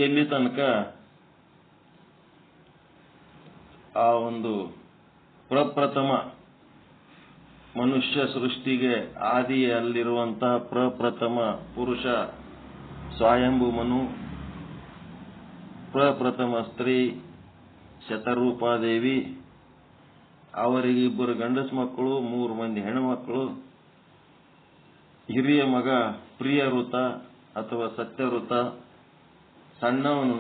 ಎಲ್ಲಿ ತನಕ ಆ ಒಂದು ಪ್ರಪ್ರಥಮ ಮನುಷ್ಯ ಸೃಷ್ಟಿಗೆ ಆದಿಯಲ್ಲಿರುವಂತಹ ಪ್ರಪ್ರಥಮ ಪುರುಷ ಸ್ವಯಂಭೂ ಮನು, ಪ್ರಪ್ರಥಮ ಸ್ತ್ರೀ ಶತರೂಪಾದೇವಿ, ಅವರಿಗೆ 2 ಗಂಡಸು ಮಕ್ಕಳು, 3 ಮಂದಿ ಹೆಣ್ಣುಮಕ್ಕಳು, ಹಿರಿಯ ಮಗ ಪ್ರಿಯಋತ ಅಥವಾ ಸತ್ಯಋತ, ಸಣ್ಣವನು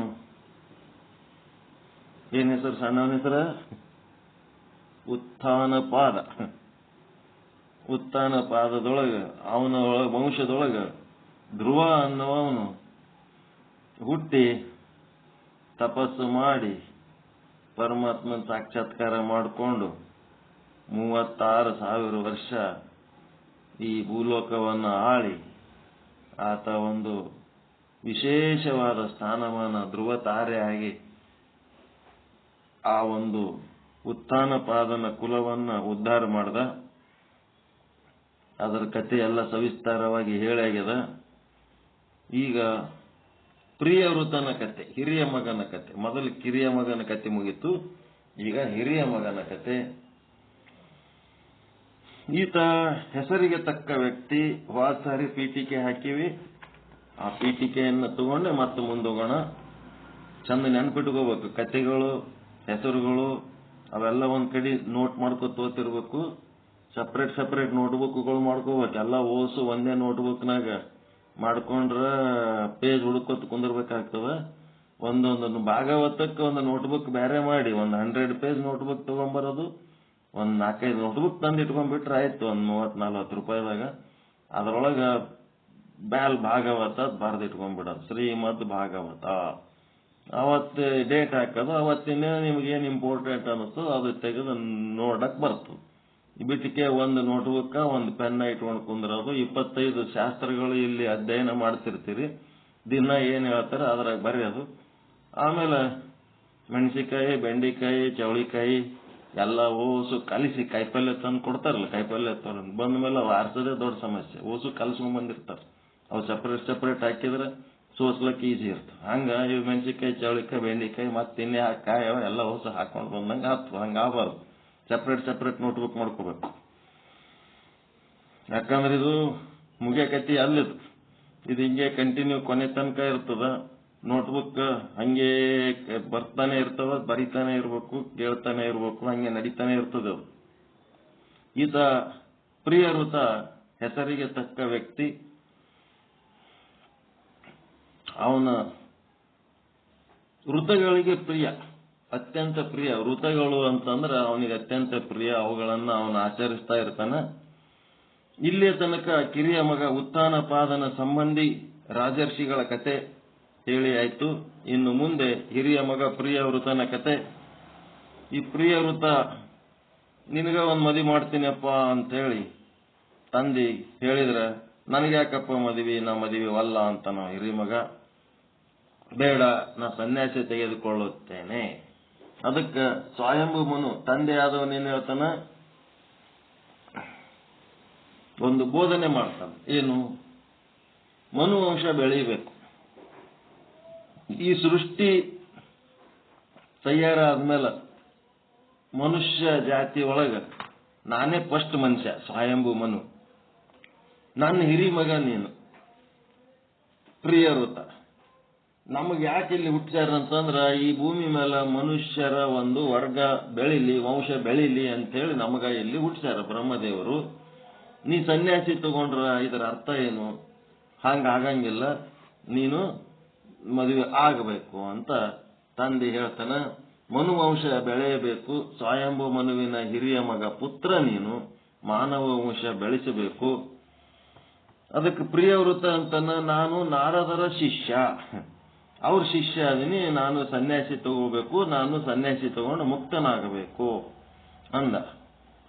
ಏನ್ ಹೆಸರು? ಸಣ್ಣವನ ಹೆಸರ ಉತ್ಥಾನಪಾದ. ಉತ್ಥಾನಪಾದದೊಳಗ ಅವನ ವಂಶದೊಳಗ ಧ್ರುವ ಅನ್ನುವವನು ಹುಟ್ಟಿ ತಪಸ್ಸು ಮಾಡಿ ಪರಮಾತ್ಮನ ಸಾಕ್ಷಾತ್ಕಾರ ಮಾಡಿಕೊಂಡು 36,000 ವರ್ಷ ಈ ಭೂಲೋಕವನ್ನು ಆಳಿ ಆತ ಒಂದು ವಿಶೇಷವಾದ ಸ್ಥಾನಮಾನ ಧ್ರುವ ತಾರೆಯಾಗಿ ಆ ಒಂದು ಉತ್ಥಾನಪಾದನ ಕುಲವನ್ನ ಉದ್ಧಾರ ಮಾಡ್ದ. ಅದರ ಕಥೆ ಎಲ್ಲ ಸವಿಸ್ತಾರವಾಗಿ ಹೇಳಾಗ್ಯದ. ಈಗ ಪ್ರಿಯವೃತನ ಕತೆ, ಹಿರಿಯ ಮಗನ ಕತೆ. ಮೊದಲು ಕಿರಿಯ ಮಗನ ಕತೆ ಮುಗಿತು, ಈಗ ಹಿರಿಯ ಮಗನ ಕತೆ. ಈತ ಹೆಸರಿಗೆ ತಕ್ಕ ವ್ಯಕ್ತಿ. ವಾಸಾರಿ ಪೀಠಿಕೆ ಹಾಕಿವಿ, ಆ ಪೀಠಿಕೆಯನ್ನು ತಗೊಂಡೆ ಮತ್ತೆ ಮುಂದೋಗೋಣ. ಚಂದ ನೆನ್ಪಿಟ್ಕೋಬೇಕು. ಕತೆಗಳು, ಹೆಸರುಗಳು ಅವೆಲ್ಲ ಒಂದ್ ಕಡೆ ನೋಟ್ ಮಾಡ್ಕೊತ ಓದ್ತಿರ್ಬೇಕು. ಸಪ್ರೇಟ್ ನೋಟ್ಬುಕ್ಗಳು ಮಾಡ್ಕೋಬೇಕು. ಎಲ್ಲ ಓಸು ಒಂದೇ ನೋಟ್ಬುಕ್ನಾಗ ಮಾಡ್ಕೊಂಡ್ರ ಪೇಜ್ ಹುಡುಕೋತ ಕುಂದಿರ್ಬೇಕಾಗ್ತದ. ಒಂದೊಂದನ್ನು ಭಾಗವತಕ್ಕೆ ಒಂದು ನೋಟ್ಬುಕ್ ಬೇರೆ ಮಾಡಿ, ಒಂದು 100 ಪೇಜ್ ನೋಟ್ಬುಕ್ ತಗೊಂಡ್ಬರೋದು, ಒಂದು 4-5 ನೋಟ್ಬುಕ್ ತಂದು ಇಟ್ಕೊಂಡ್ಬಿಟ್ರೆ ಆಯ್ತು, ಒಂದು 30-40 ರೂಪಾಯಿದಾಗ. ಅದ್ರೊಳಗ ಭಾಗವತ ಬರ್ದಿಟ್ಕೊಂಡ್ಬಿಡೋದು, ಶ್ರೀಮದ್ ಭಾಗವತ. ಅವತ್ತು ಡೇಟ್ ಹಾಕೋದು, ಅವತ್ತಿನ ನಿಮ್ಗೇನು ಇಂಪಾರ್ಟೆಂಟ್ ಅನ್ನಿಸ್ತೋ ಅದು ತೆಗೆದು ನೋಡಕ್ ಬರ್ತದೆ. ಬಿಟ್ಟಿಗೆ ಒಂದು ನೋಟ್ಬುಕ್ ಒಂದು ಪೆನ್ನ ಇಟ್ಕೊಂಡು ಕುಂದಿರೋದು. 25 ಶಾಸ್ತ್ರಗಳು ಇಲ್ಲಿ ಅಧ್ಯಯನ ಮಾಡ್ತಿರ್ತೀರಿ, ದಿನ ಏನ್ ಹೇಳ್ತಾರೆ ಅದ್ರಾಗ ಬರೆಯೋದು. ಆಮೇಲೆ ಮೆಣಸಿಕಾಯಿ, ಬೆಂಡಿಕಾಯಿ, ಚವಳಿಕಾಯಿ ಎಲ್ಲ ಓಸು ಕಲಿಸಿ ಕಾಯಿಪಲ್ಯ ತಂದು ಕೊಡ್ತಾರಲ್ಲ, ಕಾಯಿಪಲ್ಯ ಬಂದ ಮೇಲೆ ಅವು ಆರ್ಸೋದೇ ದೊಡ್ಡ ಸಮಸ್ಯೆ. ಓಸು ಕಲ್ಸ್ಕೊಂಡ್ ಬಂದಿರ್ತಾರೆ, ಅವು ಸಪ್ರೇಟ್ ಹಾಕಿದ್ರೆ ಸೋಸ್ಲಕ್ಕೆ ಈಸಿ ಇರ್ತದೆ. ಹಂಗ ಇವು ಮೆಣಸಿಕಾಯಿ, ಚವಳಿಕಾಯಿ, ಬೆಂಡಿಕಾಯಿ ಮತ್ತೆ ಇನ್ನೇ ಕಾಯಿ ಎಲ್ಲ ಓಸು ಹಾಕೊಂಡು ಬಂದಂಗೆ ಆಗ್ತದೆ. ಹಂಗ ಆಗಬಾರ್ದು. ಸಪ್ರೇಟ್ ನೋಟ್ಬುಕ್ ಮಾಡ್ಕೋಬೇಕು. ಯಾಕಂದ್ರೆ ಇದು ಮುಗಿಯಕತಿ ಅಲ್ಲಿದು, ಇದು ಹಿಂಗೆ ಕಂಟಿನ್ಯೂ ಕೊನೆ ತನಕ ಇರ್ತದ. ನೋಟ್ಬುಕ್ ಹಂಗೆ ಬರ್ತಾನೆ ಇರ್ತವ, ಬರಿತಾನೆ ಇರ್ಬೇಕು, ಕೇಳ್ತಾನೆ ಇರ್ಬೇಕು, ಹಂಗೆ ನಡೀತಾನೆ ಇರ್ತದೆ. ಈತ ಪ್ರಿಯಋತ ಹೆಸರಿಗೆ ತಕ್ಕ ವ್ಯಕ್ತಿ. ಅವನ ಋತಗಳಿಗೆ ಪ್ರಿಯ, ಅತ್ಯಂತ ಪ್ರಿಯ. ಋತಗಳು ಅಂತಂದ್ರೆ ಅವನಿಗೆ ಅತ್ಯಂತ ಪ್ರಿಯ. ಅವುಗಳನ್ನ ಅವನು ಆಚರಿಸ್ತಾ ಇರ್ತಾನೆ. ಇಲ್ಲಿಯ ತನಕ ಕಿರಿಯ ಮಗ ಉತ್ಥಾನಪಾದನ ಸಂಬಂಧಿ ರಾಜರ್ಷಿಗಳ ಕತೆ ಹೇಳಿ ಆಯ್ತು. ಇನ್ನು ಮುಂದೆ ಹಿರಿಯ ಮಗ ಪ್ರಿಯವೃತನ ಕತೆ. ಈ ಪ್ರಿಯವೃತ ನಿನಗ ಒಂದ್ ಮದುವೆ ಮಾಡ್ತೀನಪ್ಪ ಅಂತ ಹೇಳಿ ತಂದಿ ಹೇಳಿದ್ರೆ, ನನಗ್ಯಾಕಪ್ಪ ಮದುವೆ, ನಾ ಮದುವೆ ಅಲ್ಲ ಅಂತ ನಾವು ಹಿರಿಯ ಮಗ. ಬೇಡ, ನಾ ಸನ್ಯಾಸಿ ತೆಗೆದುಕೊಳ್ಳುತ್ತೇನೆ. ಅದಕ್ಕೆ ಸ್ವಯಂಭೂ ಮನು ತಂದೆ ಆದವನೇನು ಹೇಳ್ತಾನ, ಒಂದು ಬೋಧನೆ ಮಾಡ್ತಾನೆ. ಏನು? ಮನುವಂಶ ಬೆಳೀಬೇಕು. ಈ ಸೃಷ್ಟಿ ತಯಾರಾದ್ಮೇಲೆ ಮನುಷ್ಯ ಜಾತಿ ಒಳಗ ನಾನೇ ಫಸ್ಟ್ ಮನುಷ್ಯ, ಸ್ವಯಂಭೂ ಮನು. ನನ್ನ ಹಿರಿ ಮಗ ನೀನು ಪ್ರಿಯಋತ. ನಮಗೆ ಯಾಕೆ ಇಲ್ಲಿ ಹುಟ್ಟ್ಯಾರ ಅಂತಂದ್ರ, ಈ ಭೂಮಿ ಮೇಲೆ ಮನುಷ್ಯರ ಒಂದು ವರ್ಗ ಬೆಳಿಲಿ, ವಂಶ ಬೆಳಿಲಿ ಅಂತೇಳಿ ನಮಗ ಇಲ್ಲಿ ಹುಟ್ಟ್ಯಾರ ಬ್ರಹ್ಮದೇವರು. ನೀ ಸನ್ಯಾಸಿ ತಗೊಂಡ್ರ ಇದರ ಅರ್ಥ ಏನು? ಆಗಂಗಿಲ್ಲ, ನೀನು ಮದುವೆ ಆಗಬೇಕು ಅಂತ ತಂದೆ ಹೇಳ್ತಾನ. ಮನುವಂಶ ಬೆಳೆಯಬೇಕು. ಸ್ವಯಂಭೂ ಮನುವಿನ ಹಿರಿಯ ಮಗ ಪುತ್ರ ನೀನು, ಮಾನವ ವಂಶ ಬೆಳೆಸಬೇಕು. ಅದಕ್ಕೆ ಪ್ರಿಯವೃತ ಅಂತನ, ನಾನು ನಾರದರ ಶಿಷ್ಯ, ಅವ್ರ ಶಿಷ್ಯ ಅದೀನಿ, ನಾನು ಸನ್ಯಾಸಿ ತಗೋಬೇಕು, ನಾನು ಸನ್ಯಾಸಿ ತಗೊಂಡು ಮುಕ್ತನಾಗಬೇಕು ಅಂದ.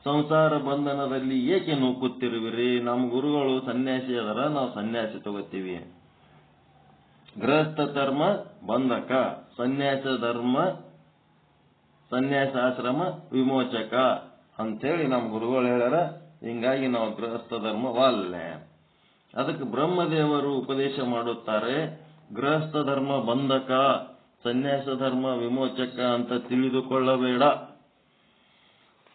ಸಂಸಾರ ಬಂಧನದಲ್ಲಿ ಏಕೆ ನೂಕುತ್ತಿರುವಿರಿ? ನಮ್ಮ ಗುರುಗಳು ಸನ್ಯಾಸಿ ಅದರ, ನಾವು ಸನ್ಯಾಸಿ ತಗೋತೀವಿ. ಗೃಹಸ್ಥ ಧರ್ಮ ಬಂಧಕ, ಸನ್ಯಾಸ ಧರ್ಮ ಸನ್ಯಾಸಾಶ್ರಮ ವಿಮೋಚಕ ಅಂತೇಳಿ ನಮ್ಮ ಗುರುಗಳು ಹೇಳ್ಯಾರ. ಹಿಂಗಾಗಿ ನಾವು ಗೃಹಸ್ಥ ಧರ್ಮ ವಾಲ್ಲೆ. ಅದಕ್ಕೆ ಬ್ರಹ್ಮದೇವರು ಉಪದೇಶ ಮಾಡುತ್ತಾರೆ, ಗೃಹಸ್ಥ ಧರ್ಮ ಬಂಧಕ, ಸನ್ಯಾಸ ಧರ್ಮ ವಿಮೋಚಕ ಅಂತ ತಿಳಿದುಕೊಳ್ಳಬೇಡ.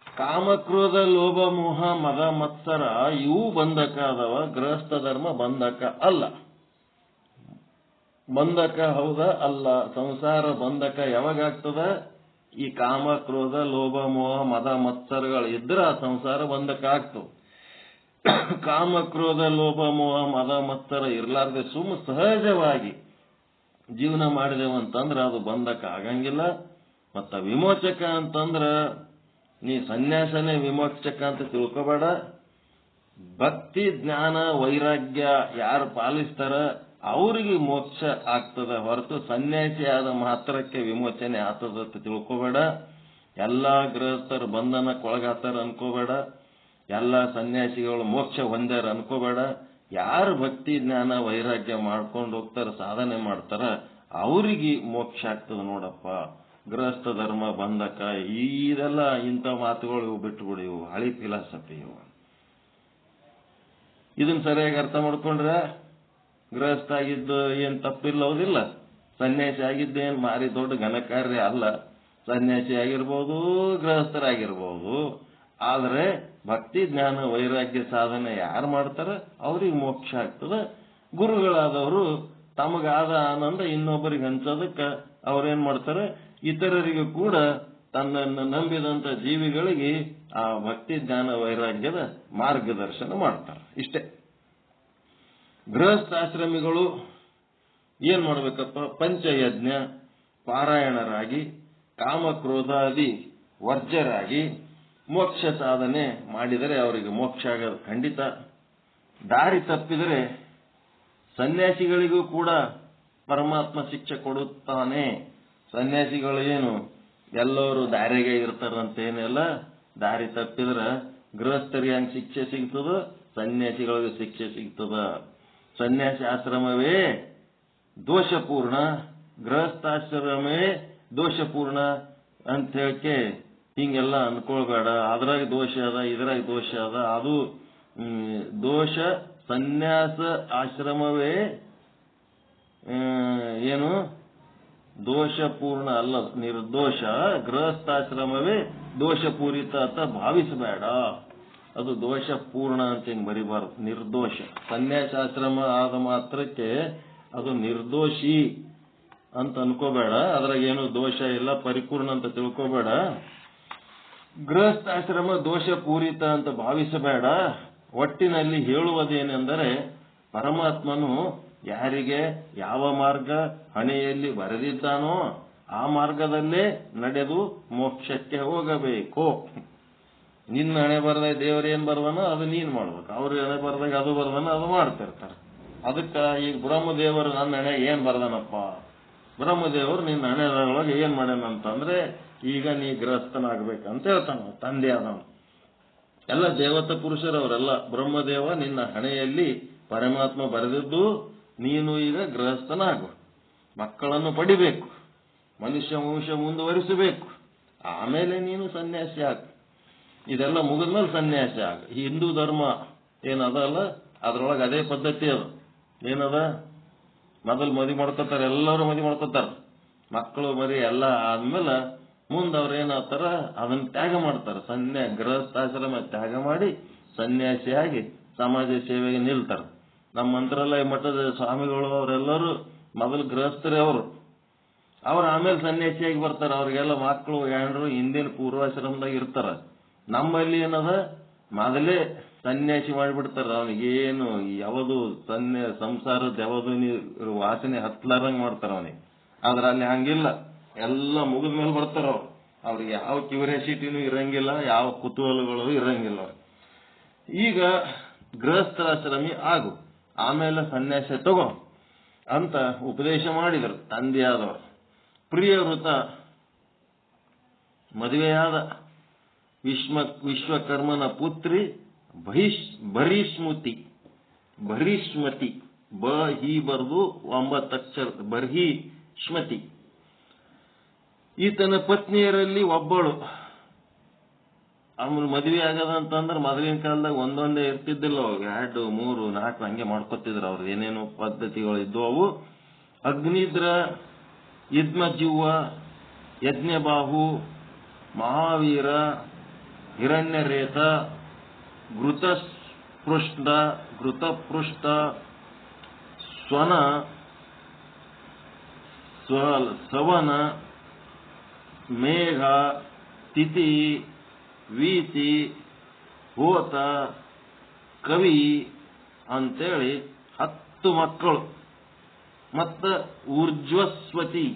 ಕಾಮಕ್ರೋಧ ಲೋಭ ಮೋಹ ಮದ ಮತ್ಸರ ಇವು ಬಂಧಕ ಅದಾವ, ಗೃಹಸ್ಥ ಧರ್ಮ ಬಂಧಕ ಅಲ್ಲ. ಬಂಧಕ ಹೌದಾ? ಅಲ್ಲ. ಸಂಸಾರ ಬಂಧಕ ಯಾವಾಗಾಗ್ತದ? ಈ ಕಾಮ ಕ್ರೋಧ ಲೋಭ ಮೋಹ ಮದ ಮತ್ಸರಗಳು ಇದ್ರ ಸಂಸಾರ ಬಂಧಕ ಆಗ್ತವ. ಕಾಮ ಕ್ರೋಧ ಲೋಭ ಮೋಹ ಮದ ಮತ್ಸರ ಇರ್ಲಾರ್ದೆ ಸಹಜವಾಗಿ ಜೀವನ ಮಾಡಿದೆವಂತಂದ್ರ ಅದು ಬಂಧಕ ಆಗಂಗಿಲ್ಲ. ಮತ್ತ ವಿಮೋಚಕ ಅಂತಂದ್ರ ನೀ ಸನ್ಯಾಸನೇ ವಿಮೋಚಕ ಅಂತ ತಿಳ್ಕೊಬೇಡ. ಭಕ್ತಿ ಜ್ಞಾನ ವೈರಾಗ್ಯ ಯಾರು ಪಾಲಿಸ್ತಾರ ಅವ್ರಿಗೆ ಮೋಕ್ಷ ಆಗ್ತದ ಹೊರತು ಸನ್ಯಾಸಿ ಆದ ಮಾತ್ರಕ್ಕೆ ವಿಮೋಚನೆ ಆಗ್ತದ ಅಂತ ತಿಳ್ಕೊಬೇಡ. ಎಲ್ಲಾ ಗೃಹಸ್ಥರು ಬಂಧನಕ್ಕೊಳಗಾತಾರ ಅನ್ಕೋಬೇಡ. ಎಲ್ಲ ಸನ್ಯಾಸಿಗಳು ಮೋಕ್ಷ ಹೊಂದ್ಯಾರ ಅನ್ಕೋಬೇಡ. ಯಾರು ಭಕ್ತಿ ಜ್ಞಾನ ವೈರಾಗ್ಯ ಮಾಡ್ಕೊಂಡು ಹೋಗ್ತಾರ, ಸಾಧನೆ ಮಾಡ್ತಾರ, ಅವ್ರಿಗೆ ಮೋಕ್ಷ ಆಗ್ತದ ನೋಡಪ್ಪ. ಗೃಹಸ್ಥ ಧರ್ಮ ಬಂಧಕ ಇದೆಲ್ಲ ಇಂಥ ಮಾತುಗಳು ಬಿಟ್ಟುಬಿಡಿ, ಇವು ಹಳಿ ಫಿಲಾಸಫಿ. ಇವು ಇದನ್ನ ಸರಿಯಾಗಿ ಅರ್ಥ ಮಾಡ್ಕೊಂಡ್ರೆ ಗೃಹಸ್ಥ ಆಗಿದ್ದು ಏನ್ ತಪ್ಪಿಲ್ಲ, ಹೌದಿಲ್ಲ? ಸನ್ಯಾಸಿ ಆಗಿದ್ದು ಏನ್ ಮಾರಿ ದೊಡ್ಡ ಘನಕಾರ್ಯ ಅಲ್ಲ. ಸನ್ಯಾಸಿ ಆಗಿರ್ಬೋದು, ಗೃಹಸ್ಥರಾಗಿರ್ಬೋದು. ಆದ್ರೆ ಭಕ್ತಿ ಜ್ಞಾನ ವೈರಾಗ್ಯ ಸಾಧನೆ ಯಾರು ಮಾಡ್ತಾರ ಅವ್ರಿಗೆ ಮೋಕ್ಷ ಆಗ್ತದ. ಗುರುಗಳಾದವರು ತಮಗಾದ ಆನಂದ ಇನ್ನೊಬ್ಬರಿಗೆ ಹಂಚೋದಕ್ಕೆ ಅವ್ರೇನ್ ಮಾಡ್ತಾರೆ, ಇತರರಿಗೂ ಕೂಡ ತನ್ನನ್ನು ನಂಬಿದಂತ ಜೀವಿಗಳಿಗೆ ಆ ಭಕ್ತಿ ಜ್ಞಾನ ವೈರಾಗ್ಯದ ಮಾರ್ಗದರ್ಶನ ಮಾಡ್ತಾರೆ. ಇಷ್ಟೇ. ಗೃಹಸ್ಥಾಶ್ರಮಿಗಳು ಏನ್ ಮಾಡ್ಬೇಕಪ್ಪ? ಪಂಚಯಜ್ಞ ಪಾರಾಯಣರಾಗಿ ಕಾಮಕ್ರೋಧಾದಿ ವರ್ಜರಾಗಿ ಮೋಕ್ಷ ಸಾಧನೆ ಮಾಡಿದರೆ ಅವರಿಗೆ ಮೋಕ್ಷ ಆಗೋದು ಖಂಡಿತ. ದಾರಿ ತಪ್ಪಿದರೆ ಸನ್ಯಾಸಿಗಳಿಗೂ ಕೂಡ ಪರಮಾತ್ಮ ಶಿಕ್ಷೆ ಕೊಡುತ್ತಾನೆ. ಸನ್ಯಾಸಿಗಳು ಏನು ಎಲ್ಲರೂ ದಾರಿಗೆ ಇರ್ತಾರಂತೇನೆಲ್ಲ. ದಾರಿ ತಪ್ಪಿದ್ರ ಗೃಹಸ್ಥರಿಗೆ ಹಂಗೆ ಶಿಕ್ಷೆ ಸಿಗ್ತದ, ಸನ್ಯಾಸಿಗಳಿಗೆ ಶಿಕ್ಷೆ ಸಿಗ್ತದ. ಸನ್ಯಾಸಿ ಆಶ್ರಮವೇ ದೋಷಪೂರ್ಣ, ಗೃಹಸ್ಥಾಶ್ರಮವೇ ದೋಷಪೂರ್ಣ ಅಂತ ಹೇಳಕ್ಕೆ ಹಿಂಗೆಲ್ಲ ಅನ್ಕೊಳ್ಬೇಡ. ಅದ್ರಾಗ ದೋಷ ಅದ, ಇದ್ರಾಗ ದೋಷ ಅದ. ಅದು ದೋಷ. ಸನ್ಯಾಸ ಆಶ್ರಮವೇ ಏನು ದೋಷಪೂರ್ಣ ಅಲ್ಲ, ನಿರ್ದೋಷ. ಗೃಹಸ್ಥಾಶ್ರಮವೇ ದೋಷಪೂರಿತ ಅಂತ ಭಾವಿಸಬೇಡ. ಅದು ದೋಷಪೂರ್ಣ ಅಂತ ಹಿಂಗ್ ಬರಿಬಾರ್ದು, ನಿರ್ದೋಷ. ಸನ್ಯಾಸಾಶ್ರಮ ಆದ ಮಾತ್ರಕ್ಕೆ ಅದು ನಿರ್ದೋಷಿ ಅಂತ ಅನ್ಕೋಬೇಡ. ಅದ್ರಾಗ ಏನು ದೋಷ ಇಲ್ಲ, ಪರಿಪೂರ್ಣ ಅಂತ ತಿಳ್ಕೋಬೇಡ. ಗೃಹಸ್ಥಾಶ್ರಮ ದೋಷಪೂರಿತ ಅಂತ ಭಾವಿಸಬೇಡ. ಒಟ್ಟಿನಲ್ಲಿ ಹೇಳುವುದೇನೆಂದರೆ, ಪರಮಾತ್ಮನು ಯಾರಿಗೆ ಯಾವ ಮಾರ್ಗ ಹಣೆಯಲ್ಲಿ ಬರೆದಿದ್ದಾನೋ ಆ ಮಾರ್ಗದಲ್ಲೇ ನಡೆದು ಮೋಕ್ಷಕ್ಕೆ ಹೋಗಬೇಕು. ನಿನ್ನ ಹಣೆ ಬರದಾಗ ದೇವರೇನ್ ಬರ್ದಾನೋ ಅದು ನೀನ್ ಮಾಡ್ಬೇಕು. ಅವ್ರ ಹಣೆ ಬರದಾಗ ಅದು ಬರ್ದಾನ ಅದು ಮಾಡ್ತಿರ್ತಾರೆ. ಅದಕ್ಕ ಈಗ ಬ್ರಹ್ಮದೇವರು ನನ್ನ ಹಣೆ ಏನ್ ಬರ್ದಾನಪ್ಪ? ಬ್ರಹ್ಮದೇವರು ನಿನ್ನ ಹಣೆದೊಳಗೆ ಏನ್ ಮಾಡ್ಯಾನಂತಂದ್ರೆ, ಈಗ ನೀ ಗೃಹಸ್ಥನಾಗ್ಬೇಕಂತ ಹೇಳ್ತಾನ ತಂದೆ ಆದವನು. ಎಲ್ಲ ದೇವತಾ ಪುರುಷರವರೆಲ್ಲ ಬ್ರಹ್ಮದೇವ ನಿನ್ನ ಹಣೆಯಲ್ಲಿ ಪರಮಾತ್ಮ ಬರೆದಿದ್ದು ನೀನು ಈಗ ಗೃಹಸ್ಥನಾಗು, ಮಕ್ಕಳನ್ನು ಪಡಿಬೇಕು, ಮನುಷ್ಯ ವಂಶ ಮುಂದುವರಿಸಬೇಕು, ಆಮೇಲೆ ನೀನು ಸನ್ಯಾಸಿ ಆಗು. ಇದೆಲ್ಲ ಮುಗಿದ್ಮೇಲೆ ಸನ್ಯಾಸಿ ಆಗ. ಹಿಂದೂ ಧರ್ಮ ಏನದಲ್ಲ ಅದ್ರೊಳಗೆ ಅದೇ ಪದ್ಧತಿ ಅದು. ಏನದ, ಮೊದಲು ಮದುವೆ ಮಾಡ್ಕೋತಾರೆ, ಎಲ್ಲರೂ ಮದುವೆ ಮಾಡ್ಕೋತಾರ, ಮಕ್ಕಳು ಮರಿ ಎಲ್ಲ ಆದ್ಮೇಲೆ ಮುಂದೆ ಅವ್ರು ಏನಾಗ್ತಾರ ಅದನ್ನ ತ್ಯಾಗ ಮಾಡ್ತಾರ. ಗೃಹಸ್ಥಾಶ್ರಮ ತ್ಯಾಗ ಮಾಡಿ ಸನ್ಯಾಸಿಯಾಗಿ ಸಮಾಜ ಸೇವೆಗೆ ನಿಲ್ತಾರ. ನಮ್ಮ ಮಂತ್ರಾಲಯ ಮಠದ ಸ್ವಾಮಿಗಳು ಅವರೆಲ್ಲರೂ ಮೊದಲು ಗೃಹಸ್ಥರೇ ಅವ್ರು ಆಮೇಲೆ ಸನ್ಯಾಸಿಯಾಗಿ ಬರ್ತಾರ. ಅವ್ರಿಗೆಲ್ಲ ಮಕ್ಕಳು ಹೆಂಡ್ರು ಹಿಂದಿನ ಪೂರ್ವಾಶ್ರಮದಾಗ ಇರ್ತಾರ. ನಮ್ಮಲ್ಲಿ ಏನದ ಮೊದಲೇ ಸನ್ಯಾಸಿ ಮಾಡಿಬಿಡ್ತಾರ. ಅವನಿಗೇನು ಯಾವುದು ಸಂಸಾರದ ಯಾವುದು ವಾಸನೆ ಹತ್ಲಾರಂಗ್ ಮಾಡ್ತಾರ ಅವನಿಗೆ. ಆದ್ರೆ ಅಲ್ಲಿ ಹಂಗಿಲ್ಲ, ಎಲ್ಲ ಮುಗಿದ ಮೇಲೆ ಬರ್ತಾರ ಅವ್ರು. ಅವ್ರಿಗೆ ಯಾವ ಕ್ಯೂರಿಯಾಸಿಟಿನೂ ಇರಂಗಿಲ್ಲ, ಯಾವ ಕುತೂಹಲಗಳು ಇರಂಗಿಲ್ಲ. ಈಗ ಗೃಹಸ್ಥಾಶ್ರಮಿ ಆಗು, ಆಮೇಲೆ ಸನ್ಯಾಸ ತಗೋ ಅಂತ ಉಪದೇಶ ಮಾಡಿದರು ತಂದೆಯಾದವರು. ಪ್ರಿಯವೃತ ಮದುವೆಯಾದ ವಿಶ್ವಕರ್ಮನ ಪುತ್ರಿ ಭರೀಷ್ಮತಿ ಬ ಹಿ ಬರ್ದು 9 ಅಕ್ಷರ ಬರ್ಹಿಷ್ಮತಿ. ಈತನ ಪತ್ನಿಯರಲ್ಲಿ ಒಬ್ಬಳು. ಆಮೇಲೆ ಮದುವೆ ಆಗದಂತಂದ್ರೆ ಮೊದಲಿನ ಕಾಲದಾಗ ಒಂದೊಂದೇ ಇರ್ತಿದ್ದಿಲ್ಲ, 2, 3, 4 ಹಂಗೆ ಮಾಡ್ಕೊತಿದ್ರು. ಅವ್ರದ್ದು ಏನೇನು ಪದ್ಧತಿಗಳು ಇದ್ವು ಅವು. ಅಗ್ನಿದ್ರ, ಇದ್ಮಜಿವ್ವ, ಯಜ್ಞಬಾಹು, ಮಹಾವೀರ, ಹಿರಣ್ಯರೇತ, ಘೃತಪೃಷ್ಠ, ಸ್ವನ, ಸವನ, ಮೇಘ, ತಿಥಿ, ವೀತಿ, ಹೋತ, ಕವಿ ಅಂತೇಳಿ 10 ಮಕ್ಕಳು. ಮತ್ತು ಊರ್ಜ್ವಸ್ವತಿ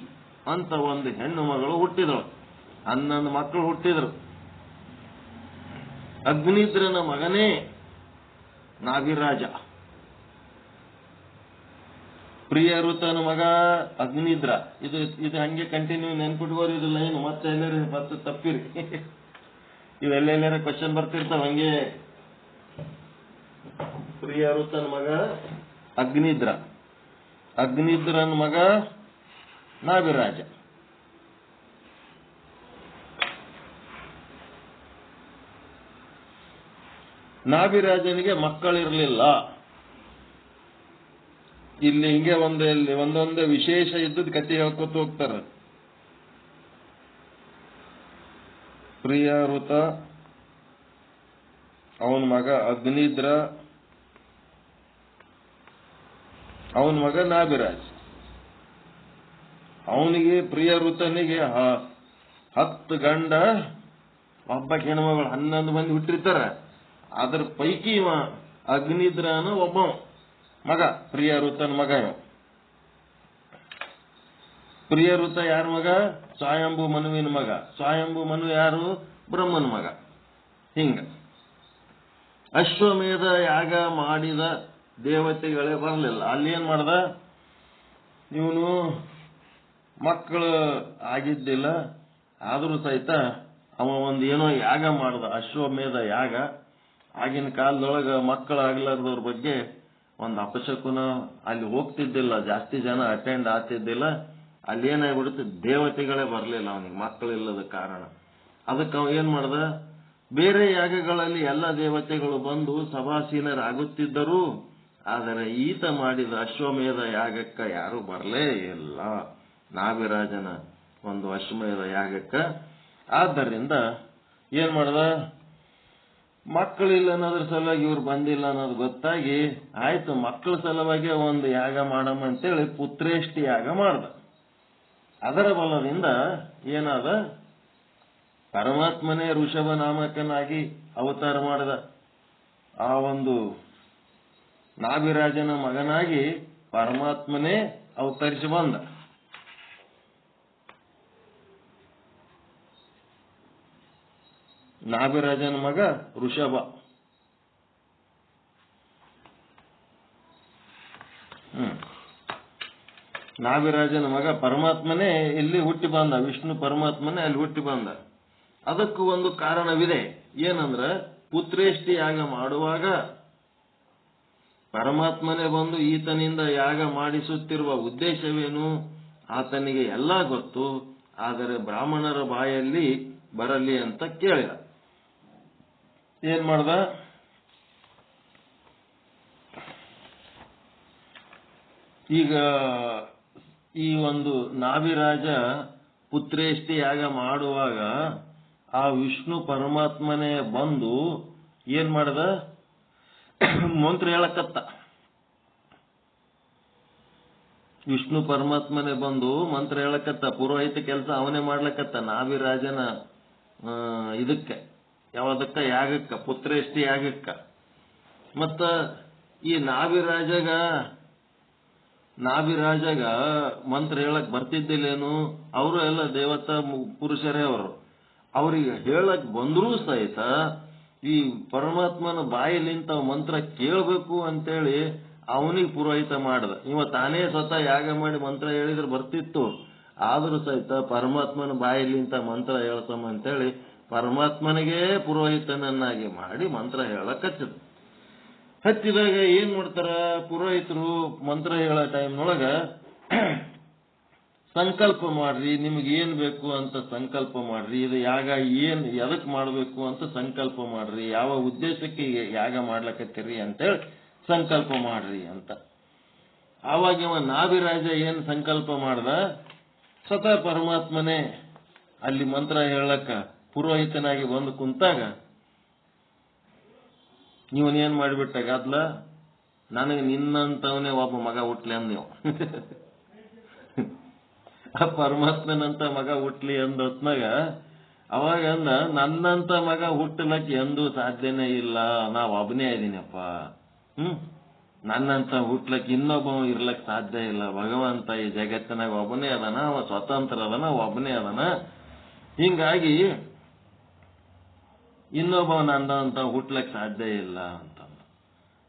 ಅಂತ ಒಂದು ಹೆಣ್ಣು ಮಗಳು ಹುಟ್ಟಿದಳು. 11 ಮಕ್ಕಳು ಹುಟ್ಟಿದರು. ಅಗ್ನಿದ್ರನ ಮಗನೇ ನಾಭಿರಾಜ. ಪ್ರಿಯಋತನ ಮಗ ಅಗ್ನಿದ್ರ. ಇದು ಹಂಗೆ ಕಂಟಿನ್ಯೂ ನೆನ್ಪಿಟ್ಕೋರಿ. ಇದು ಲೈನ್ ಮತ್ತೆ ಎಲ್ಲಾರು ಮತ್ತೆ ತಪ್ಪಿರಿ. ಇವೆಲ್ಲೆಲ್ಲಾರ ಕ್ವಶನ್ ಬರ್ತಿರ್ತಾವ ಹಂಗೆ. ಪ್ರಿಯಋತನ ಮಗ ಅಗ್ನಿದ್ರ, ಅಗ್ನಿದ್ರನ ಮಗ ನಾಭಿರಾಜ. ನಾಭಿರಾಜನಿಗೆ ಮಕ್ಕಳಿರಲಿಲ್ಲ. ಇಲ್ಲಿ ಹಿಂಗೆ ಒಂದೊಂದೇ ವಿಶೇಷ ಇದ್ದದ ಕಥೆ ಹೇಳ್ಕೊತ ಹೋಗ್ತಾರೆ. ಪ್ರಿಯಋತ, ಅವನ ಮಗ ಅಗ್ನಿದ್ರ, ಅವನ ಮಗ ನಾಭಿರಾಜ್. ಅವನಿಗೆ ಪ್ರಿಯಋತನಿಗೆ 10 ಗಂಡ, ಒಬ್ಬ ಹೆಣ್ಮಗಳು, 11 ಮಂದಿ ಹುಟ್ಟಿರ್ತಾರ. ಅದ್ರ ಪೈಕಿ ಅಗ್ನಿದ್ರನ ಒಬ್ಬ ಮಗ, ಪ್ರಿಯಋತನ ಮಗ. ಪ್ರಿಯಋತ ಯಾರ ಮಗ? ಸ್ವಯಂಭೂ ಮನುವಿನ ಮಗ. ಸ್ವಯಂಭೂ ಮನು ಯಾರು? ಬ್ರಹ್ಮನ ಮಗ. ಹಿಂಗ ಅಶ್ವಮೇಧ ಯಾಗ ಮಾಡಿದ ದೇವತೆಗಳೇ ಬರಲಿಲ್ಲ. ಅಲ್ಲಿ ಏನ್ ಮಾಡ್ದ ಇವನು? ಮಕ್ಕಳು ಆಗಿದ್ದಿಲ್ಲ, ಆದರೂ ಸಹಿತ ಅವ ಏನೋ ಯಾಗ ಮಾಡ್ದ, ಅಶ್ವಮೇಧ ಯಾಗ. ಆಗಿನ ಕಾಲದೊಳಗ ಮಕ್ಕಳಾಗ್ಲಾರ್ದವ್ರ ಬಗ್ಗೆ ಒಂದು ಅಪಶಕುನ. ಅಲ್ಲಿ ಹೋಗ್ತಿದ್ದಿಲ್ಲ, ಜಾಸ್ತಿ ಜನ ಅಟೆಂಡ್ ಆಗ್ತಿದ್ದಿಲ್ಲ. ಅಲ್ಲಿ ಏನಾಗ್ಬಿಡುತ್ತೆ, ದೇವತೆಗಳೇ ಬರಲಿಲ್ಲ ಅವನಿಗೆ, ಮಕ್ಕಳಿಲ್ಲದ ಕಾರಣ. ಅದಕ್ಕೆ ಅವ ಏನ್ ಮಾಡ್ದ? ಬೇರೆ ಯಾಗಗಳಲ್ಲಿ ಎಲ್ಲ ದೇವತೆಗಳು ಬಂದು ಸಭಾಸೀನರಾಗುತ್ತಿದ್ದರು, ಆದರೆ ಈತ ಮಾಡಿದ ಅಶ್ವಮೇಧ ಯಾಗಕ್ಕ ಯಾರು ಬರಲೇ ಇಲ್ಲ, ನಾಭಿರಾಜನ ಒಂದು ಅಶ್ವಮೇಧ ಯಾಗಕ್ಕ. ಆದ್ದರಿಂದ ಏನ್ ಮಾಡ್ದ? ಮಕ್ಕಳಿಲ್ಲ ಅನ್ನೋದ್ರ ಸಲುವಾಗಿ ಇವ್ರು ಬಂದಿಲ್ಲ ಅನ್ನೋದು ಗೊತ್ತಾಗಿ, ಆಯ್ತು ಮಕ್ಕಳ ಸಲುವಾಗಿ ಒಂದು ಯಾಗ ಮಾಡಮ್ಮ ಅಂತೇಳಿ ಪುತ್ರೇಷ್ಟಿ ಯಾಗ ಮಾಡ್ದ. ಅದರ ಬಲದಿಂದ ಏನಾದ? ಪರಮಾತ್ಮನೇ ಋಷಭ ನಾಮಕನಾಗಿ ಅವತಾರ ಮಾಡಿದ. ಆ ಒಂದು ನಾಭಿರಾಜನ ಮಗನಾಗಿ ಪರಮಾತ್ಮನೇ ಅವತರಿಸಿ ಬಂದ. ನಾಭಿರಾಜನ ಮಗ ಋಷಭ. ನಾಭಿರಾಜನ ಮಗ ಪರಮಾತ್ಮನೇ ಇಲ್ಲಿ ಹುಟ್ಟಿ ಬಂದ. ವಿಷ್ಣು ಪರಮಾತ್ಮನೇ ಅಲ್ಲಿ ಹುಟ್ಟಿ ಬಂದ. ಅದಕ್ಕೂ ಒಂದು ಕಾರಣವಿದೆ. ಏನಂದ್ರ, ಪುತ್ರೇಷ್ಟಿ ಯಾಗ ಮಾಡುವಾಗ ಪರಮಾತ್ಮನೇ ಬಂದು ಈತನಿಂದ ಯಾಗ ಮಾಡಿಸುತ್ತಿರುವ ಉದ್ದೇಶವೇನು ಆತನಿಗೆ ಎಲ್ಲ ಗೊತ್ತು, ಆದರೆ ಬ್ರಾಹ್ಮಣರ ಬಾಯಲ್ಲಿ ಬರಲಿ ಅಂತ ಕೇಳಿದ. ಏನ್ ಮಾಡ್ದ? ಈಗ ಈ ಒಂದು ನಾಭಿರಾಜ ಪುತ್ರೇಷ್ಟಿ ಯಾಗ ಮಾಡುವಾಗ ಆ ವಿಷ್ಣು ಪರಮಾತ್ಮನೇ ಬಂದು ಏನ್ ಮಾಡ್ದ? ಮಂತ್ರ ಹೇಳಕತ್ತ. ವಿಷ್ಣು ಪರಮಾತ್ಮನೇ ಬಂದು ಮಂತ್ರ ಹೇಳಕತ್ತ. ಪುರೋಹಿತ ಕೆಲಸ ಅವನೇ ಮಾಡ್ಲಕತ್ತ ನಾಭಿರಾಜನ ಇದಕ್ಕೆ, ಯಾವದಕ್ಕ? ಯಾಗಕ್ಕ, ಪುತ್ರೇಷ್ಟಿ ಯಾಗಕ್ಕ. ಮತ್ತ ಈ ನಾಭಿರಾಜಗ ಮಂತ್ರ ಹೇಳಕ್ ಬರ್ತಿದ್ದಿಲ್ಲೇನು? ಅವರು ಎಲ್ಲ ದೇವತಾ ಪುರುಷರೇ. ಅವ್ರಿಗೆ ಹೇಳಕ್ ಬಂದ್ರೂ ಸಹಿತ ಈ ಪರಮಾತ್ಮನ ಬಾಯಿಲಿಂತ ಮಂತ್ರ ಕೇಳಬೇಕು ಅಂತೇಳಿ ಅವನಿಗೆ ಪುರೋಹಿತ ಮಾಡ್ದ. ಇವ ತಾನೇ ಸ್ವತಃ ಯಾಗ ಮಾಡಿ ಮಂತ್ರ ಹೇಳಿದ್ರೆ ಬರ್ತಿತ್ತು. ಆದ್ರೂ ಸಹಿತ ಪರಮಾತ್ಮನ ಬಾಯಿಲಿಂತ ಮಂತ್ರ ಹೇಳ್ಸಮ್ಮ ಅಂತೇಳಿ ಪರಮಾತ್ಮನಿಗೆ ಪುರೋಹಿತನನ್ನಾಗಿ ಮಾಡಿ ಮಂತ್ರ ಹೇಳಕ್ ಹಚ್ಚಿದಾಗ ಏನ್ ಮಾಡ್ತಾರ ಪುರೋಹಿತರು? ಮಂತ್ರ ಹೇಳೋ ಟೈಮ್ನೊಳಗ ಸಂಕಲ್ಪ ಮಾಡ್ರಿ, ನಿಮ್ಗೆ ಏನ್ ಬೇಕು ಅಂತ ಸಂಕಲ್ಪ ಮಾಡ್ರಿ, ಇದು ಯಾಗ ಎದಕ್ ಮಾಡ್ಬೇಕು ಅಂತ ಸಂಕಲ್ಪ ಮಾಡ್ರಿ, ಯಾವ ಉದ್ದೇಶಕ್ಕೆ ಯಾಗ ಮಾಡ್ಲಕತ್ತೀರಿ ಅಂತೇಳಿ ಸಂಕಲ್ಪ ಮಾಡ್ರಿ ಅಂತ. ಆವಾಗ ಇವ ನಾಭಿರಾಜ ಏನ್ ಸಂಕಲ್ಪ ಮಾಡ್ದ, ಸ್ವತಃ ಪರಮಾತ್ಮನೇ ಅಲ್ಲಿ ಮಂತ್ರ ಹೇಳಕ್ಕ ಪುರೋಹಿತನಾಗಿ ಬಂದು ಕುಂತಾಗ ಇವನೇನ್ ಮಾಡಿಬಿಟ್ಟ ಗದ್ಲ, ನನಗೆ ನಿನ್ನಂತವನೇ ಒಬ್ಬ ಮಗ ಹುಟ್ಲಿ ಅಂದ್ ನೀವು. ಆ ಪರಮಾತ್ಮನಂತ ಮಗ ಹುಟ್ಲಿ ಅಂದ ಹೊತ್ನಾಗ ಅವಾಗ ಅಂದ, ನನ್ನಂತ ಮಗ ಹುಟ್ಟಲಕ್ಕೆ ಎಂದೂ ಸಾಧ್ಯನೇ ಇಲ್ಲ, ನಾವ್ ಒಬ್ಬನೇ ಇದೀನಪ್ಪ. ನನ್ನಂತ ಹುಟ್ಲಕ್ಕೆ ಇನ್ನೊಬ್ಬ ಇರ್ಲಕ್ ಸಾಧ್ಯ ಇಲ್ಲ. ಭಗವಂತ ಈ ಜಗತ್ತಿನಾಗ ಒಬ್ಬನೇ ಅದನ, ಅವ ಸ್ವತಂತ್ರ ಅದನ, ಒಬ್ಬನೇ ಅದನ. ಹಿಂಗಾಗಿ ಇನ್ನೊಬ್ಬ ನಂದಂತ ಹುಟ್ಲಕ್ ಸಾಧ್ಯ ಇಲ್ಲ ಅಂತ.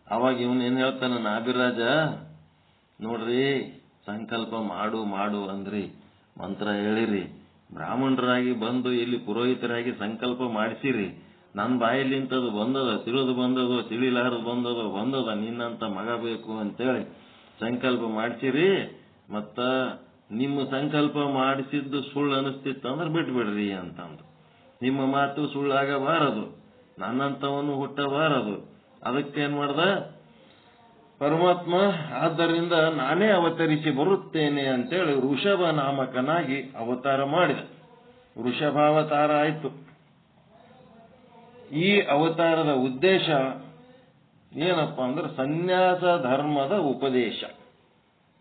ಅವಾಗ ಇವನ್ ಏನ್ ಹೇಳ್ತಾನ, ನಾಭಿರಾಜ ನೋಡ್ರಿ, ಸಂಕಲ್ಪ ಮಾಡು ಮಾಡು ಅಂದ್ರಿ, ಮಂತ್ರ ಹೇಳಿರಿ, ಬ್ರಾಹ್ಮಣರಾಗಿ ಬಂದು ಇಲ್ಲಿ ಪುರೋಹಿತರಾಗಿ ಸಂಕಲ್ಪ ಮಾಡಿಸಿರಿ, ನನ್ನ ಬಾಯಲ್ಲಿ ಇಂಥದ್ದು ಬಂದದ, ತಿಳಿದು ಬಂದದು, ತಿಳಿಲಾರದು ಬಂದದ, ನಿನ್ನಂತ ಮಗ ಬೇಕು ಅಂತೇಳಿ ಸಂಕಲ್ಪ ಮಾಡಿಸಿರಿ. ಮತ್ತ ನಿಮ್ಮ ಸಂಕಲ್ಪ ಮಾಡಿಸಿದ್ದು ಸುಳ್ಳು ಅನಿಸ್ತಿತ್ತು ಅಂದ್ರೆ ಬಿಟ್ಬಿಡ್ರಿ ಅಂತಂದು. ನಿಮ್ಮ ಮಾತು ಸುಳ್ಳಾಗಬಾರದು, ನನ್ನಂತವನು ಹುಟ್ಟಬಾರದು. ಅದಕ್ಕೇನ್ ಮಾಡ್ದ ಪರಮಾತ್ಮ, ಆದ್ದರಿಂದ ನಾನೇ ಅವತರಿಸಿ ಬರುತ್ತೇನೆ ಅಂತೇಳಿ ವೃಷಭ ನಾಮಕನಾಗಿ ಅವತಾರ ಮಾಡಿದ. ವೃಷಭಾವತಾರ ಆಯ್ತು. ಈ ಅವತಾರದ ಉದ್ದೇಶ ಏನಪ್ಪಾ ಅಂದ್ರೆ ಸನ್ಯಾಸ ಧರ್ಮದ ಉಪದೇಶ.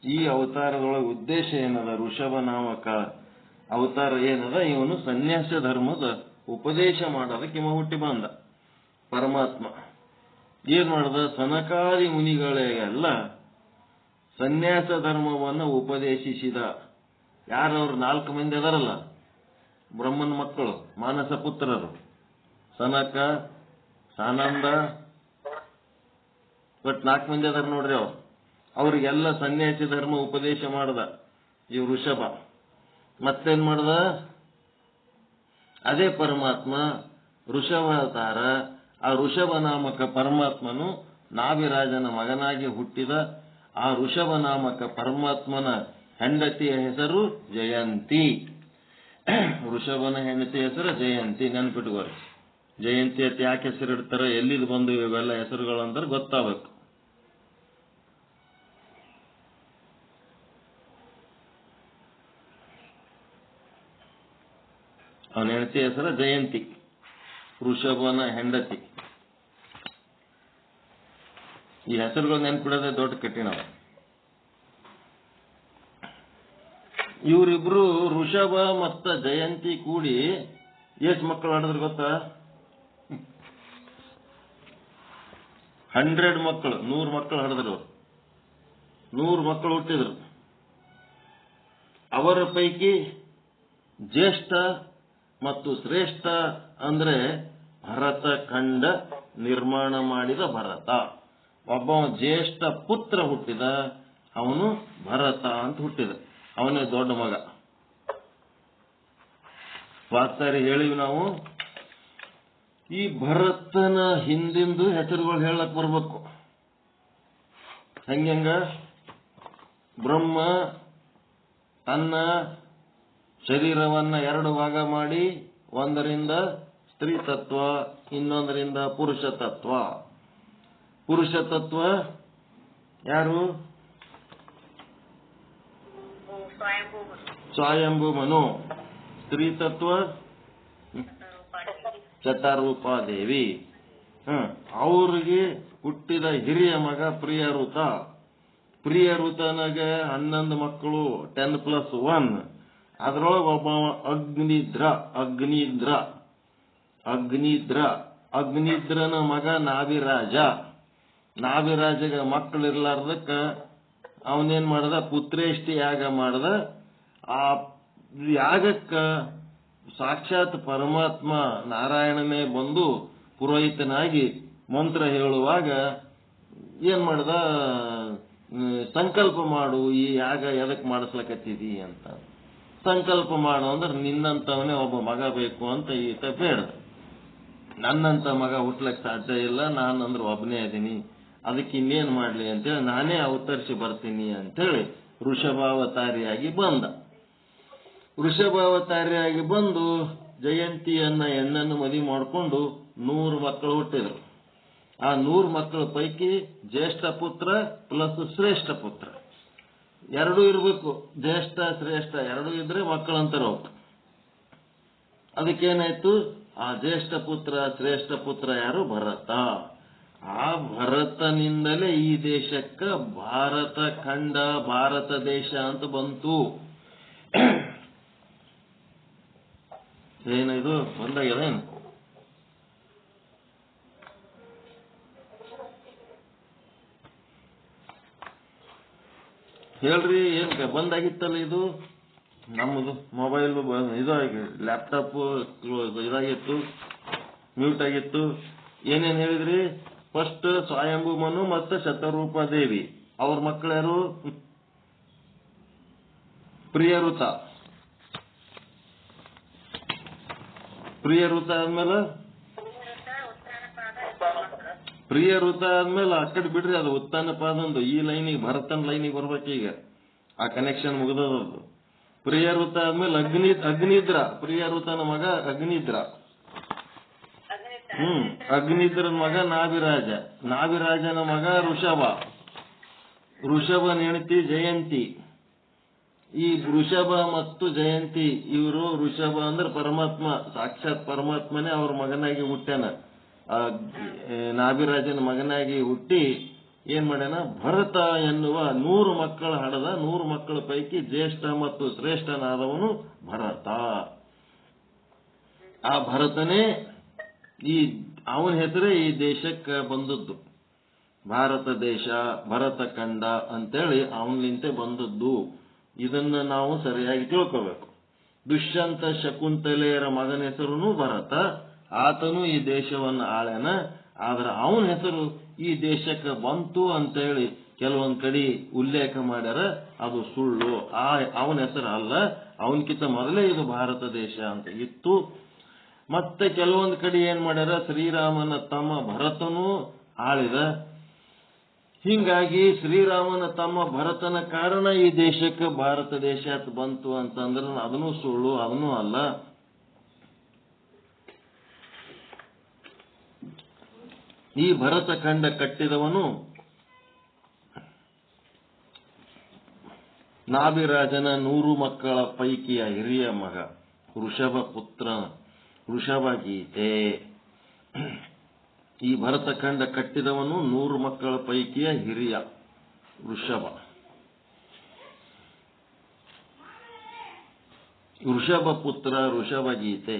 ಈ ಅವತಾರದೊಳಗೆ ಉದ್ದೇಶ ಏನದ, ವೃಷಭ ನಾಮಕ ಅವತಾರ ಏನದ, ಇವನು ಸನ್ಯಾಸ ಧರ್ಮದ ಉಪದೇಶ ಮಾಡೋದಕ್ಕೆ ಇವ ಹುಟ್ಟಿ ಬಂದ. ಪರಮಾತ್ಮ ಏನ್ ಮಾಡ್ದ, ಸನಕಾದಿ ಮುನಿಗಳಿಗೆಲ್ಲ ಸನ್ಯಾಸ ಧರ್ಮವನ್ನು ಉಪದೇಶಿಸಿದ. ಯಾರವ್ರು 4 ಮಂದಿ ಅದರಲ್ಲ, ಬ್ರಹ್ಮನ ಮಕ್ಕಳು, ಮಾನಸ ಪುತ್ರರು, ಸನಕ, ಸಾನಂದ, ಬಟ್ 4 ಮಂದಿ ಅದಾರ ನೋಡ್ರಿ. ಅವ್ರಿಗೆಲ್ಲ ಸನ್ಯಾಸಿ ಧರ್ಮ ಉಪದೇಶ ಮಾಡ್ದ ಈ ವೃಷಭ. ಮತ್ತೇನ್ ಮಾಡ್ದ, ಅದೇ ಪರಮಾತ್ಮ ವೃಷಭಾವತಾರ. ಆ ವೃಷಭ ನಾಮಕ ಪರಮಾತ್ಮನು ನಾಭಿರಾಜನ ಮಗನಾಗಿ ಹುಟ್ಟಿದ. ಆ ವೃಷಭ ನಾಮಕ ಪರಮಾತ್ಮನ ಹೆಂಡತಿಯ ಹೆಸರು ಜಯಂತಿ. ವೃಷಭನ ಹೆಂಡತಿಯ ಹೆಸರು ಜಯಂತಿ. ನೆನ್ಪಿಟ್ಕೋರಿ, ಜಯಂತಿ ಅಂತ ಯಾಕೆ ಹೆಸರು ಇಡ್ತಾರೆ, ಎಲ್ಲಿದು ಬಂದು ಇವೆಲ್ಲ ಹೆಸರುಗಳು ಅಂದ್ರೆ ಗೊತ್ತಾಗಬೇಕು. ಅವನ ಹೆಂಡತಿ ಹೆಸರು ಜಯಂತಿ, ವೃಷಭನ ಹೆಂಡತಿ. ಈ ಹೆಸರುಗಳು ನೆನ್ಪಿಡೋದೇ ದೊಡ್ಡ ಕಠಿಣ. ಇವರಿಬ್ರು ವೃಷಭ ಮತ್ತ ಜಯಂತಿ ಕೂಡಿ ಎಷ್ಟು ಮಕ್ಕಳು ಹಡಿದ್ರು ಗೊತ್ತಾ? 100 ಮಕ್ಕಳು, 100 ಮಕ್ಕಳು ಹಡಿದ್ರು. 100 ಮಕ್ಕಳು ಹುಟ್ಟಿದ್ರು. ಅವರ ಪೈಕಿ ಜ್ಯೇಷ್ಠ ಮತ್ತು ಶ್ರೇಷ್ಠ ಅಂದ್ರೆ ಭರತ ಖಂಡ ನಿರ್ಮಾಣ ಮಾಡಿದ ಭರತ. ಒಬ್ಬ ಜ್ಯೇಷ್ಠ ಪುತ್ರ ಹುಟ್ಟಿದ, ಅವನು ಭರತ ಅಂತ ಹುಟ್ಟಿದ. ಅವನೇ ದೊಡ್ಡ ಮಗ. ವಾತ್ಸಾರಿ ಹೇಳಿವಿ ನಾವು. ಈ ಭರತನ ಹಿಂದಿಂದು ಹೆಸರುಗಳು ಹೇಳಕ್ ಬರ್ಬೇಕು. ಹಂಗ ಬ್ರಹ್ಮ ತನ್ನ ಶರೀರವನ್ನ 2 ಭಾಗ ಮಾಡಿ, ಒಂದರಿಂದ ಸ್ತ್ರೀ ತತ್ವ, ಇನ್ನೊಂದರಿಂದ ಪುರುಷ ತತ್ವ. ಪುರುಷ ತತ್ವ ಯಾರು? ಸ್ವಯಂಭೂ ಮನು. ಸ್ತ್ರೀ ತತ್ವ ಶತರೂಪಾದೇವಿ. ಅವ್ರಿಗೆ ಹುಟ್ಟಿದ ಹಿರಿಯ ಮಗ ಪ್ರಿಯಋತ. ಪ್ರಿಯಋತನಿಗೆ 11 ಮಕ್ಕಳು, 10+1. ಅದ್ರೊಳಗೆ ಒಬ್ಬ ಅಗ್ನಿದ್ರನ ಮಗ ನಾಭಿರಾಜ. ನಾಭಿರಾಜಗ ಮಕ್ಕಳಿರ್ಲಾರ್ದಕ್ಕ ಅವನೇನ್ ಮಾಡ್ದ, ಪುತ್ರೇಷ್ಟಿ ಯಾಗ ಮಾಡ್ದ. ಆ ಯಾಗಕ್ಕ ಸಾಕ್ಷಾತ್ ಪರಮಾತ್ಮ ನಾರಾಯಣನೇ ಬಂದು ಪುರೋಹಿತನಾಗಿ ಮಂತ್ರ ಹೇಳುವಾಗ ಏನ್ ಮಾಡ್ದ, ಸಂಕಲ್ಪ ಮಾಡು, ಈ ಯಾಗ ಎದಕ್ ಮಾಡಿಸ್ಲಕತ್ತಿದಿ ಅಂತ. ಸಂಕಲ್ಪ ಮಾಡು ಅಂದ್ರೆ ನಿನ್ನಂತವನೇ ಒಬ್ಬ ಮಗ ಬೇಕು ಅಂತ ಈತ ಬೇಡ. ನನ್ನಂತ ಮಗ ಹುಟ್ಲಕ್ ಸಾಧ್ಯ ಇಲ್ಲ, ನಾನಂದ್ರೆ ಒಬ್ಬನೇ ಇದೀನಿ, ಅದಕ್ಕೆ ಇನ್ನೇನ್ ಮಾಡ್ಲಿ ಅಂತೇಳಿ ನಾನೇ ಅವತರಿಸಿ ಬರ್ತೀನಿ ಅಂತೇಳಿ ವೃಷಭಾವತಾರಿಯಾಗಿ ಬಂದ. ವೃಷಭಾವತಾರಿಯಾಗಿ ಬಂದು ಜಯಂತಿಯನ್ನ ಹೆಣ್ಣನ್ನು ಮದುವೆ ಮಾಡಿಕೊಂಡು 100 ಮಕ್ಕಳು ಹುಟ್ಟಿದ್ರು. ಆ 100 ಮಕ್ಕಳ ಪೈಕಿ ಜ್ಯೇಷ್ಠ ಪುತ್ರ ಪ್ಲಸ್ ಶ್ರೇಷ್ಠ ಪುತ್ರ. ಎರಡೂ ಇರಬೇಕು, ಜ್ಯೇಷ್ಠ ಶ್ರೇಷ್ಠ ಎರಡೂ ಇದ್ರೆ ಮಕ್ಕಳಂತಾರ ಅವಕ್ಕೆ. ಅದಕ್ಕೇನಾಯ್ತು, ಆ ಜ್ಯೇಷ್ಠ ಪುತ್ರ ಶ್ರೇಷ್ಠ ಪುತ್ರ ಯಾರು? ಭರತ. ಆ ಭರತನಿಂದಲೇ ಈ ದೇಶಕ್ಕ ಭಾರತ ಖಂಡ, ಭಾರತ ದೇಶ ಅಂತ ಬಂತು. ಏನಿದು ಬಂದಾಗ್ಯದೇನು? ಹೇಳ್ರಿ, ಏನ್ ಬಂದಾಗಿತ್ತಲ್ಲ ಇದು? ನಮ್ಮದು ಮೊಬೈಲ್ ಇದಾಗಿ ಲ್ಯಾಪ್ಟಾಪ್ ಇದಾಗಿತ್ತು, ಮ್ಯೂಟ್ ಆಗಿತ್ತು. ಏನೇನ್ ಹೇಳಿದ್ರಿ? ಫಸ್ಟ್ ಸ್ವಯಂಭೂ ಮನು ಮತ್ತು ಶತರೂಪ ದೇವಿ, ಅವ್ರ ಮಕ್ಕಳ್ಯಾರು? ಪ್ರಿಯಋತ. ಪ್ರಿಯಋತ ಆದ್ಮೇಲೆ ಆ ಕಡೆ ಬಿಡ್ರಿ, ಅದು ಉತ್ತಾನಪಾದಂದು ಈ ಲೈನಿಗೆ ಭರತನ ಲೈನಿಗೆ ಬರ್ಬೇಕೀಗ. ಆ ಕನೆಕ್ಷನ್ ಮುಗಿದದ್ದು. ಪ್ರಿಯಋತ ಆದ್ಮೇಲೆ ಅಗ್ನಿದ್ರ, ಪ್ರಿಯಋತನ ಮಗ ಅಗ್ನಿದ್ರ. ಅಗ್ನಿದ್ರನ ಮಗ ನಾಭಿರಾಜ, ನಾಭಿರಾಜನ ಮಗ ಋಷಭ, ಋಷಭನ ಹೆಂಡತಿ ಜಯಂತಿ. ಈ ಋಷಭ ಮತ್ತು ಜಯಂತಿ ಇವರು, ಋಷಭ ಅಂದ್ರೆ ಪರಮಾತ್ಮ, ಸಾಕ್ಷಾತ್ ಪರಮಾತ್ಮನೇ ಅವ್ರ ಮಗನಾಗಿ ಹುಟ್ಟ್ಯಾನ. ನಾಭಿರಾಜನ ಮಗನಾಗಿ ಹುಟ್ಟಿ ಏನ್ ಮಾಡ್ಯಾನ? ಭರತ ಎನ್ನುವ 100 ಮಕ್ಕಳ ಹಡದ. 100 ಮಕ್ಕಳ ಪೈಕಿ ಜ್ಯೇಷ್ಠ ಮತ್ತು ಶ್ರೇಷ್ಠನಾದವನು ಭರತ. ಆ ಭರತನೇ ಅವನ ಹೆಸರೇ ಈ ದೇಶಕ್ಕೆ ಬಂದದ್ದು. ಭಾರತ ದೇಶ, ಭರತ ಖಂಡ ಅಂತೇಳಿ ಅವನಿಂತೆ ಬಂದದ್ದು. ಇದನ್ನ ನಾವು ಸರಿಯಾಗಿ ತಿಳ್ಕೋಬೇಕು. ದುಷ್ಯಂತ ಶಕುಂತಲೆಯರ ಮಗನ ಹೆಸರು ಭರತ. ಆತನು ಈ ದೇಶವನ್ನು ಆಳ್ಯಾನ. ಆದ್ರೆ ಅವನ ಹೆಸರು ಈ ದೇಶಕ್ಕೆ ಬಂತು ಅಂತೇಳಿ ಕೆಲವೊಂದ್ ಕಡೆ ಉಲ್ಲೇಖ ಮಾಡ್ಯಾರ. ಅದು ಸುಳ್ಳು. ಅವನ ಹೆಸರು ಅಲ್ಲ, ಅವನಕಿಂತ ಮೊದಲೇ ಇದು ಭಾರತ ದೇಶ ಅಂತ ಇತ್ತು. ಮತ್ತೆ ಕೆಲವೊಂದ್ ಕಡೆ ಏನ್ ಮಾಡ್ಯಾರ, ಶ್ರೀರಾಮನ ತಮ್ಮ ಭರತನೂ ಆಳಿದ. ಹಿಂಗಾಗಿ ಶ್ರೀರಾಮನ ತಮ್ಮ ಭರತನ ಕಾರಣ ಈ ದೇಶಕ್ಕೆ ಭಾರತ ದೇಶ ಬಂತು ಅಂತಂದ್ರೆ ಅದನ್ನು ಸುಳ್ಳು, ಅದನ್ನೂ ಅಲ್ಲ. ಈ ಭರತ ಖಂಡ ಕಟ್ಟಿದವನು ನಾಭಿರಾಜನ 100 ಮಕ್ಕಳ ಪೈಕಿಯ ಹಿರಿಯ ಮಗ ಋಷಭ ಪುತ್ರ, ಋಷಭ ಗೀತೆ. ಈ ಭರತ ಖಂಡ ಕಟ್ಟಿದವನು 100 ಮಕ್ಕಳ ಪೈಕಿಯ ಹಿರಿಯ ಋಷಭ. ಋಷಭ ಪುತ್ರ ಋಷಭ ಗೀತೆ.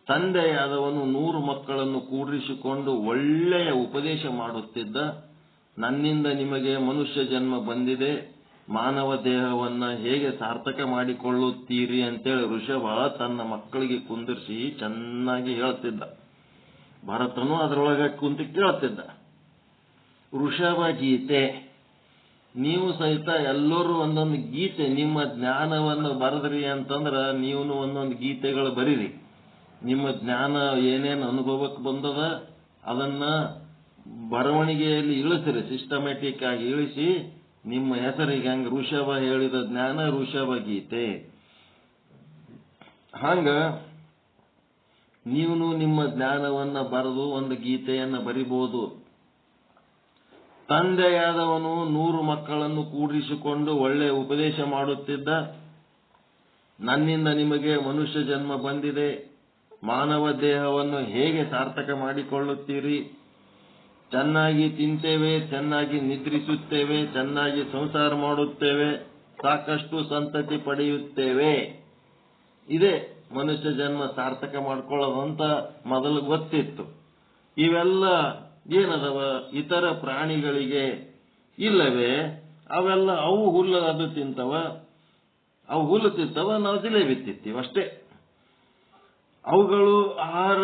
ತಂದೆಯಾದವನು 100 ಮಕ್ಕಳನ್ನು ಕೂಡಿಸಿಕೊಂಡು ಒಳ್ಳೆಯ ಉಪದೇಶ ಮಾಡುತ್ತಿದ್ದ. ನನ್ನಿಂದ ನಿಮಗೆ ಮನುಷ್ಯ ಜನ್ಮ ಬಂದಿದೆ, ಮಾನವ ದೇಹವನ್ನ ಹೇಗೆ ಸಾರ್ಥಕ ಮಾಡಿಕೊಳ್ಳುತ್ತೀರಿ ಅಂತೇಳಿ ಋಷಭ ತನ್ನ ಮಕ್ಕಳಿಗೆ ಕುಂದಿರಿಸಿ ಚೆನ್ನಾಗಿ ಹೇಳ್ತಿದ್ದ. ಭರತನು ಅದರೊಳಗೆ ಕುಂತು ಕೇಳ್ತಿದ್ದ. ಋಷಭ ಗೀತೆ. ನೀವು ಸಹಿತ ಎಲ್ಲರೂ ಒಂದೊಂದು ಗೀತೆ ನಿಮ್ಮ ಜ್ಞಾನವನ್ನು ಬರೆದ್ರಿ ಅಂತಂದ್ರ ನೀವು ಒಂದೊಂದು ಗೀತೆಗಳು ಬರೀರಿ. ನಿಮ್ಮ ಜ್ಞಾನ ಏನೇನು ಅನುಭವಕ್ಕೆ ಬಂದದ ಅದನ್ನ ಬರವಣಿಗೆಯಲ್ಲಿ ಇಳಿಸಿರಿ, ಸಿಸ್ಟಮ್ಯಾಟಿಕ್ ಆಗಿ ಇಳಿಸಿ ನಿಮ್ಮ ಹೆಸರಿಗೆ ಹಂಗ ಋಷಭ ಹೇಳಿದ ಜ್ಞಾನ ಋಷಭ ಗೀತೆ. ಹಂಗ ನೀವು ನಿಮ್ಮ ಜ್ಞಾನವನ್ನ ಬರೆದು ಒಂದು ಗೀತೆಯನ್ನ ಬರಿಬಹುದು. ತಂದೆಯಾದವನು 100 ಮಕ್ಕಳನ್ನು ಕೂಡಿಸಿಕೊಂಡು ಒಳ್ಳೆಯ ಉಪದೇಶ ಮಾಡುತ್ತಿದ್ದ. ನನ್ನಿಂದ ನಿಮಗೆ ಮನುಷ್ಯ ಜನ್ಮ ಬಂದಿದೆ, ಮಾನವ ದೇಹವನ್ನು ಹೇಗೆ ಸಾರ್ಥಕ ಮಾಡಿಕೊಳ್ಳುತ್ತೀರಿ? ಚೆನ್ನಾಗಿ ತಿಂತೇವೆ, ಚೆನ್ನಾಗಿ ನಿದ್ರಿಸುತ್ತೇವೆ, ಚೆನ್ನಾಗಿ ಸಂಸಾರ ಮಾಡುತ್ತೇವೆ, ಸಾಕಷ್ಟು ಸಂತತಿ ಪಡೆಯುತ್ತೇವೆ. ಇದೇ ಮನುಷ್ಯ ಜನ್ಮ ಸಾರ್ಥಕ ಮಾಡ್ಕೊಳ್ಳೋದಂತ ಮೊದಲು ಗೊತ್ತಿತ್ತು. ಇವೆಲ್ಲ ಏನದವ ಇತರ ಪ್ರಾಣಿಗಳಿಗೆ ಇಲ್ಲವೇ? ಅವೆಲ್ಲ ಅವು ಹುಲ್ಲು ಅದು ತಿಂತವ, ಅವು ಹುಲ್ಲು ತಿಂತವ, ನಾವು ಜಿಲೇಬಿ ತಿಂತೀವಿ ಅಷ್ಟೇ. ಅವುಗಳು ಆಹಾರ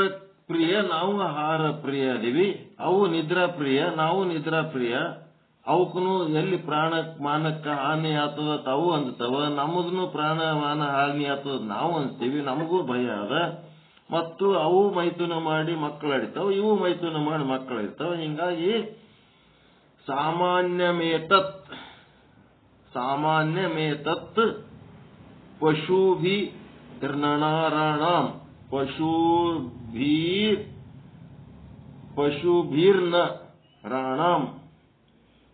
ಪ್ರಿಯ, ನಾವು ಆಹಾರ ಪ್ರಿಯ ಅದೀವಿ. ಅವು ನಿದ್ರಾ ಪ್ರಿಯ, ನಾವು ನಿದ್ರಾ ಪ್ರಿಯ. ಅವಕ್ಕೂ ಎಲ್ಲಿ ಪ್ರಾಣ ಮಾನಕ್ಕ ಹಾನಿ ಆಗ್ತದ ತಾವು ಅಂದ್ತವ, ನಮ್ಮದನ್ನು ಪ್ರಾಣ ಮಾನ ಹಾನಿ ಆಗ್ತದ ನಾವು ಅನ್ಸ್ತೀವಿ. ನಮಗೂ ಭಯ ಅದ. ಮತ್ತು ಅವು ಮೈಥುನ ಮಾಡಿ ಮಕ್ಕಳು ಹಿಡಿತಾವ, ಇವು ಮೈಥುನ ಮಾಡಿ ಮಕ್ಕಳು ಹಿಡಿತಾವ. ಹಿಂಗಾಗಿ ಸಾಮಾನ್ಯಮೇತತ್ ಪಶುಭಿ ನರಾಣಾಂ ಪಶುಭೀರ್ನ ರಾಣಾಂ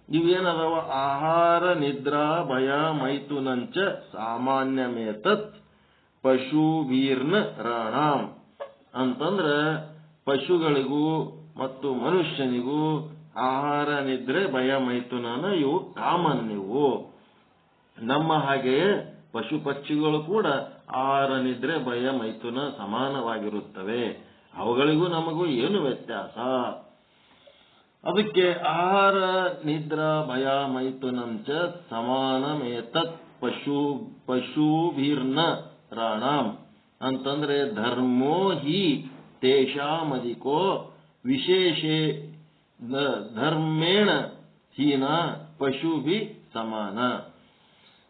ಇವೇನದವ ಆಹಾರ ನಿದ್ರಾ ಭಯ ಮೈಥುನಂಚ ಸಾಮಾನ್ಯಮೇತತ್ ಪಶುವೀರ್ನ ರಾಣಾಂ ಅಂತಂದ್ರ ಪಶುಗಳಿಗೂ ಮತ್ತು ಮನುಷ್ಯನಿಗೂ ಆಹಾರ ನಿದ್ರೆ ಭಯ ಮೈಥುನನ ಇವು ಕಾಮನ್. ಇವು ನಮ್ಮ ಹಾಗೆಯೇ ಪಶು ಪಕ್ಷಿಗಳು ಕೂಡ ಆಹಾರ ನಿದ್ರೆ ಭಯ ಮೈಥುನ ಸಮಾನವಾಗಿರುತ್ತವೆ. ಅವುಗಳಿಗೂ ನಮಗೂ ಏನು ವ್ಯತ್ಯಾಸ? ಅದಕ್ಕೆ ಆಹಾರ ನಿದ್ರಾ ಭಯ ಮೈಥುನಂಚ ಸಮಾನಮೇತತ್ ಪಶುಭಿರ್ನ ರಾಣಾಂ ಅಂತಂದ್ರೆ ಧರ್ಮೋ ಹಿ ತೇಷಾಮಧಿಕೋ ವಿಶೇಷೇ ಧರ್ಮೇಣ ಹೀನ ಪಶುಭಿ ಸಮಾನ.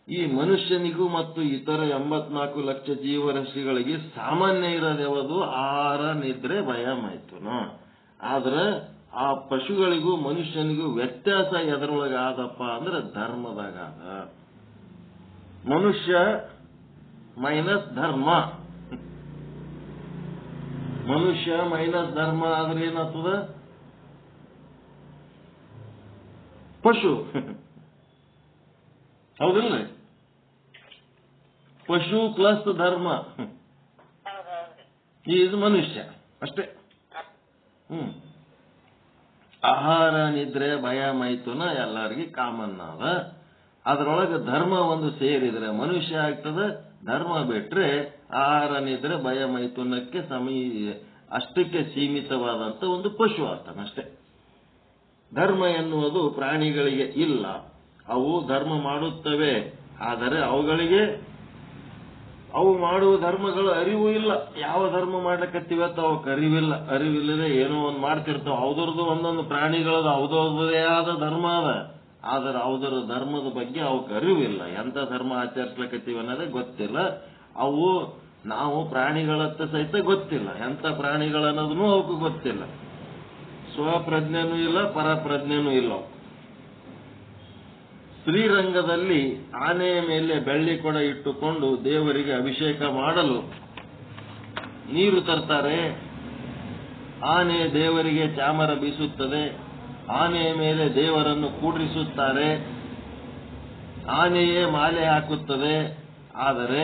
ಈ ಮನುಷ್ಯನಿಗೂ ಮತ್ತು ಇತರ 84 ಲಕ್ಷ ಜೀವರಾಶಿಗಳಿಗೆ ಸಾಮಾನ್ಯ ಇರೋದ್ಯಾವುದು ಆಹಾರ ನಿದ್ರೆ ಭಯ ಮೈಥುನ. ಆದ್ರೆ ಆ ಪಶುಗಳಿಗೂ ಮನುಷ್ಯನಿಗೂ ವ್ಯತ್ಯಾಸ ಎದರೊಳಗ ಆದಪ್ಪ ಅಂದ್ರೆ ಧರ್ಮದಾಗ ಆದ. ಮನುಷ್ಯ ಮೈನಸ್ ಧರ್ಮ, ಮನುಷ್ಯ ಮೈನಸ್ ಧರ್ಮ ಆದ್ರೆ ಏನಾಗ್ತದ? ಪಶು. ಹೌದಿಲ್ಲ? ಪಶು ಪ್ಲಸ್ ಧರ್ಮ ಇದು ಮನುಷ್ಯ ಅಷ್ಟೇ. ಆಹಾರ ನಿದ್ರೆ ಭಯ ಮೈಥುನ ಎಲ್ಲರಿಗೂ ಕಾಮನ್ ಅದ. ಅದರೊಳಗೆ ಧರ್ಮ ಒಂದು ಸೇರಿದ್ರೆ ಮನುಷ್ಯ ಆಗ್ತದೆ. ಧರ್ಮ ಬಿಟ್ರೆ ಆಹಾರ ನಿದ್ರೆ ಭಯ ಮೈಥುನಕ್ಕೆ ಅಷ್ಟಕ್ಕೆ ಸೀಮಿತವಾದಂತ ಒಂದು ಪಶು ಆಗ್ತಾನಷ್ಟೇ. ಧರ್ಮ ಎನ್ನುವುದು ಪ್ರಾಣಿಗಳಿಗೆ ಇಲ್ಲ. ಅವು ಧರ್ಮ ಮಾಡುತ್ತವೆ, ಆದರೆ ಅವು ಮಾಡುವ ಧರ್ಮಗಳ ಅರಿವು ಇಲ್ಲ. ಯಾವ ಧರ್ಮ ಮಾಡ್ಲಿಕ್ಕತ್ತಿವತ್ತ ಅವಕ್ಕೆ ಅರಿವಿಲ್ಲ. ಅರಿವಿಲ್ಲದೆ ಏನೋ ಒಂದು ಮಾಡ್ತಿರ್ತಾವ. ಅವ್ರದ್ದು ಒಂದೊಂದು ಪ್ರಾಣಿಗಳದ ಅವ್ರದೇ ಆದ ಧರ್ಮ ಅದ. ಆದರೆ ಅವರ ಧರ್ಮದ ಬಗ್ಗೆ ಅವಕ್ಕೆ ಅರಿವಿಲ್ಲ. ಎಂತ ಧರ್ಮ ಆಚರಿಸ್ಲಿಕ್ಕತ್ತೀವಿ ಅನ್ನೋದೇ ಗೊತ್ತಿಲ್ಲ. ಅವು ನಾವು ಪ್ರಾಣಿಗಳತ್ತ ಸಹಿತ ಗೊತ್ತಿಲ್ಲ. ಎಂತ ಪ್ರಾಣಿಗಳನ್ನೋದನ್ನು ಅವಕ್ಕೆ ಗೊತ್ತಿಲ್ಲ. ಸ್ವಪ್ರಜ್ಞೆನೂ ಇಲ್ಲ, ಪರಪ್ರಜ್ಞೆನೂ ಇಲ್ಲ. ಶ್ರೀರಂಗದಲ್ಲಿ ಆನೆಯ ಮೇಲೆ ಬೆಳ್ಳಿ ಕೊಡ ಇಟ್ಟುಕೊಂಡು ದೇವರಿಗೆ ಅಭಿಷೇಕ ಮಾಡಲು ನೀರು ತರ್ತಾರೆ. ಆನೆ ದೇವರಿಗೆ ಚಾಮರ ಬೀಸುತ್ತದೆ. ಆನೆಯ ಮೇಲೆ ದೇವರನ್ನು ಕೂಡ್ರಿಸುತ್ತಾರೆ. ಆನೆಯೇ ಮಾಲೆ ಹಾಕುತ್ತದೆ. ಆದರೆ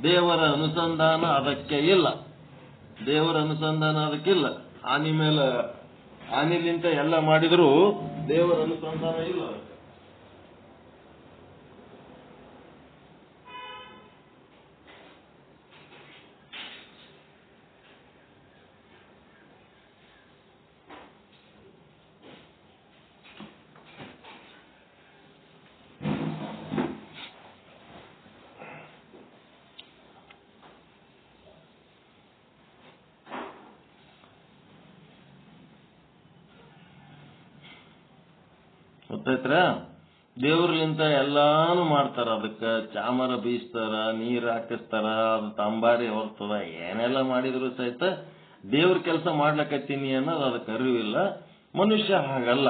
ದೇವರ ಅನುಸಂಧಾನ ಅದಕ್ಕೆ ಇಲ್ಲ. ದೇವರ ಅನುಸಂಧಾನ ಅದಕ್ಕಿಲ್ಲ. ಆನೆಲಿಂತ ಎಲ್ಲ ಮಾಡಿದರೂ ದೇವರ ಅನುಸಂಧಾನ ಇಲ್ಲ. ಗೊತ್ತಾಯ್ತರ? ದೇವ್ರಲಿಂತ ಎಲ್ಲಾನು ಮಾಡ್ತಾರ. ಅದಕ್ಕೆ ಚಾಮರ ಬೀಸ್ತಾರ, ನೀರ್ ಹಾಕಿಸ್ತಾರ, ಅದು ತಂಬಾರಿ ಹೊರ್ತದ, ಏನೆಲ್ಲ ಮಾಡಿದ್ರು ಸಹಿತ ದೇವ್ರ ಕೆಲಸ ಮಾಡ್ಲಕತ್ತೀನಿ ಅನ್ನೋದು ಅದಕ್ಕೆ ಅರಿವಿಲ್ಲ. ಮನುಷ್ಯ ಹಾಗಲ್ಲ.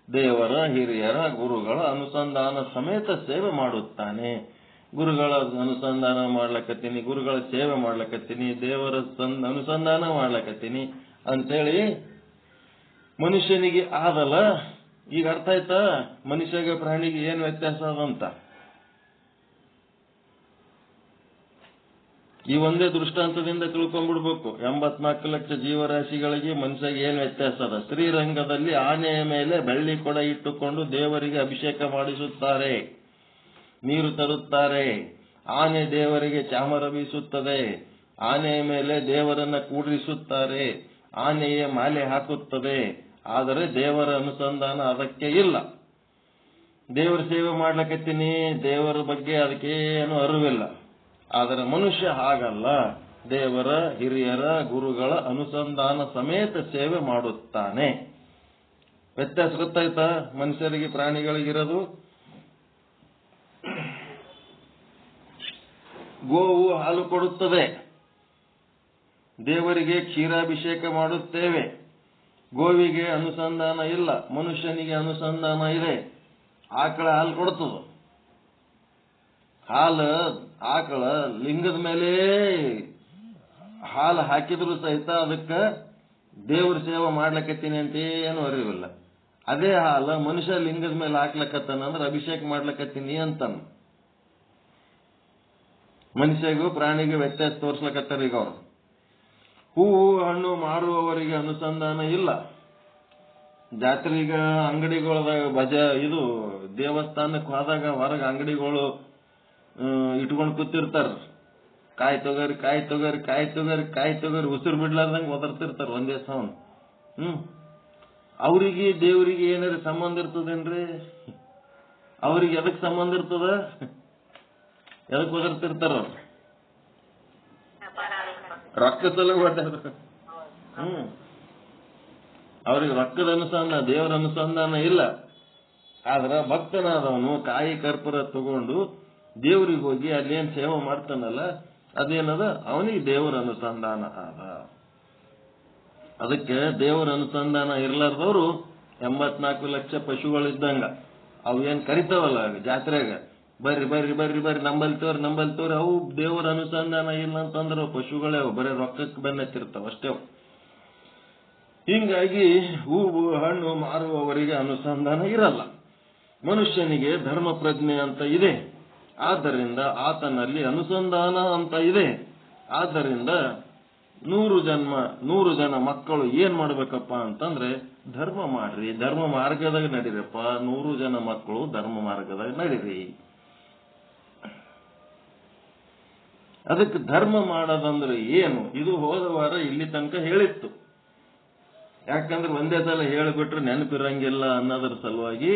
ದೇವರ ಹಿರಿಯರ ಗುರುಗಳ ಅನುಸಂಧಾನ ಸಮೇತ ಸೇವೆ ಮಾಡುತ್ತಾನೆ. ಗುರುಗಳ ಅನುಸಂಧಾನ ಮಾಡ್ಲಕತ್ತೀನಿ, ಗುರುಗಳ ಸೇವೆ ಮಾಡ್ಲಕತ್ತೀನಿ, ದೇವರ ಅನುಸಂಧಾನ ಮಾಡ್ಲಕತ್ತೀನಿ ಅಂತೇಳಿ ಮನುಷ್ಯನಿಗೆ ಆದಲ್ಲ. ಈಗ ಅರ್ಥ ಆಯ್ತಾ ಮನುಷ್ಯಗೆ ಪ್ರಾಣಿಗೆ ಏನ್ ವ್ಯತ್ಯಾಸ ಅದಂತ? ಈ ಒಂದೇ ದೃಷ್ಟಾಂತದಿಂದ ತಿಳ್ಕೊಂಡ್ಬಿಡ್ಬೇಕು. 84 ಲಕ್ಷ ಜೀವರಾಶಿಗಳಿಗೆ ಮನುಷ್ಯಗೆ ಏನ್ ವ್ಯತ್ಯಾಸ ಅದ? ಶ್ರೀರಂಗದಲ್ಲಿ ಆನೆಯ ಮೇಲೆ ಬೆಳ್ಳಿ ಕೊಡ ಇಟ್ಟುಕೊಂಡು ದೇವರಿಗೆ ಅಭಿಷೇಕ ಮಾಡಿಸುತ್ತಾರೆ, ನೀರು ತರುತ್ತಾರೆ. ಆನೆ ದೇವರಿಗೆ ಚಾಮರ ಬೀಸುತ್ತದೆ. ಆನೆಯ ಮೇಲೆ ದೇವರನ್ನ ಕೂಡಿಸುತ್ತಾರೆ. ಆನೆಯೇ ಮಾಲೆ ಹಾಕುತ್ತದೆ. ಆದರೆ ದೇವರ ಅನುಸಂಧಾನ ಅದಕ್ಕೆ ಇಲ್ಲ. ದೇವರ ಸೇವೆ ಮಾಡ್ಲಕತ್ತೀನಿ, ದೇವರ ಬಗ್ಗೆ ಅದಕ್ಕೇನು ಅರಿವಿಲ್ಲ. ಆದರೆ ಮನುಷ್ಯ ಹಾಗಲ್ಲ. ದೇವರ ಹಿರಿಯರ ಗುರುಗಳ ಅನುಸಂಧಾನ ಸಮೇತ ಸೇವೆ ಮಾಡುತ್ತಾನೆ. ವ್ಯತ್ಯಾಸ ಗೊತ್ತಾಯ್ತಾ ಮನುಷ್ಯರಿಗೆ ಪ್ರಾಣಿಗಳಿಗಿರೋದು? ಗೋವು ಹಾಲು ಕೊಡುತ್ತದೆ. ದೇವರಿಗೆ ಕ್ಷೀರಾಭಿಷೇಕ ಮಾಡುತ್ತೇವೆ. ಗೋವಿಗೆ ಅನುಸಂಧಾನ ಇಲ್ಲ, ಮನುಷ್ಯನಿಗೆ ಅನುಸಂಧಾನ ಇದೆ. ಆಕಳ ಹಾಲು ಕೊಡ್ತದ. ಆಕಳ ಲಿಂಗದ ಮೇಲೆ ಹಾಲು ಹಾಕಿದ್ರು ಸಹಿತ ಅದಕ್ಕೆ ದೇವ್ರ ಸೇವೆ ಮಾಡ್ಲಕತ್ತೀನಿ ಅಂತ ಏನು ಅರಿವಿಲ್ಲ. ಅದೇ ಹಾಲ ಮನುಷ್ಯ ಲಿಂಗದ ಮೇಲೆ ಹಾಕ್ಲಕತ್ತಾನ ಅಂದ್ರೆ ಅಭಿಷೇಕ ಮಾಡ್ಲಕತ್ತೀನಿ ಅಂತಾನ. ಮನುಷ್ಯಗೂ ಪ್ರಾಣಿಗೂ ವ್ಯತ್ಯಾಸ ತೋರ್ಸ್ಲಕತ್ತಾರ. ಈಗ ಅವರು ಹೂವು ಹಣ್ಣು ಮಾರುವವರಿಗೆ ಅನುಸಂಧಾನ ಇಲ್ಲ. ಜಾತ್ರೆಗ ಅಂಗಡಿಗಳದಾಗ ಇದು ದೇವಸ್ಥಾನಕ್ಕೆ ಹೋದಾಗ ಹೊರಗೆ ಅಂಗಡಿಗಳು ಇಟ್ಕೊಂಡು ಕೂತಿರ್ತಾರ. ಕಾಯಿ ತಗೋರಿ ಕಾಯಿ ತಗೋರಿ ಕಾಯಿ ತಗೋರಿ ಕಾಯಿ ತಗೋರಿ ಉಸಿರು ಬಿಡ್ಲಾರ್ದಂಗೆ ಒದರ್ತಿರ್ತಾರ ಒಂದೇ ಸೌಂಡ್. ಅವ್ರಿಗೆ ದೇವ್ರಿಗೆ ಏನಾರ ಸಂಬಂಧ ಇರ್ತದೇನ್ರಿ? ಅವ್ರಿಗೆ ಎದಕ್ ಸಂಬಂಧ ಇರ್ತದ? ಎದಕ್ ಒದರ್ತಿರ್ತಾರ? ರೊಕ್ಕ ಸಲ ಹೊಡ್ಯಾರ. ಅವ್ರಿಗೆ ರೊಕ್ಕದ ಅನುಸಂಧಾನ, ದೇವರ ಅನುಸಂಧಾನ ಇಲ್ಲ. ಆದ್ರ ಭಕ್ತನಾದವನು ಕಾಯಿ ಕರ್ಪೂರ ತಗೊಂಡು ದೇವ್ರಿಗೆ ಹೋಗಿ ಅಲ್ಲೇನ್ ಸೇವೆ ಮಾಡ್ತಾನಲ್ಲ, ಅದೇನದ ಅವನಿಗೆ ದೇವರ ಅನುಸಂಧಾನ ಅದ. ಅದಕ್ಕೆ ದೇವರ ಅನುಸಂಧಾನ ಇರ್ಲಾರ್ದವ್ರು 84 ಲಕ್ಷ ಪಶುಗಳಿದ್ದಂಗ. ಅವು ಏನ್ ಕರಿತಾವಲ್ಲ ಜಾತ್ರೆಗ, ಬರ್ರಿ ಬರ್ರಿ ಬರ್ರಿ ಬರ್ರಿ ನಂಬಲ್ ತೋರಿ, ಅವು ದೇವರ ಅನುಸಂಧಾನ ಇಲ್ಲ ಅಂತಂದ್ರ ಪಶುಗಳೇ ಅವು ಬರೀ ರೊಕ್ಕಕ್ಕೆ ಬೆನ್ನತ್ತಿರ್ತಾವ ಅಷ್ಟೇ. ಹಿಂಗಾಗಿ ಹೂವು ಹಣ್ಣು ಮಾರುವವರಿಗೆ ಅನುಸಂಧಾನ ಇರಲ್ಲ. ಮನುಷ್ಯನಿಗೆ ಧರ್ಮ ಪ್ರಜ್ಞೆ ಅಂತ ಇದೆ, ಆದ್ದರಿಂದ ಆತನಲ್ಲಿ ಅನುಸಂಧಾನ ಅಂತ ಇದೆ. ಆದ್ದರಿಂದ 100 ಜನ ಮಕ್ಕಳು ಏನ್ ಮಾಡ್ಬೇಕಪ್ಪ ಅಂತಂದ್ರೆ ಧರ್ಮ ಮಾಡ್ರಿ, ಧರ್ಮ ಮಾರ್ಗದಾಗ ನಡೀರಪ್ಪ. 100 ಜನ ಮಕ್ಕಳು ಧರ್ಮ ಮಾರ್ಗದಾಗ ನಡೀರಿ. ಅದಕ್ಕೆ ಧರ್ಮ ಮಾಡೋದಂದ್ರೆ ಏನು? ಇದು ಹೋದ ವಾರ ಇಲ್ಲಿ ತನಕ ಹೇಳಿತ್ತು. ಯಾಕಂದ್ರೆ ಒಂದೇ ಸಲ ಹೇಳಿಬಿಟ್ರೆ ನೆನಪಿರಂಗಿಲ್ಲ ಅನ್ನೋದ್ರ ಸಲುವಾಗಿ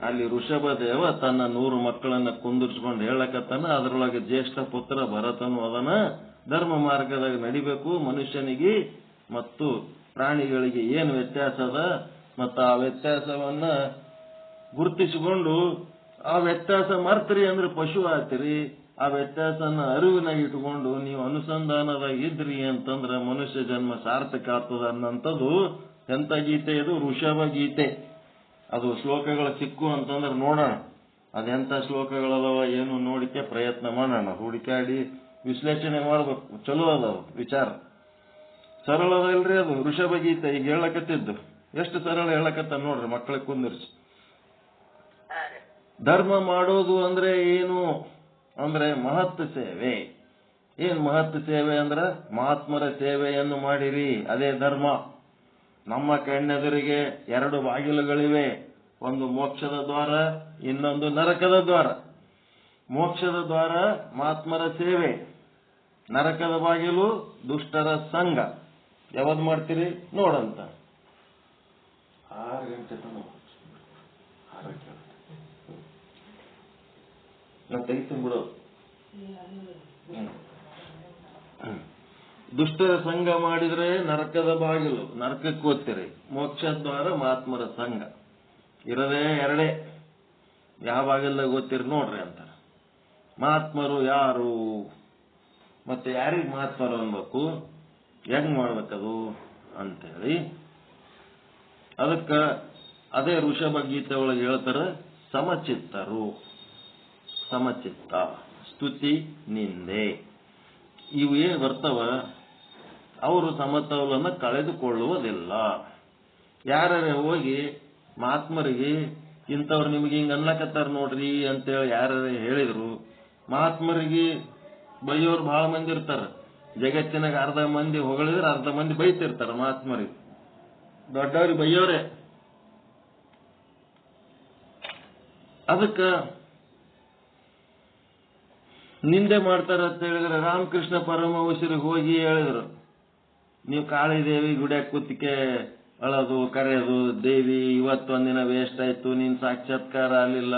ಅಲ್ಲಿ ಋಷಭದೇವ ತನ್ನ 100 ಮಕ್ಕಳನ್ನ ಕುಂದಿರ್ಸ್ಕೊಂಡು ಹೇಳಕತ್ತಾನ. ಅದರೊಳಗೆ ಜ್ಯೇಷ್ಠ ಪುತ್ರ ಭರತನು ಅದನ್ನ ಧರ್ಮ ಮಾರ್ಗದಾಗ ನಡಿಬೇಕು, ಮನುಷ್ಯನಿಗೆ ಮತ್ತು ಪ್ರಾಣಿಗಳಿಗೆ ಏನು ವ್ಯತ್ಯಾಸ ಅದ ಮತ್ತು ಆ ವ್ಯತ್ಯಾಸವನ್ನ ಗುರುತಿಸಿಕೊಂಡು ಆ ವ್ಯತ್ಯಾಸ ಮರ್ತ್ರಿ ಅಂದ್ರೆ ಪಶು ಆತಿರಿ. ಆ ವ್ಯತ್ಯಾಸನ ಅರಿವಿನಾಗ ಇಟ್ಕೊಂಡು ನೀವು ಅನುಸಂಧಾನದಾಗ ಇದ್ರಿ ಅಂತಂದ್ರೆ ಮನುಷ್ಯ ಜನ್ಮ ಸಾರ್ಥಕ ಆಗ್ತದ ಅನ್ನಂಥದ್ದು ಎಂತ ಗೀತೆ ಇದು? ಋಷಭ ಗೀತೆ. ಅದು ಶ್ಲೋಕಗಳ ಸಿಕ್ಕು ಅಂತಂದ್ರೆ ನೋಡೋಣ ಅದೆಂತ ಶ್ಲೋಕಗಳದವ ಏನು ನೋಡಿಕೆ ಪ್ರಯತ್ನ ಮಾಡೋಣ. ಹುಡುಕಾಡಿ ವಿಶ್ಲೇಷಣೆ ಮಾಡ್ಬೇಕು. ಚಲೋ ಅದಾವ ವಿಚಾರ, ಸರಳ ಅದ ಇಲ್ರಿ ಅದು ಋಷಭ ಗೀತೆ. ಈಗ ಹೇಳಕತ್ತಿದ್ದು ಎಷ್ಟು ಸರಳ ಹೇಳಕತ್ತ ನೋಡ್ರಿ, ಮಕ್ಕಳಿಗೆ ಕುಂದಿರ್ಸಿ. ಧರ್ಮ ಮಾಡೋದು ಅಂದ್ರೆ ಏನು ಅಂದ್ರೆ ಮಹತ್ ಸೇವೆ. ಏನ್ ಮಹತ್ ಸೇವೆ ಅಂದ್ರೆ ಮಹಾತ್ಮರ ಸೇವೆಯನ್ನು ಮಾಡಿರಿ, ಅದೇ ಧರ್ಮ. ನಮ್ಮ ಕಣ್ಣೆದುರಿಗೆ 2 ಬಾಗಿಲುಗಳಿವೆ, ಒಂದು ಮೋಕ್ಷದ ದ್ವಾರ, ಇನ್ನೊಂದು ನರಕದ ದ್ವಾರ. ಮೋಕ್ಷದ ದ್ವಾರ ಮಹಾತ್ಮರ ಸೇವೆ, ನರಕದ ಬಾಗಿಲು ದುಷ್ಟರ ಸಂಘ. ಯಾವ್ದು ಮಾಡ್ತೀರಿ ನೋಡಂತ. 6 ಗಂಟೆ ನಾ ತೆಗಿತೀನಿ ಬಿಡು. ದುಷ್ಟರ ಸಂಘ ಮಾಡಿದ್ರೆ ನರಕದ ಬಾಗಿಲು, ನರಕಕ್ಕೆ ಹೋಗ್ತೀರಿ. ಮೋಕ್ಷದ್ವಾರ ಮಹಾತ್ಮರ ಸಂಘ. ಇರದೇ 2. ಯಾವ ಬಾಗಿಲ್ದಾಗ ಓದ್ತೀರಿ ನೋಡ್ರಿ ಅಂತ. ಮಹಾತ್ಮರು ಯಾರು ಮತ್ತೆ ಯಾರಿಗೆ ಮಹಾತ್ಮರು ಅನ್ಬೇಕು, ಹೆಂಗ್ ಮಾಡ್ಬೇಕದು ಅಂತೇಳಿ ಅದಕ್ಕ ಅದೇ ಋಷಭ ಗೀತೆ ಒಳಗೆ ಹೇಳ್ತಾರ, ಸಮಚಿತ್ತರು. ಸಮಚಿತ್ತ, ಸ್ತುತಿ, ನಿಂದೆ ಇವು ಏನ್ ಬರ್ತಾವ ಅವರು ಸಮತೋಲನ ಕಳೆದುಕೊಳ್ಳುವುದಿಲ್ಲ. ಯಾರೇ ಹೋಗಿ ಮಹಾತ್ಮರಿಗೆ ಇಂಥವ್ರು ನಿಮ್ಗೆ ಹಿಂಗ ಅನ್ಲಕತ್ತಾರ ನೋಡ್ರಿ ಅಂತೇಳಿ ಯಾರೇ ಹೇಳಿದ್ರು, ಮಹಾತ್ಮರಿಗೆ ಬೈಯೋರು ಬಹಳ ಮಂದಿ ಇರ್ತಾರ. ಜಗತ್ತಿನಾಗ ಅರ್ಧ ಮಂದಿ ಹೊಗಳಿದ್ರೆ ಅರ್ಧ ಮಂದಿ ಬೈತಿರ್ತಾರ ಮಹಾತ್ಮರಿಗೆ. ದೊಡ್ಡವ್ರಿಗೆ ಬೈಯೋರೆ. ಅದಕ್ಕ ನಿಂದೆ ಮಾಡ್ತಾರ ಅಂತ ಹೇಳಿದ್ರೆ ರಾಮಕೃಷ್ಣ ಪರಮಹಂಸರಿಗೆ ಹೋಗಿ ಹೇಳಿದ್ರು, ನೀವು ಕಾಳಿದೇವಿ ಗುಡಿಯಾಗ ಕೂತಿಕೆ ಅಳೋದು ಕರೆಯೋದು, ದೇವಿ ಇವತ್ತೊಂದಿನ ವೇಸ್ಟ್ ಆಯ್ತು, ನೀನ್ ಸಾಕ್ಷಾತ್ಕಾರ ಆಗಲಿಲ್ಲ,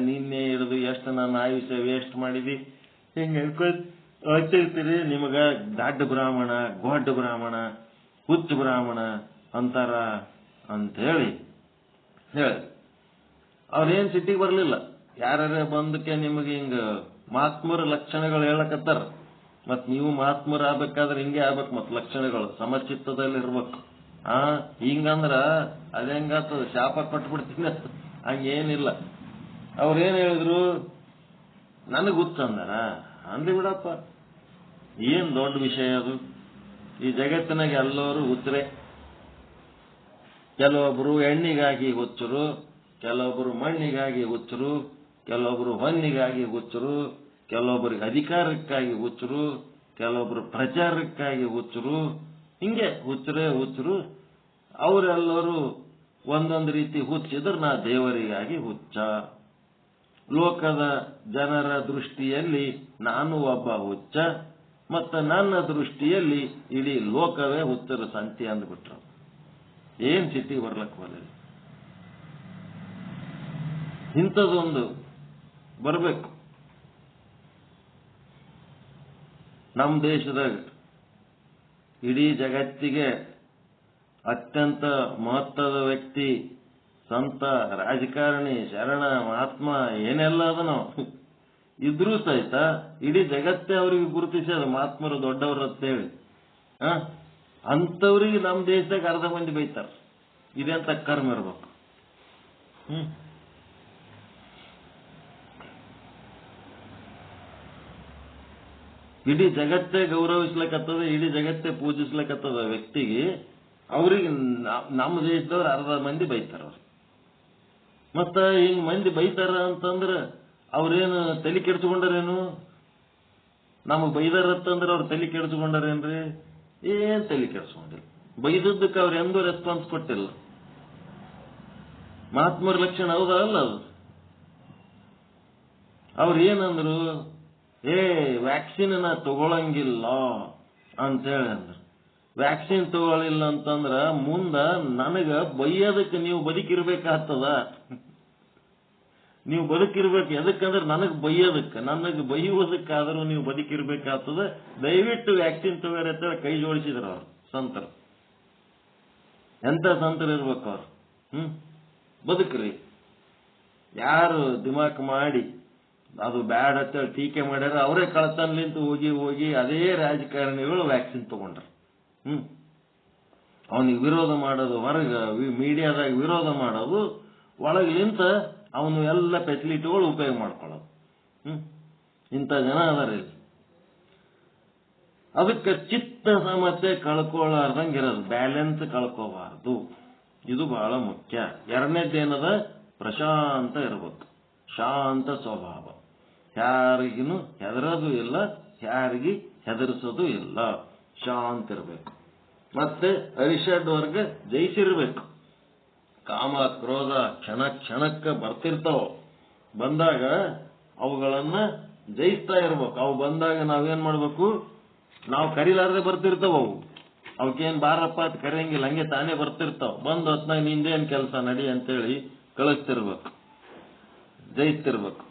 ನಿನ್ನೆ ಹಿಡಿದು ಎಷ್ಟು ನನ್ನ ಆಯುಷ್ಯ ವೇಸ್ಟ್ ಮಾಡಿದಿ, ಹಿಂಗೆ ಹೇಳ್ಕೊಳ್ತಿರ್ತೀರಿ. ನಿಮಗ ದಡ್ಡ ಬ್ರಾಹ್ಮಣ, ಗೊಡ್ಡ ಬ್ರಾಹ್ಮಣ, ಹುಚ್ಚ ಬ್ರಾಹ್ಮಣ ಅಂತಾರ ಅಂತ ಹೇಳಿ ಅವ್ರೇನ್ ಸಿಟ್ಟಿಗೆ ಬರ್ಲಿಲ್ಲ. ಯಾರೇ ಬಂದಕ್ಕೆ ನಿಮಗೆ ಹಿಂಗ ಮಹಾತ್ಮರ ಲಕ್ಷಣಗಳು ಹೇಳಕತ್ತಾರ. ಮತ್ ನೀವು ಮಹಾತ್ಮರ ಆಗ್ಬೇಕಾದ್ರೆ ಹಿಂಗೆ ಆಗ್ಬೇಕು. ಮತ್ ಲಕ್ಷಣಗಳು ಸಮಚಿತ್ತದಲ್ಲಿ ಇರ್ಬೇಕು. ಹಿಂಗಂದ್ರ ಅದ ಹೆಂಗಾಗ್ತದ, ಶಾಪ ಕೊಟ್ಬಿಡ್ತೀನಿ ಅಂತ ಹಂಗೇನಿಲ್ಲ. ಅವ್ರೇನ್ ಹೇಳಿದ್ರು, ನನಗ್ ಹುಚ್ಚಂದಾರ ಅಂದ್ರಿ ಬಿಡಪ್ಪ, ಏನ್ ದೊಡ್ಡ ವಿಷಯ ಅದು. ಈ ಜಗತ್ತಿನಾಗ ಎಲ್ಲರೂ ಹುಚ್ಚರೆ. ಕೆಲವೊಬ್ಬರು ಹೆಣ್ಣಿಗಾಗಿ ಹುಚ್ಚರು, ಕೆಲವೊಬ್ಬರು ಮಣ್ಣಿಗಾಗಿ ಹುಚ್ಚರು, ಕೆಲವೊಬ್ಬರು ಹೊನ್ನಿಗಾಗಿ ಹುಚ್ಚರು, ಕೆಲವೊಬ್ಬರಿಗೆ ಅಧಿಕಾರಕ್ಕಾಗಿ ಹುಚ್ಚರು, ಕೆಲವೊಬ್ಬರು ಪ್ರಚಾರಕ್ಕಾಗಿ ಹುಚ್ಚರು. ಹಿಂಗೆ ಹುಚ್ಚರು. ಅವರೆಲ್ಲರೂ ಒಂದೊಂದು ರೀತಿ ಹುಚ್ಚಿದ್ರೆ ನಾ ದೇವರಿಗಾಗಿ ಹುಚ್ಚ. ಲೋಕದ ಜನರ ದೃಷ್ಟಿಯಲ್ಲಿ ನಾನು ಒಬ್ಬ ಹುಚ್ಚ, ಮತ್ತು ನನ್ನ ದೃಷ್ಟಿಯಲ್ಲಿ ಇಡೀ ಲೋಕವೇ ಹುಚ್ಚರ ಸಂತಿ ಅಂದ್ಬಿಟ್ರು. ಏನ್ ಸಿಟಿ ಬರ್ಲಕ್ ಹೋಗಲಿಲ್ಲ. ಇಂಥದೊಂದು ಬರಬೇಕು. ನಮ್ಮ ದೇಶದಾಗ ಇಡೀ ಜಗತ್ತಿಗೆ ಅತ್ಯಂತ ಮಹತ್ವದ ವ್ಯಕ್ತಿ, ಸಂತ, ರಾಜಕಾರಣಿ, ಶರಣ, ಮಹಾತ್ಮ ಏನೆಲ್ಲ ಅದನೋ ಇದ್ರೂ ಸಹಿತ ಇಡೀ ಜಗತ್ತೇ ಅವ್ರಿಗೆ ಗುರುತಿಸೋದು ಮಹಾತ್ಮರು ದೊಡ್ಡವರು ಅಂತೇಳಿ. ಅಂಥವ್ರಿಗೆ ನಮ್ಮ ದೇಶದಾಗ ಅರ್ಧ ಮಂದಿ ಬೈತಾರ. ಇದೆಂತ ಕರ್ಮ ಇರ್ಬೇಕು. ಇಡೀ ಜಗತ್ತೇ ಗೌರವಿಸ್ಲಕತ್ತದ, ಇಡೀ ಜಗತ್ತೇ ಪೂಜಿಸ್ಲಕತ್ತದ ವ್ಯಕ್ತಿಗೆ ಅವ್ರಿಗೆ ನಮ್ಮ ದೇಶದವ್ರು ಅರ್ಧ ಮಂದಿ ಬೈತಾರ. ಮತ್ತ ಹಿಂಗ್ ಮಂದಿ ಬೈತಾರ ಅಂತಂದ್ರ ಅವ್ರೇನು ತಲೆ ಕೆಡ್ಸ್ಕೊಂಡಾರೇನು? ನಮಗ್ ಬೈದಾರತ್ತಂದ್ರೆ ಅವ್ರು ತಲೆ ಕೆಡ್ಸ್ಕೊಂಡಾರೇನ್ರಿ? ಏನ್ ತಲೆ ಕೆಡ್ಸ್ಕೊಂಡಿಲ್ಲ. ಬೈದದ್ದಕ್ಕೆ ಅವ್ರು ಎಂದೂ ರೆಸ್ಪಾನ್ಸ್ ಕೊಟ್ಟಿಲ್ಲ. ಮಹಾತ್ಮರ ಲಕ್ಷಣ ಹೌದಲ್ಲ ಅದು. ಅವ್ರು ಏನಂದ್ರು, ವ್ಯಾಕ್ಸಿನ್ ನಾ ತಗೊಳಂಗಿಲ್ಲ ಅಂತೇಳಿ ಅಂದ್ರು. ವ್ಯಾಕ್ಸಿನ್ ತಗೊಳ್ಳಿಲ್ಲ ಅಂತಂದ್ರ ಮುಂದ ನನಗ ಬೈಯೋದಕ್ಕೆ ನೀವು ಬದುಕಿರ್ಬೇಕಾಗ್ತದ. ನೀವು ಬದುಕಿರ್ಬೇಕು. ಎದಕ್ಕಂದ್ರೆ ನನಗ್ ಬೈಯೋದಕ್ಕೆ, ನನಗೆ ಬೈಯುವುದಕ್ಕಾದರೂ ನೀವು ಬದುಕಿರ್ಬೇಕಾಗ್ತದ. ದಯವಿಟ್ಟು ವ್ಯಾಕ್ಸಿನ್ ತಗೋರಿ ಅಂತ ಕೈ ಜೋಡಿಸಿದ್ರು ಅವ್ರು ಸಂತರು. ಎಂತ ಸಂತರು ಇರ್ಬೇಕು ಅವ್ರು. ಬದುಕ್ರಿ. ಯಾರು ದಿಮಾಕ್ ಮಾಡಿ ಅದು ಬ್ಯಾಡ್ ಅಂತೇಳಿ ಟೀಕೆ ಮಾಡ್ಯಾರ ಅವರೇ ಕಳತನ್ಲಿಂತ ಹೋಗಿ ಅದೇ ರಾಜಕಾರಣಿಗಳು ವ್ಯಾಕ್ಸಿನ್ ತಗೊಂಡ್ರ. ಅವನಿಗೆ ವಿರೋಧ ಮಾಡೋದು ಹೊರಗ ಮೀಡಿಯಾದಾಗ ವಿರೋಧ ಮಾಡೋದು, ಒಳಗಿಲಿಂತ ಅವನು ಎಲ್ಲ ಫೆಸಿಲಿಟಿಗಳು ಉಪಯೋಗ ಮಾಡ್ಕೊಳ್ಳೋದು. ಇಂಥ ಜನ ಅದಾರ ಇಲ್ಲಿ. ಅದಕ್ಕೆ ಚಿತ್ತ ಸಮಸ್ಯೆ ಕಳ್ಕೊಳ್ಳಾರ್ದಂಗಿರೋದು, ಬ್ಯಾಲೆನ್ಸ್ ಕಳ್ಕೋಬಾರ್ದು. ಇದು ಬಹಳ ಮುಖ್ಯ. ಎರಡನೇದೇನದ, ಪ್ರಶಾಂತ ಇರಬೇಕು, ಶಾಂತ ಸ್ವಭಾವ. ಯಾರಿಗೂ ಹೆದರೋದು ಇಲ್ಲ, ಯಾರಿಗೆ ಹೆದರಿಸೋದು ಇಲ್ಲ, ಶಾಂತ ಇರಬೇಕು. ಮತ್ತೆ ಅರಿಷಡ್ ವರ್ಗ ಜಯಿಸಿರ್ಬೇಕು. ಕಾಮ ಕ್ರೋಧ ಕ್ಷಣಕ್ಕೆ ಬರ್ತಿರ್ತಾವ. ಬಂದಾಗ ಅವುಗಳನ್ನ ಜಯಿಸ್ತಾ ಇರ್ಬೇಕು. ಅವು ಬಂದಾಗ ನಾವೇನ್ ಮಾಡ್ಬೇಕು? ನಾವು ಕರಿಲಾರ್ದೆ ಬರ್ತಿರ್ತಾವ ಅವು. ಅವಕ್ಕೇನ್ ಬಾರಪ್ಪ ಅಂತ ಕರೆಯಂಗಿಲ್ಲ, ಹಂಗೆ ತಾನೇ ಬರ್ತಿರ್ತಾವ. ಬಂದ ಹೊತ್ನಾಗ ನಿಂದೇನ್ ಕೆಲಸ ನಡಿ ಅಂತೇಳಿ ಕಳಿಸ್ತಿರ್ಬೇಕು, ಜಯಿಸ್ತಿರ್ಬೇಕು.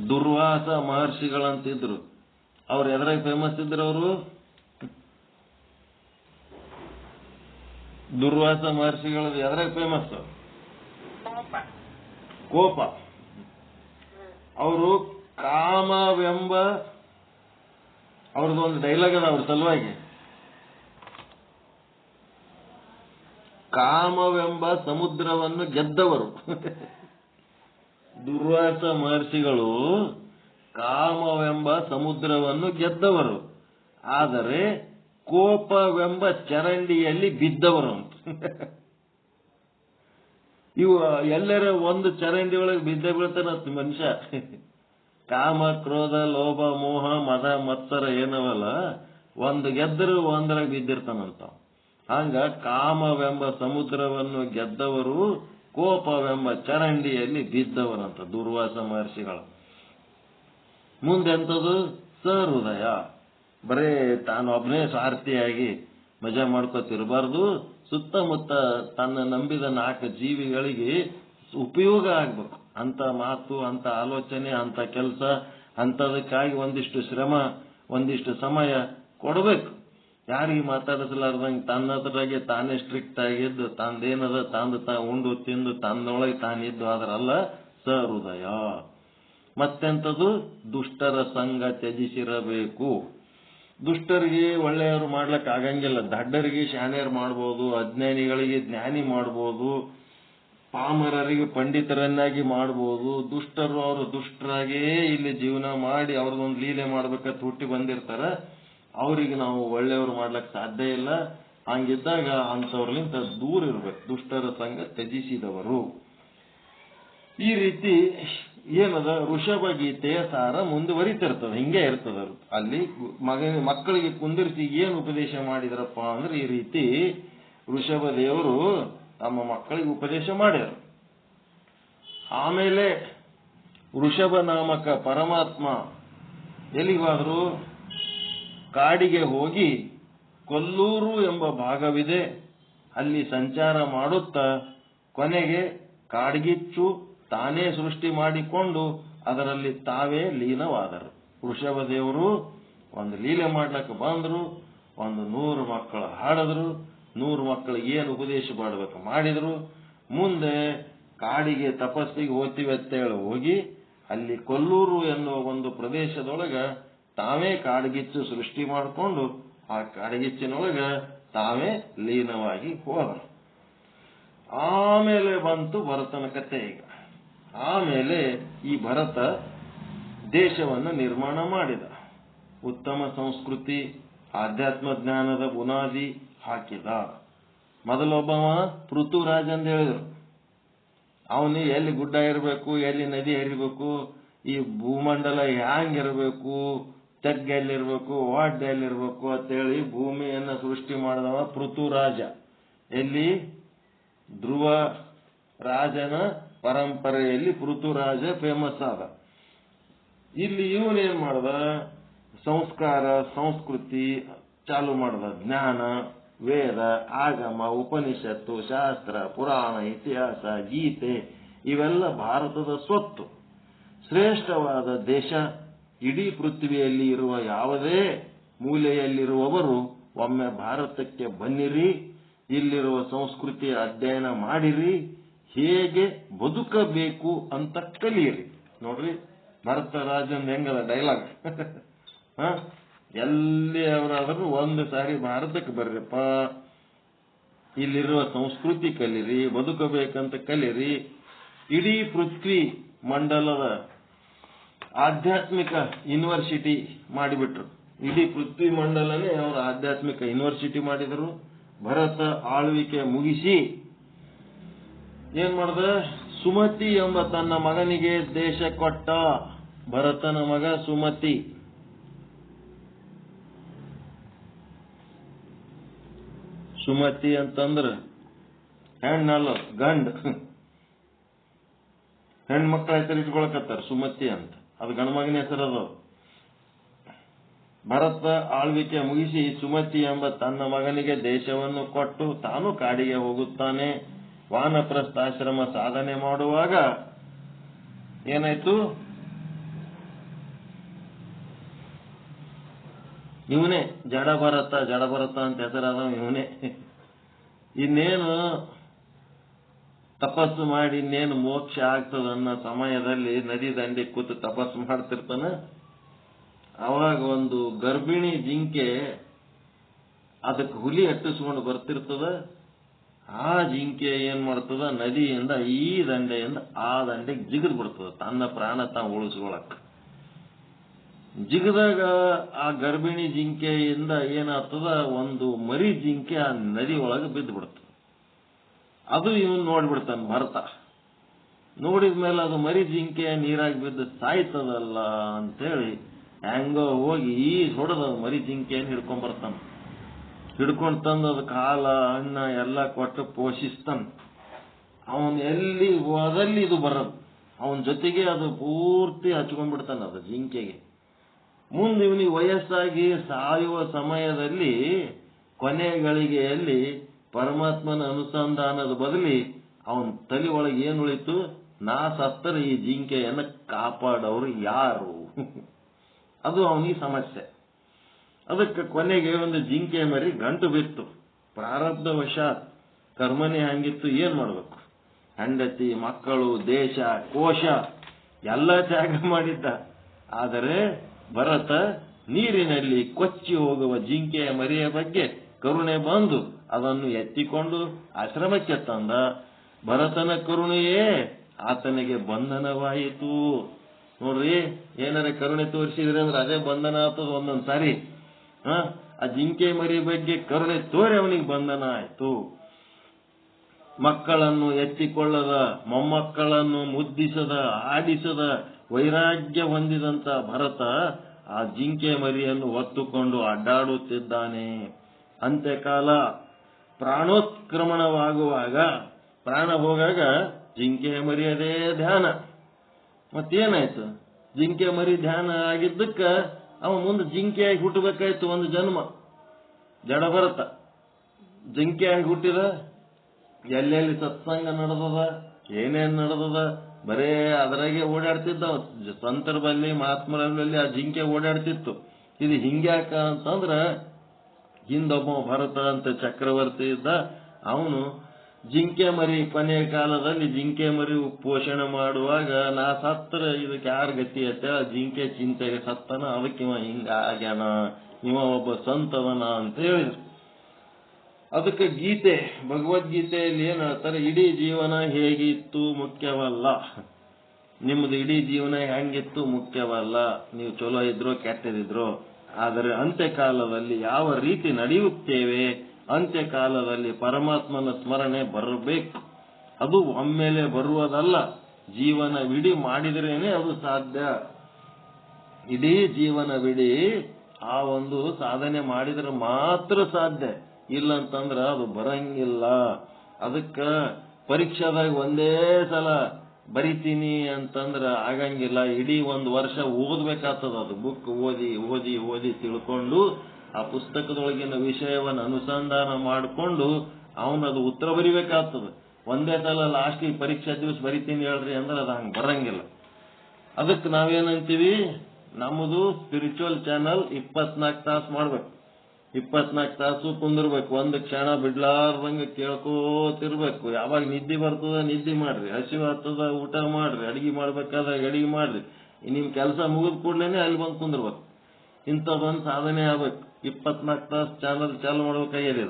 ದುರ್ವಾಸ ಮಹರ್ಷಿಗಳಂತಿದ್ರು. ಅವ್ರು ಎದ್ರಾಗ ಫೇಮಸ್ ಇದ್ರು? ಅವರು ದುರ್ವಾಸ ಮಹರ್ಷಿಗಳು ಎದ್ರಾಗ ಫೇಮಸ್? ಕೋಪ. ಅವರು ಕಾಮವೆಂಬ, ಅವ್ರದ್ದೊಂದು ಡೈಲಾಗ್ ಅದ ಅವ್ರ ಸಲುವಾಗಿ, ಕಾಮವೆಂಬ ಸಮುದ್ರವನ್ನು ಗೆದ್ದವರು. ದುರ್ವಾಸ ಮಹರ್ಷಿಗಳು ಕಾಮವೆಂಬ ಸಮುದ್ರವನ್ನು ಗೆದ್ದವರು, ಆದರೆ ಕೋಪವೆಂಬ ಚರಂಡಿಯಲ್ಲಿ ಬಿದ್ದವರು ಅಂತ. ಇವು ಎಲ್ಲರ ಒಂದು ಚರಂಡಿ ಒಳಗೆ ಬಿದ್ದ ಬೀಳ್ತಾನ ಮನುಷ್ಯ. ಕಾಮ ಕ್ರೋಧ ಲೋಭ ಮೋಹ ಮದ ಮತ್ಸರ ಏನವಲ್ಲ, ಒಂದು ಗೆದ್ದರು ಒಂದರಾಗ ಬಿದ್ದಿರ್ತಾನಂತ. ಹಂಗ ಕಾಮವೆಂಬ ಸಮುದ್ರವನ್ನು ಗೆದ್ದವರು ಕೋಪವೆಂಬ ಚರಂಡಿಯಲ್ಲಿ ಬಿದ್ದವರಂತ ದುರ್ವಾಸ ಮಹರ್ಷಿಗಳು. ಮುಂದೆಂಥದ್ದು? ಸಹೃದಯ. ಬರೇ ತಾನೊಬ್ಬನೇ ಸ್ವಾರ್ಥಿಯಾಗಿ ಮಜಾ ಮಾಡ್ಕೋತಿರಬಾರ್ದು. ಸುತ್ತಮುತ್ತ ತನ್ನ ನಂಬಿದ 4 ಜೀವಿಗಳಿಗೆ ಉಪಯೋಗ ಆಗ್ಬೇಕು. ಅಂತ ಮಾತು, ಅಂತ ಆಲೋಚನೆ, ಅಂತ ಕೆಲಸ, ಅಂತದಕ್ಕಾಗಿ ಒಂದಿಷ್ಟು ಶ್ರಮ, ಒಂದಿಷ್ಟು ಸಮಯ ಕೊಡಬೇಕು. ಯಾರಿಗೆ ಮಾತಾಡಿಸಲಾರ್ದಂಗೆ ತನ್ನದ್ರಾಗೆ ತಾನೇ ಸ್ಟ್ರಿಕ್ಟ್ ಆಗಿದ್ದು, ತಂದೇನದ ತಂದು ಉಂಡು ತಿಂದು ತನ್ನೊಳಗೆ ತಾನಿದ್ದು ಆದ್ರಲ್ಲ ಸಹೃದಯ. ಮತ್ತೆಂಥದ್ದು? ದುಷ್ಟರ ಸಂಘ ತ್ಯಜಿಸಿರಬೇಕು. ದುಷ್ಟರಿಗೆ ಒಳ್ಳೆಯವರು ಮಾಡ್ಲಿಕ್ಕೆ ಆಗಂಗಿಲ್ಲ. ದಡ್ಡರಿಗೆ ಶಾಣ್ಯರು ಮಾಡ್ಬೋದು, ಅಜ್ಞಾನಿಗಳಿಗೆ ಜ್ಞಾನಿ ಮಾಡ್ಬೋದು, ಪಾಮರರಿಗೆ ಪಂಡಿತರನ್ನಾಗಿ ಮಾಡಬಹುದು, ದುಷ್ಟರು ಅವರು ದುಷ್ಟರಾಗೇ ಇಲ್ಲಿ ಜೀವನ ಮಾಡಿ ಅವ್ರದೊಂದು ಲೀಲೆ ಮಾಡ್ಬೇಕಂತ ಹುಟ್ಟಿ ಬಂದಿರ್ತಾರ. ಅವ್ರಿಗೆ ನಾವು ಒಳ್ಳೆಯವರು ಮಾಡ್ಲಕ್ ಸಾಧ್ಯ ಇಲ್ಲ. ಹಂಗಿದ್ದಾಗ ಅಂಥವ್ರಲಿಂತ ದೂರ ಇರ್ಬೇಕು. ದುಷ್ಟರ ಸಂಘ ತ್ಯಜಿಸಿದವರು. ಈ ರೀತಿ ಏನದ ಋಷಭ ಗೀತೆಯ ಸಾರ ಮುಂದುವರಿತಿರ್ತದ. ಹಿಂಗೆ ಇರ್ತದ. ಅಲ್ಲಿ ಮಕ್ಕಳಿಗೆ ಕುಂದಿರಿಸಿ ಏನು ಉಪದೇಶ ಮಾಡಿದ್ರಪ್ಪ ಅಂದ್ರೆ ಈ ರೀತಿ ಋಷಭ ದೇವರು ತಮ್ಮ ಮಕ್ಕಳಿಗೆ ಉಪದೇಶ ಮಾಡ್ಯಾರ. ಆಮೇಲೆ ಋಷಭ ನಾಮಕ ಪರಮಾತ್ಮ ಎಲ್ಲಿಗಾದ್ರು ಕಾಡಿಗೆ ಹೋಗಿ ಕೊಲ್ಲೂರು ಎಂಬ ಭಾಗವಿದೆ, ಅಲ್ಲಿ ಸಂಚಾರ ಮಾಡುತ್ತಾ ಕೊನೆಗೆ ಕಾಡ್ಗಿಚ್ಚು ತಾನೇ ಸೃಷ್ಟಿ ಮಾಡಿಕೊಂಡು ಅದರಲ್ಲಿ ತಾವೇ ಲೀನವಾದರು. ಋಷಭ ದೇವರು ಒಂದು ಲೀಲೆ ಮಾಡ್ಲಕ್ಕೆ ಬಂದ್ರು, 100 ಮಕ್ಕಳು ಹಾಡಿದ್ರು, 100 ಮಕ್ಕಳಿಗೆ ಏನು ಉಪದೇಶ ಮಾಡಬೇಕು ಮಾಡಿದ್ರು. ಮುಂದೆ ಕಾಡಿಗೆ ತಪಸ್ಸಿಗೆ ಹೋಗ್ತೀವಿ ಅಂತೇಳಿ ಹೋಗಿ ಅಲ್ಲಿ ಕೊಲ್ಲೂರು ಎನ್ನುವ ಒಂದು ಪ್ರದೇಶದೊಳಗ ತಾವೇ ಕಾಡ್ಗಿಚ್ಚು ಸೃಷ್ಟಿ ಮಾಡಿಕೊಂಡು ಆ ಕಾಡ್ಗಿಚ್ಚಿನೊಳಗ ತಾವೇ ಲೀನವಾಗಿ ಹೋದರು. ಆಮೇಲೆ ಬಂತು ಭರತನ ಕಥೆ. ಈಗ ಆಮೇಲೆ ಈ ಭರತ ದೇಶವನ್ನು ನಿರ್ಮಾಣ ಮಾಡಿದ. ಉತ್ತಮ ಸಂಸ್ಕೃತಿ, ಆಧ್ಯಾತ್ಮ ಜ್ಞಾನದ ಬುನಾದಿ ಹಾಕಿದ. ಮೊದಲೊಬ್ಬವ ಪೃಥುರಾಜ್ ಅಂತ ಹೇಳಿದ್ರು. ಅವನು ಎಲ್ಲಿ ಗುಡ್ಡ ಇರಬೇಕು, ಎಲ್ಲಿ ನದಿ ಹರಿಬೇಕು, ಈ ಭೂಮಂಡಲ ಹ್ಯಾಂಗಿರ್ಬೇಕು, ತಗ್ಗ ಎಲ್ಲಿರ್ಬೇಕು, ವಾಡ್ಡ ಎಲ್ಲಿರ್ಬೇಕು ಅಂತೇಳಿ ಭೂಮಿಯನ್ನ ಸೃಷ್ಟಿ ಮಾಡಿದವ ಪೃಥುರಾಜ. ಎಲ್ಲಿ ಧ್ರುವ ರಾಜನ ಪರಂಪರೆಯಲ್ಲಿ ಪೃಥುರಾಜ ಫೇಮಸ್ ಆದ. ಇಲ್ಲಿ ಇವನೇನ್ ಮಾಡ್ದ, ಸಂಸ್ಕಾರ ಸಂಸ್ಕೃತಿ ಚಾಲು ಮಾಡ್ದ. ಜ್ಞಾನ, ವೇದ, ಆಗಮ, ಉಪನಿಷತ್ತು, ಶಾಸ್ತ್ರ, ಪುರಾಣ, ಇತಿಹಾಸ, ಗೀತೆ ಇವೆಲ್ಲ ಭಾರತದ ಸ್ವತ್ತು. ಶ್ರೇಷ್ಠವಾದ ದೇಶ. ಇಡೀ ಪೃಥ್ವಿಯಲ್ಲಿ ಇರುವ ಯಾವುದೇ ಮೂಲೆಯಲ್ಲಿರುವವರು ಒಮ್ಮೆ ಭಾರತಕ್ಕೆ ಬನ್ನಿರಿ, ಇಲ್ಲಿರುವ ಸಂಸ್ಕೃತಿಯ ಅಧ್ಯಯನ ಮಾಡಿರಿ, ಹೇಗೆ ಬದುಕಬೇಕು ಅಂತ ಕಲಿಯಿರಿ. ನೋಡ್ರಿ ಭರತ ರಾಜನ್ ಹೆಂಗದ ಡೈಲಾಗ್. ಎಲ್ಲಿ ಅವರಾದ್ರೂ ಒಂದು ಸಾರಿ ಭಾರತಕ್ಕೆ ಬರ್ರಿಪ್ಪ, ಇಲ್ಲಿರುವ ಸಂಸ್ಕೃತಿ ಕಲೀರಿ, ಬದುಕಬೇಕಂತ ಕಲೀರಿ. ಇಡೀ ಪೃಥ್ವಿ ಮಂಡಲದ ಆಧ್ಯಾತ್ಮಿಕ ಯೂನಿವರ್ಸಿಟಿ ಮಾಡಿಬಿಟ್ರು. ಇಡೀ ಪೃಥ್ವಿ ಮಂಡಲನೇ ಅವರ ಆಧ್ಯಾತ್ಮಿಕ ಯೂನಿವರ್ಸಿಟಿ ಮಾಡಿದರು. ಭರತ ಆಳ್ವಿಕೆ ಮುಗಿಸಿ ಏನ್ ಮಾಡ್ದ, ಸುಮತಿ ಎಂಬ ತನ್ನ ಮಗನಿಗೆ ದೇಶ ಕೊಟ್ಟ. ಭರತನ ಮಗ ಸುಮತಿ. ಸುಮತಿ ಅಂತಂದ್ರ ಹೆಣ್ಣಲ್ಲ, ಗಂಡ. ಹೆಣ್ಮಕ್ಳ ಹೆಸರು ಇಟ್ಕೊಳಕತ್ತಾರ ಸುಮತಿ ಅಂತ. ಅದು ಗಂಡ ಮಗನ ಹೆಸರದು. ಭರತ ಆಳ್ವಿಕೆ ಮುಗಿಸಿ ಸುಮತಿ ಎಂಬ ತನ್ನ ಮಗನಿಗೆ ದೇಶವನ್ನು ಕೊಟ್ಟು ತಾನು ಕಾಡಿಗೆ ಹೋಗುತ್ತಾನೆ. ವಾನಪ್ರಸ್ಥಾಶ್ರಮ ಸಾಧನೆ ಮಾಡುವಾಗ ಏನಾಯ್ತು, ಇವನೇ ಜಡಭರತ. ಜಡಭರತ ಅಂತ ಹೆಸರಾದ ಇವನೇ. ಇನ್ನೇನು ತಪಸ್ಸು ಮಾಡಿ ಇನ್ನೇನು ಮೋಕ್ಷ ಆಗ್ತದನ್ನ ಸಮಯದಲ್ಲಿ ನದಿ ದಂಡೆ ಕೂತು ತಪಸ್ಸು ಮಾಡ್ತಿರ್ತಾನ. ಅವಾಗ ಒಂದು ಗರ್ಭಿಣಿ ಜಿಂಕೆ ಅದಕ್ಕೆ ಹುಲಿ ಅಟ್ಟಿಸ್ಕೊಂಡು ಬರ್ತಿರ್ತದ. ಆ ಜಿಂಕೆ ಏನ್ ಮಾಡ್ತದ, ನದಿಯಿಂದ ಈ ದಂಡೆಯಿಂದ ಆ ದಂಡೆಗೆ ಜಿಗಿದ್ ಬಿಡ್ತದ ತನ್ನ ಪ್ರಾಣ ತಾವು ಉಳಿಸ್ಕೊಳಕ್. ಜಿಗದಾಗ ಆ ಗರ್ಭಿಣಿ ಜಿಂಕೆಯಿಂದ ಏನಾಗ್ತದ, ಒಂದು ಮರಿ ಜಿಂಕೆ ಆ ನದಿ ಒಳಗೆ ಬಿದ್ದು ಬಿಡ್ತದ. ಅದು ಇವನ್ ನೋಡ್ಬಿಡ್ತಾನ ಭರತ. ನೋಡಿದ್ಮೇಲೆ ಅದು ಮರಿ ಜಿಂಕೆ ನೀರಾಗಿ ಬಿದ್ದು ಸಾಯ್ತದಲ್ಲ ಅಂತೇಳಿ ಹೆಂಗೋ ಹೋಗಿ ಹೊಡೆದ ಮರಿ ಜಿಂಕೆಯನ್ನು ಹಿಡ್ಕೊಂಡ್ ಬರ್ತಾನ. ಹಿಡ್ಕೊಂಡ್ ತಂದು ಅದಕ್ಕೆ ಹಾಲ ಹಣ್ಣ ಎಲ್ಲ ಕೊಟ್ಟು ಪೋಷಿಸ್ತಾನ. ಅವನ್ ಎಲ್ಲಿ ಹೋದಲ್ಲಿ ಇದು ಬರದು. ಅವನ ಜೊತೆಗೆ ಅದು ಪೂರ್ತಿ ಹಚ್ಕೊಂಡ್ಬಿಡ್ತಾನ ಅದು ಜಿಂಕೆಗೆ. ಮುಂದೆ ಇವನಿಗೆ ವಯಸ್ಸಾಗಿ ಸಾಯುವ ಸಮಯದಲ್ಲಿ ಕೊನೆ ಗಳಿಗೆಯಲ್ಲಿ ಪರಮಾತ್ಮನ ಅನುಸಂಧಾನದ ಬದಲಿ ಅವನ ತಲೆ ಒಳಗೆ ಏನ್ ಉಳಿತು, ನಾ ಸತ್ತರ ಈ ಜಿಂಕೆಯನ್ನ ಕಾಪಾಡೋರು ಯಾರು? ಅದು ಅವನಿಗೆ ಸಮಸ್ಯೆ. ಅದಕ್ಕೆ ಕೊನೆಗೆ ಒಂದು ಜಿಂಕೆ ಮರಿ ಗಂಟು ಬಿತ್ತು. ಪ್ರಾರಬ್ಧ ವಶಾತ್ ಕರ್ಮನೆ ಹಂಗಿತ್ತು, ಏನ್ ಮಾಡ್ಬೇಕು? ಹೆಂಡತಿ, ಮಕ್ಕಳು, ದೇಶ, ಕೋಶ ಎಲ್ಲ ತ್ಯಾಗ ಮಾಡಿದ್ದ. ಆದರೆ ಭರತ ನೀರಿನಲ್ಲಿ ಕೊಚ್ಚಿ ಹೋಗುವ ಜಿಂಕೆಯ ಮರಿಯ ಬಗ್ಗೆ ಕರುಣೆ ಬಂದು ಅದನ್ನು ಎತ್ತಿಕೊಂಡು ಆಶ್ರಮಕ್ಕೆ ತಂದ. ಭರತನ ಕರುಣೆಯೇ ಆತನಿಗೆ ಬಂಧನವಾಯಿತು. ನೋಡ್ರಿ, ಏನಾರ ಕರುಣೆ ತೋರಿಸಿದ್ರೆ ಅಂದ್ರೆ ಅದೇ ಬಂಧನ ಆಗ್ತದ ಒಂದೊಂದ್ ಸಾರಿ. ಆ ಜಿಂಕೆ ಮರಿ ಬಗ್ಗೆ ಕರುಣೆ ತೋರಿ ಅವನಿಗೆ ಬಂಧನ ಆಯ್ತು. ಮಕ್ಕಳನ್ನು ಎತ್ತಿಕೊಳ್ಳದ, ಮೊಮ್ಮಕ್ಕಳನ್ನು ಮುದ್ದಿಸದ, ಆಡಿಸದ ವೈರಾಗ್ಯ ಹೊಂದಿದಂತ ಭರತ ಆ ಜಿಂಕೆ ಮರಿಯನ್ನು ಹೊತ್ತುಕೊಂಡು ಅಡ್ಡಾಡುತ್ತಿದ್ದಾನೆ. ಅಂತ್ಯಕಾಲ ಪ್ರಾಣೋತ್ಕ್ರಮಣವಾಗುವಾಗ, ಪ್ರಾಣ ಹೋಗಾಗ ಜಿಂಕೆ ಮರಿಯದೇ ಧ್ಯಾನ. ಮತ್ತೇನಾಯ್ತು? ಜಿಂಕೆ ಮರಿ ಧ್ಯಾನ ಆಗಿದ್ದಕ್ಕ ಅವ ಮುಂದೆ ಜಿಂಕೆಯಾಗಿ ಹುಟ್ಟಬೇಕಾಯ್ತು. ಒಂದು ಜನ್ಮ ಜಡ ಭರತ ಜಿಂಕೆಯಾಗಿ ಹುಟ್ಟಿದ. ಎಲ್ಲೆಲ್ಲಿ ಸತ್ಸಂಗ ನಡೆದದ, ಏನೇನ್ ನಡೆದದ, ಬರೇ ಅದರಾಗೆ ಓಡಾಡ್ತಿದ್ದ. ಸಂತರ ಬಲ್ಲಿ, ಮಹಾತ್ಮರಲ್ಲಿ ಆ ಜಿಂಕೆ ಓಡಾಡ್ತಿತ್ತು. ಇದು ಹಿಂಗ್ಯಾಕ ಅಂತಂದ್ರ, ಹಿಂದೊಬ್ಬ ಭರತ ಅಂತ ಚಕ್ರವರ್ತಿ ಇದ್ದ. ಅವನು ಜಿಂಕೆ ಮರಿ ಕೊನೆಯ ಕಾಲದಲ್ಲಿ ಜಿಂಕೆ ಮರಿ ಪೋಷಣೆ ಮಾಡುವಾಗ, ನಾ ಸತ್ರ ಇದಕ್ಕೆ ಯಾರ ಗತಿ ಅಂತ ಜಿಂಕೆ ಚಿಂತೆಗೆ ಸತ್ತನ, ಅದಕ್ಕೆ ಇವ ಹಿಂಗ ಆಗ್ಯಾನ, ಇವ ಒಬ್ಬ ಸಂತವನ ಅಂತ ಹೇಳಿದ್ರು. ಅದಕ್ಕೆ ಗೀತೆ, ಭಗವದ್ಗೀತೆಯಲ್ಲಿ ಏನ್ ಹೇಳ್ತಾರೆ, ಇಡೀ ಜೀವನ ಹೇಗಿತ್ತು ಮುಖ್ಯವಲ್ಲ, ನಿಮ್ದು ಇಡೀ ಜೀವನ ಹೆಂಗಿತ್ತು ಮುಖ್ಯವಲ್ಲ, ನೀವು ಚಲೋ ಇದ್ರೋ ಕೆಟ್ಟದಿದ್ರೋ, ಆದರೆ ಅಂತ್ಯಕಾಲದಲ್ಲಿ ಯಾವ ರೀತಿ ನಡೆಯುತ್ತೇವೆ, ಅಂತ್ಯಕಾಲದಲ್ಲಿ ಪರಮಾತ್ಮನ ಸ್ಮರಣೆ ಬರಬೇಕು. ಅದು ಒಮ್ಮೆಲೆ ಬರುವುದಲ್ಲ, ಜೀವನವಿಡೀ ಮಾಡಿದ್ರೇನೆ ಅದು ಸಾಧ್ಯ. ಇಡೀ ಜೀವನವಿಡೀ ಆ ಒಂದು ಸಾಧನೆ ಮಾಡಿದ್ರೆ ಮಾತ್ರ ಸಾಧ್ಯ, ಇಲ್ಲಂತಂದ್ರ ಅದು ಬರಂಗಿಲ್ಲ. ಅದಕ್ಕ ಪರೀಕ್ಷಾದಾಗ ಒಂದೇ ಸಲ ಬರಿತೀನಿ ಅಂತಂದ್ರ ಆಗಂಗಿಲ್ಲ. ಇಡೀ ಒಂದು ವರ್ಷ ಓದ್ಬೇಕಾಗ್ತದ. ಅದು ಬುಕ್ ಓದಿ ಓದಿ ಓದಿ ತಿಳ್ಕೊಂಡು ಆ ಪುಸ್ತಕದೊಳಗಿನ ವಿಷಯವನ್ನು ಅನುಸಂಧಾನ ಮಾಡಿಕೊಂಡು ಅವನದು ಉತ್ತರ ಬರಿಬೇಕಾಗ್ತದೆ. ಒಂದೇ ಸಲ ಲಾಸ್ಟಿಗೆ ಪರೀಕ್ಷಾ ದಿವಸ ಬರಿತೀನಿ ಹೇಳ್ರಿ ಅಂದ್ರೆ ಅದು ಹಂಗೆ ಬರಂಗಿಲ್ಲ. ಅದಕ್ಕೆ ನಾವೇನಂತೀವಿ, ನಮ್ಮದು ಸ್ಪಿರಿಚುವಲ್ ಚಾನಲ್ 24 ತಾಸು ಮಾಡ್ಬೇಕು. 24 ತಾಸು ಕುಂದಿರ್ಬೇಕು. ಒಂದು ಕ್ಷಣ ಬಿಡ್ಲಾರ್ದಂಗೆ ಕೇಳ್ಕೋತಿರ್ಬೇಕು. ಯಾವಾಗ ನಿದ್ದೆ ಬರ್ತದ ನಿದ್ದೆ ಮಾಡ್ರಿ, ಹಸಿವು ಆಗ್ತದ ಊಟ ಮಾಡ್ರಿ, ಅಡಿಗೆ ಮಾಡ್ಬೇಕಾದಾಗ ಅಡಿಗೆ ಮಾಡ್ರಿ, ನಿಮ್ ಕೆಲಸ ಮುಗಿದ ಕೂಡ್ಲೇನೆ ಅಲ್ಲಿ ಬಂದು ಕುಂದಿರ್ಬೇಕು. ಇಂಥದ್ದೊಂದು ಸಾಧನೆ ಆಗ್ಬೇಕು. 24 ತಾಸು ಚಾನಲ್ ಚಾಲು ಮಾಡ್ಬೇಕಾಗಿದೆ.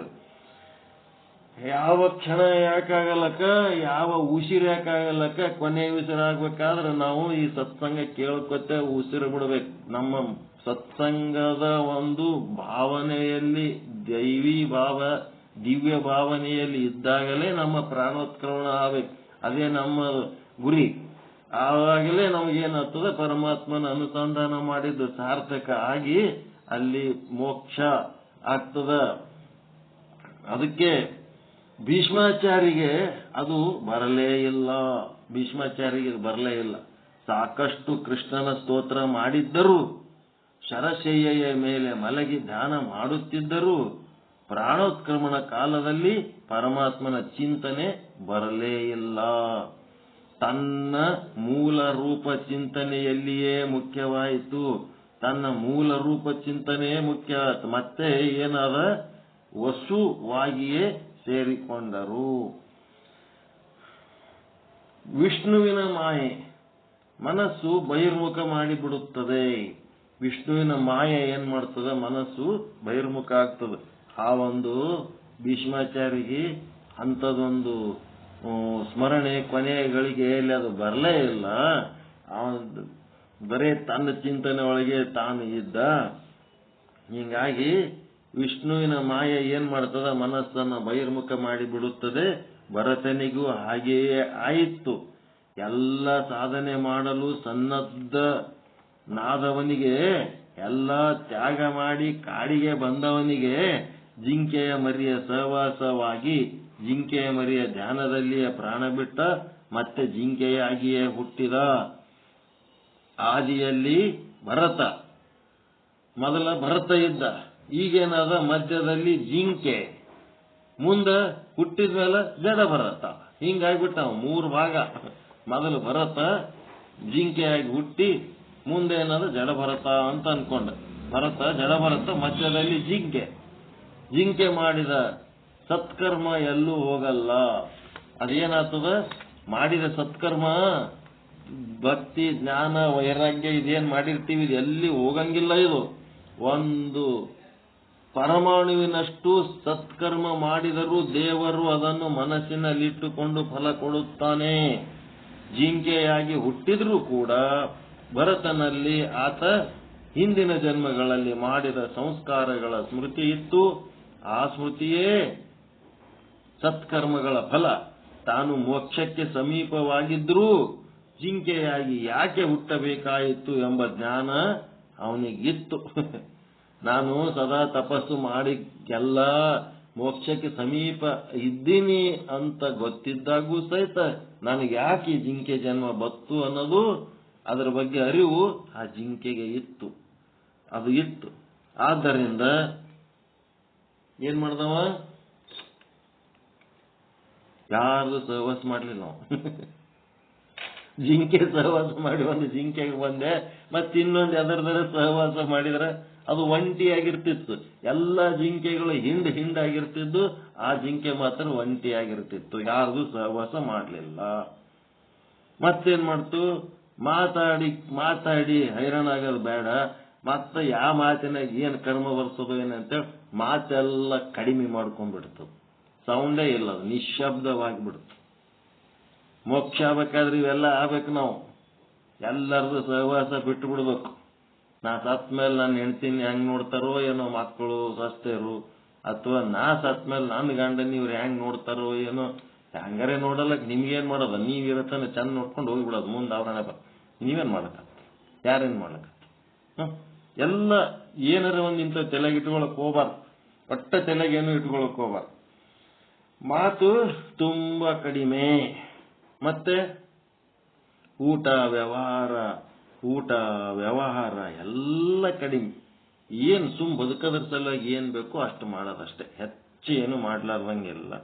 ಯಾವ ಕ್ಷಣ ಯಾಕಾಗಲ್ಲಕ್ಕ, ಯಾವ ಉಸಿರು ಯಾಕಾಗಲ್ಲಕ್ಕ, ಕೊನೆಯ ಉಸಿರು ಆಗ್ಬೇಕಾದ್ರೆ ನಾವು ಈ ಸತ್ಸಂಗ ಕೇಳ್ಕೊತೆ ಉಸಿರು ಬಿಡ್ಬೇಕು. ನಮ್ಮ ಸತ್ಸಂಗದ ಒಂದು ಭಾವನೆಯಲ್ಲಿ, ದೈವಿ ಭಾವ, ದಿವ್ಯ ಭಾವನೆಯಲ್ಲಿ ಇದ್ದಾಗಲೇ ನಮ್ಮ ಪ್ರಾಣೋತ್ಕ್ರಮಣ ಆಗ್ಬೇಕು. ಅದೇ ನಮ್ಮ ಗುರಿ. ಆವಾಗಲೇ ನಮಗೇನಾಗ್ತದೆ, ಪರಮಾತ್ಮನ ಅನುಸಂಧಾನ ಮಾಡಿದ್ದು ಸಾರ್ಥಕ ಆಗಿ ಅಲ್ಲಿ ಮೋಕ್ಷ ಆಗ್ತದ. ಅದಕ್ಕೆ ಭೀಷ್ಮಾಚಾರಿಗೆ ಅದು ಬರಲೇ ಇಲ್ಲ. ಭೀಷ್ಮಾಚಾರಿಗೆ ಬರಲೇ ಇಲ್ಲ. ಸಾಕಷ್ಟು ಕೃಷ್ಣನ ಸ್ತೋತ್ರ ಮಾಡಿದ್ದರೂ, ಶರಶಯ್ಯೆಯ ಮೇಲೆ ಮಲಗಿ ಧ್ಯಾನ ಮಾಡುತ್ತಿದ್ದರೂ ಪ್ರಾಣೋತ್ಕ್ರಮಣ ಕಾಲದಲ್ಲಿ ಪರಮಾತ್ಮನ ಚಿಂತನೆ ಬರಲೇ ಇಲ್ಲ. ತನ್ನ ಮೂಲ ರೂಪ ಚಿಂತನೆಯಲ್ಲಿಯೇ ಮುಖ್ಯವಾಯಿತು. ತನ್ನ ಮೂಲ ರೂಪ ಚಿಂತನೆಯೇ ಮುಖ್ಯ. ಮತ್ತೆ ಏನಾದ, ವಸುವಾಗಿಯೇ ಸೇರಿಕೊಂಡರು. ವಿಷ್ಣುವಿನ ಮಾಯೆ ಮನಸ್ಸು ಬಹಿರ್ಮುಖ ಮಾಡಿಬಿಡುತ್ತದೆ. ವಿಷ್ಣುವಿನ ಮಾಯೆ ಏನ್ ಮಾಡ್ತದ, ಮನಸ್ಸು ಬಹಿರ್ಮುಖ ಆಗ್ತದೆ. ಆ ಒಂದು ಭೀಷ್ಮಾಚಾರಿಗೆ ಅಂಥದೊಂದು ಸ್ಮರಣೆ ಕೊನೆಯ ಗಳಿಗೆಯಲ್ಲಿ ಅದು ಬರಲೇ ಇಲ್ಲ. ಬರೇ ತನ್ನ ಚಿಂತನೆ ಒಳಗೆ ತಾನು ಇದ್ದ. ಹೀಗಾಗಿ ವಿಷ್ಣುವಿನ ಮಾಯೆ ಏನ್ ಮಾಡ್ತದ, ಮನಸ್ಸನ್ನು ಬಹಿರ್ಮುಖ ಮಾಡಿಬಿಡುತ್ತದೆ. ಭರತನಿಗೂ ಹಾಗೆಯೇ ಆಯಿತು. ಎಲ್ಲ ಸಾಧನೆ ಮಾಡಲು ಸನ್ನದ್ಧ ನಾದವನಿಗೆ, ಎಲ್ಲ ತ್ಯಾಗ ಮಾಡಿ ಕಾಡಿಗೆ ಬಂದವನಿಗೆ ಜಿಂಕೆಯ ಮರಿಯ ಸಹವಾಸವಾಗಿ, ಜಿಂಕೆಯ ಮರಿಯ ಧ್ಯಾನದಲ್ಲಿಯೇ ಪ್ರಾಣ ಬಿಟ್ಟ, ಮತ್ತೆ ಜಿಂಕೆಯಾಗಿಯೇ ಹುಟ್ಟಿದ. ಆದಿಯಲ್ಲಿ ಭರತ, ಮೊದಲ ಭರತ ಇದ್ದ. ಈಗೇನಾದ, ಮಧ್ಯದಲ್ಲಿ ಜಿಂಕೆ, ಮುಂದ ಹುಟ್ಟಿದ್ಮೇಲೆ ಜಡ ಭರತ. ಹಿಂಗಾಗ್ಬಿಟ್ಟ 3 ಭಾಗ. ಮೊದಲು ಭರತ ಜಿಂಕೆಯಾಗಿ ಹುಟ್ಟಿ, ಮುಂದೆ ಏನಾದ ಜಡ ಭರತ ಅಂತ ಅನ್ಕೊಂಡ. ಭರತ ಜಡ ಭರತ, ಮಧ್ಯದಲ್ಲಿ ಜಿಂಕೆ. ಜಿಂಕೆ ಮಾಡಿದ ಸತ್ಕರ್ಮ ಎಲ್ಲೂ ಹೋಗಲ್ಲ. ಅದೇನಾಗ್ತದ, ಮಾಡಿದ ಸತ್ಕರ್ಮ, ಭಕ್ತಿ, ಜ್ಞಾನ, ವೈರಾಗ್ಯ ಇದೇನ್ ಮಾಡಿರ್ತೀವಿ ಇದು ಎಲ್ಲಿ ಹೋಗಂಗಿಲ್ಲ. ಇದು ಒಂದು ಪರಮಾಣುವಿನಷ್ಟು ಸತ್ಕರ್ಮ ಮಾಡಿದರೂ ದೇವರು ಅದನ್ನು ಮನಸ್ಸಿನಲ್ಲಿಟ್ಟುಕೊಂಡು ಫಲ ಕೊಡುತ್ತಾನೆ. ಜಿಂಕೆಯಾಗಿ ಹುಟ್ಟಿದ್ರೂ ಕೂಡ ಭರತನಲ್ಲಿ ಆತ ಹಿಂದಿನ ಜನ್ಮಗಳಲ್ಲಿ ಮಾಡಿದ ಸಂಸ್ಕಾರಗಳ ಸ್ಮೃತಿ ಇತ್ತು. ಆ ಸ್ಮೃತಿಯೇ ಸತ್ಕರ್ಮಗಳ ಫಲ. ತಾನು ಮೋಕ್ಷಕ್ಕೆ ಸಮೀಪವಾಗಿದ್ರೂ ಜಿಂಕೆಯಾಗಿ ಯಾಕೆ ಹುಟ್ಟಬೇಕಾಯಿತು ಎಂಬ ಜ್ಞಾನ ಅವನಿಗಿತ್ತು. ನಾನು ಸದಾ ತಪಸ್ಸು ಮಾಡಿ ಎಲ್ಲ ಮೋಕ್ಷಕ್ಕೆ ಸಮೀಪ ಇದ್ದೀನಿ ಅಂತ ಗೊತ್ತಿದ್ದಾಗೂ ಸಹಿತ ನನಗೆ ಯಾಕೆ ಈ ಜಿಂಕೆ ಜನ್ಮ ಬತ್ತು ಅನ್ನೋದು, ಅದರ ಬಗ್ಗೆ ಅರಿವು ಆ ಜಿಂಕೆಗೆ ಇತ್ತು. ಅದು ಇತ್ತು. ಆದ್ದರಿಂದ ಏನ್ ಮಾಡ್ದವ, ಯಾರ್ದು ಸಹವಾಸ ಮಾಡ್ಲಿಲ್ಲ ನಾವು. ಜಿಂಕೆ ಸಹವಾಸ ಮಾಡಿ ಒಂದು ಜಿಂಕೆಗೆ ಬಂದೆ, ಮತ್ತೆ ಇನ್ನೊಂದು ಅದರದರ ಸಹವಾಸ ಮಾಡಿದ್ರೆ ಅದು ಒಂಟಿಯಾಗಿರ್ತಿತ್ತು. ಎಲ್ಲ ಜಿಂಕೆಗಳು ಹಿಂಡಾಗಿರ್ತಿದ್ದು, ಆ ಜಿಂಕೆ ಮಾತ್ರ ಒಂಟಿಯಾಗಿರ್ತಿತ್ತು. ಯಾರ್ದು ಸಹವಾಸ ಮಾಡಲಿಲ್ಲ. ಮತ್ತೇನ್ ಮಾಡ್ತು, ಮಾತಾಡಿ ಹೈರಾಣಾಗೋದು ಬೇಡ, ಮತ್ತೆ ಯಾವ ಮಾತಿನಾಗ ಏನ್ ಕರ್ಮ ಬರ್ತದೋ ಏನಂತೇಳಿ ಮಾತೆಲ್ಲ ಕಡಿಮೆ ಮಾಡ್ಕೊಂಡ್ಬಿಡ್ತದೆ. ಸೌಂಡೇ ಇಲ್ಲ, ಅದು ನಿಶ್ಶಬ್ದವಾಗಿಬಿಡ್ತು. ಮೋಕ್ಷ ಆಗ್ಬೇಕಾದ್ರೆ ಇವೆಲ್ಲ ಆಗ್ಬೇಕು. ನಾವು ಎಲ್ಲರದು ಸಹವಾಸ ಬಿಟ್ಟು ಬಿಡ್ಬೇಕು. ನಾ ಸತ್ ಮೇಲೆ ನಾನು ಹೆಣ್ತೀನಿ ಹೆಂಗ್ ನೋಡ್ತಾರೋ ಏನೋ ಮಕ್ಕಳು ಸಸ್ತೇರು, ಅಥವಾ ನಾ ಸತ್ ಮೇಲೆ ನನ್ನ ಗಂಡನ ಇವ್ರು ಹೆಂಗ್ ನೋಡ್ತಾರೋ ಏನೋ, ಹಂಗಾರೆ ನೋಡಲ್ಲ. ನಿಮ್ಗೇನ್ ಮಾಡೋದ, ನೀವಿರತ್ತಾನೆ ಚಂದ ನೋಡ್ಕೊಂಡು ಹೋಗ್ಬಿಡೋದು. ಮುಂದೆ ಅವ್ರನ್ನ ನೀವೇನ್ ಮಾಡಕತ್ತ, ಯಾರೇನ್ ಮಾಡ್ಲಕತ್ತ? ಎಲ್ಲ ಏನಾರ ಒಂದ್ ಇಂಥ ತಲೆಗೆ ಇಟ್ಕೊಳಕ್ ಹೋಗ್ಬಾರ್ದು. ಒಟ್ಟ ತಲೆಗೇನು ಇಟ್ಕೊಳಕ್ ಹೋಗ್ಬಾರ್ದು. ಮಾತು ತುಂಬಾ ಕಡಿಮೆ. ಮತ್ತೆ ಊಟ ವ್ಯವಹಾರ ಎಲ್ಲ ಕಡಿಮೆ. ಏನ್ ಬದುಕದ್ರ ಸಲುವಾಗಿ ಏನ್ ಬೇಕೋ ಅಷ್ಟು ಮಾಡೋದಷ್ಟೇ, ಹೆಚ್ಚು ಏನು ಮಾಡ್ಲಾರ್ದಂಗೆಲ್ಲ.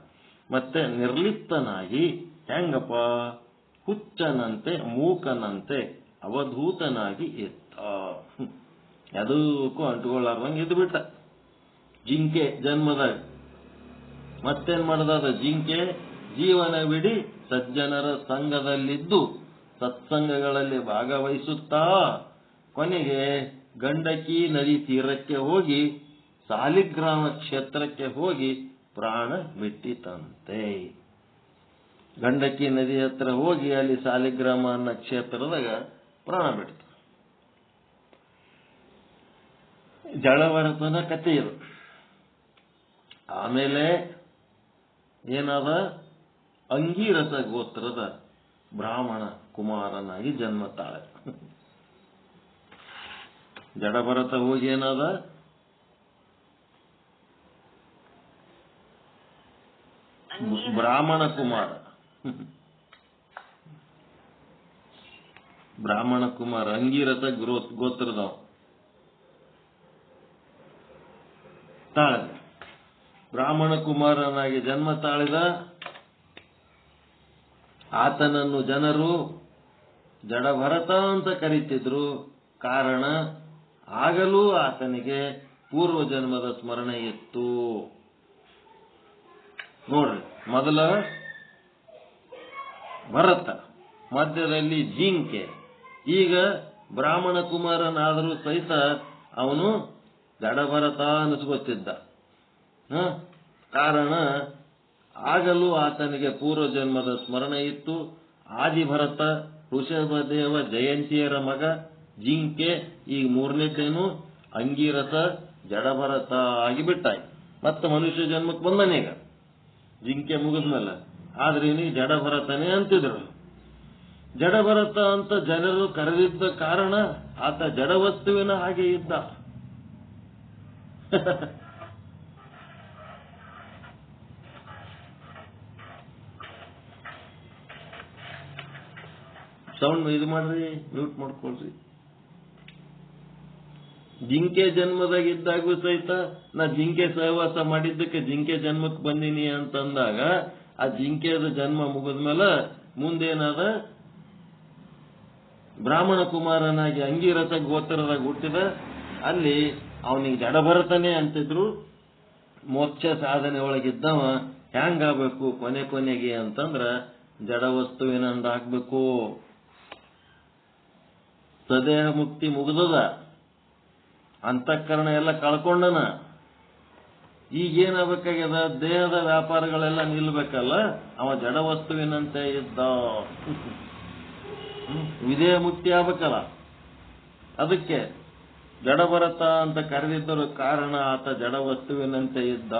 ಮತ್ತೆ ನಿರ್ಲಿಪ್ತನಾಗಿ ಹೆಂಗಪ್ಪ, ಹುಚ್ಚನಂತೆ ಮೂಕನಂತೆ ಅವಧೂತನಾಗಿ ಇತ್ತ. ಅದಕ್ಕೂ ಅಂಟುಕೊಳ್ಳಾರ್ದಂಗೆ ಇದ್ದು ಬಿಟ್ಟ ಜಿಂಕೆ ಜನ್ಮದಾಗ. ಮತ್ತೇನ್ ಮಾಡದ ಜಿಂಕೆ, ಜೀವನವಿಡೀ ಸಜ್ಜನರ ಸಂಘದಲ್ಲಿದ್ದು ಸತ್ಸಂಗಗಳಲ್ಲಿ ಭಾಗವಹಿಸುತ್ತಾ ಕೊನೆಗೆ ಗಂಡಕಿ ನದಿ ತೀರಕ್ಕೆ ಹೋಗಿ ಸಾಲಿಗ್ರಾಮ ಕ್ಷೇತ್ರಕ್ಕೆ ಹೋಗಿ ಪ್ರಾಣ ಬಿಟ್ಟಿತಂತೆ. ಗಂಡಕಿ ನದಿ ಹತ್ರ ಹೋಗಿ ಅಲ್ಲಿ ಸಾಲಿಗ್ರಾಮ ಅನ್ನೋ ಕ್ಷೇತ್ರದಾಗ ಪ್ರಾಣ ಬಿಡ್ತ. ಜಡಭರತನ ಕಥೆ ಇದು. ಆಮೇಲೆ ಏನಾದ, ಅಂಗೀರಸ ಗೋತ್ರದ ಬ್ರಾಹ್ಮಣ ಕುಮಾರನಾಗಿ ಜನ್ಮ ತಾಳೆ. ಜಡಭರತ ಹೋಗಿ ಏನಾದ, ಬ್ರಾಹ್ಮಣ ಕುಮಾರ ಅಂಗೀರಸ ಗೋತ್ರದವ ತಾಳಿದ. ಬ್ರಾಹ್ಮಣ ಕುಮಾರನಾಗಿ ಜನ್ಮ ತಾಳಿದ. ಆತನನ್ನು ಜನರು ಜಡಭರತ ಅಂತ ಕರೀತಿದ್ರು. ಕಾರಣ, ಆಗಲೂ ಆತನಿಗೆ ಪೂರ್ವ ಜನ್ಮದ ಸ್ಮರಣೆ ಇತ್ತು. ನೋಡ್ರಿ, ಮೊದಲ ಭರತ, ಮಧ್ಯದಲ್ಲಿ ಜಿಂಕೆ, ಈಗ ಬ್ರಾಹ್ಮಣ ಕುಮಾರನಾದರೂ ಸಹಿತ ಅವನು ಜಡಭರತ ಅನಿಸ್ಕೊತಿದ್ದ. ಕಾರಣ, ಆಗಲೂ ಆತನಿಗೆ ಪೂರ್ವ ಜನ್ಮದ ಸ್ಮರಣೆ ಇತ್ತು. ಆದಿಭರತ ಋಷಭದೇವ ಜಯಂತಿಯರ ಮಗ ಜಿಂಕೆ, ಈ ಮೂರನೇದೇನು ಅಂಗೀರಸ ಜಡಭರತ ಆಗಿಬಿಟ್ಟಾಯ್ತು. ಮತ್ತೆ ಮನುಷ್ಯ ಜನ್ಮಕ್ಕೆ ಬಂದನೇಗ ಜಿಂಕೆ ಮುಗಿದ್ಮೇಲೆ. ಆದ್ರೆ ನೀ ಜಡಭರತನೇ ಅಂತಿದ್ರು. ಜಡಭರತ ಅಂತ ಜನರು ಕರೆದಿದ್ದ ಕಾರಣ ಆತ ಜಡವಸ್ತುವಿನ ಹಾಗೆ ಇದ್ದ. ಸೌಂಡ್ ಇದು ಮಾಡ್ರಿ, ಮ್ಯೂಟ್ ಮಾಡ್ಕೊಳ್ರಿ. ಜಿಂಕೆ ಜನ್ಮದಾಗಿದ್ದಾಗೂ ಸಹಿತ ನಾ ಜಿಂಕೆ ಸಹವಾಸ ಮಾಡಿದ್ದಕ್ಕೆ ಜಿಂಕೆ ಜನ್ಮಕ್ಕೆ ಬಂದೀನಿ ಅಂತಂದಾಗ, ಆ ಜಿಂಕೆದ ಜನ್ಮ ಮುಗಿದ್ಮೇಲೆ ಮುಂದೇನಾದ, ಬ್ರಾಹ್ಮಣ ಕುಮಾರನಾಗಿ ಅಂಗೀರಸ ಗೋತ್ರದಾಗ ಹುಟ್ಟಿದ. ಅಲ್ಲಿ ಅವನಿಗೆ ಜಡಭರತನೇ ಅಂತಿದ್ರು. ಮೋಕ್ಷ ಸಾಧನೆ ಒಳಗಿದ್ದವ ಹೆಂಗಾಗಬೇಕು ಕೊನೆಗೆ ಅಂತಂದ್ರ ಜಡವಸ್ತುವಿನಂದ ಆಗ್ಬೇಕು. ಸದೇಹ ಮುಕ್ತಿ ಮುಗಿದದ, ಅಂತಃಕರಣ ಎಲ್ಲ ಕಳ್ಕೊಂಡನ. ಈಗೇನಾಗಬೇಕಾಗ್ಯದ, ದೇಹದ ವ್ಯಾಪಾರಗಳೆಲ್ಲ ನಿಲ್ಬೇಕಲ್ಲ, ಅವ ಜಡ ವಸ್ತುವಿನಂತೆ ಇದ್ದ. ವಿಧೇಯ ಮುಕ್ತಿ ಆಗ್ಬೇಕಲ್ಲ, ಅದಕ್ಕೆ ಜಡಭರತ ಅಂತ ಕರೆದಿದ್ದರು. ಕಾರಣ ಆತ ಜಡ ವಸ್ತುವಿನಂತೆ ಇದ್ದ.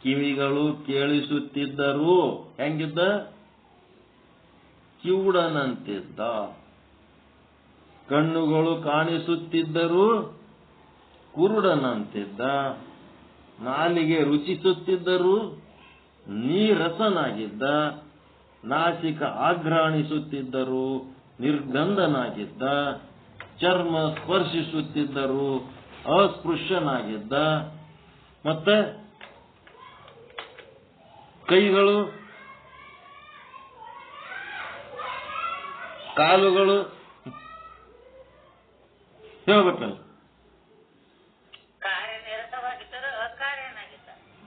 ಕಿವಿಗಳು ಕೇಳಿಸುತ್ತಿದ್ದರೂ ಹೆಂಗಿದ್ದ? ಕಿವುಡನಂತಿದ್ದ. ಕಣ್ಣುಗಳು ಕಾಣಿಸುತ್ತಿದ್ದರೂ ಕುರುಡನಂತಿದ್ದ. ನಾಲಿಗೆ ರುಚಿಸುತ್ತಿದ್ದರೂ ನೀರಸನಾಗಿದ್ದ. ನಾಸಿಕ ಆಘ್ರಾಣಿಸುತ್ತಿದ್ದರೂ ನಿರ್ಗಂಧನಾಗಿದ್ದ. ಚರ್ಮ ಸ್ಪರ್ಶಿಸುತ್ತಿದ್ದರೂ ಅಸ್ಪೃಶ್ಯನಾಗಿದ್ದ. ಮತ್ತೆ ಕೈಗಳು ಕಾಲುಗಳು ಹೇಳ್ಬೇಕಲ್ಲ,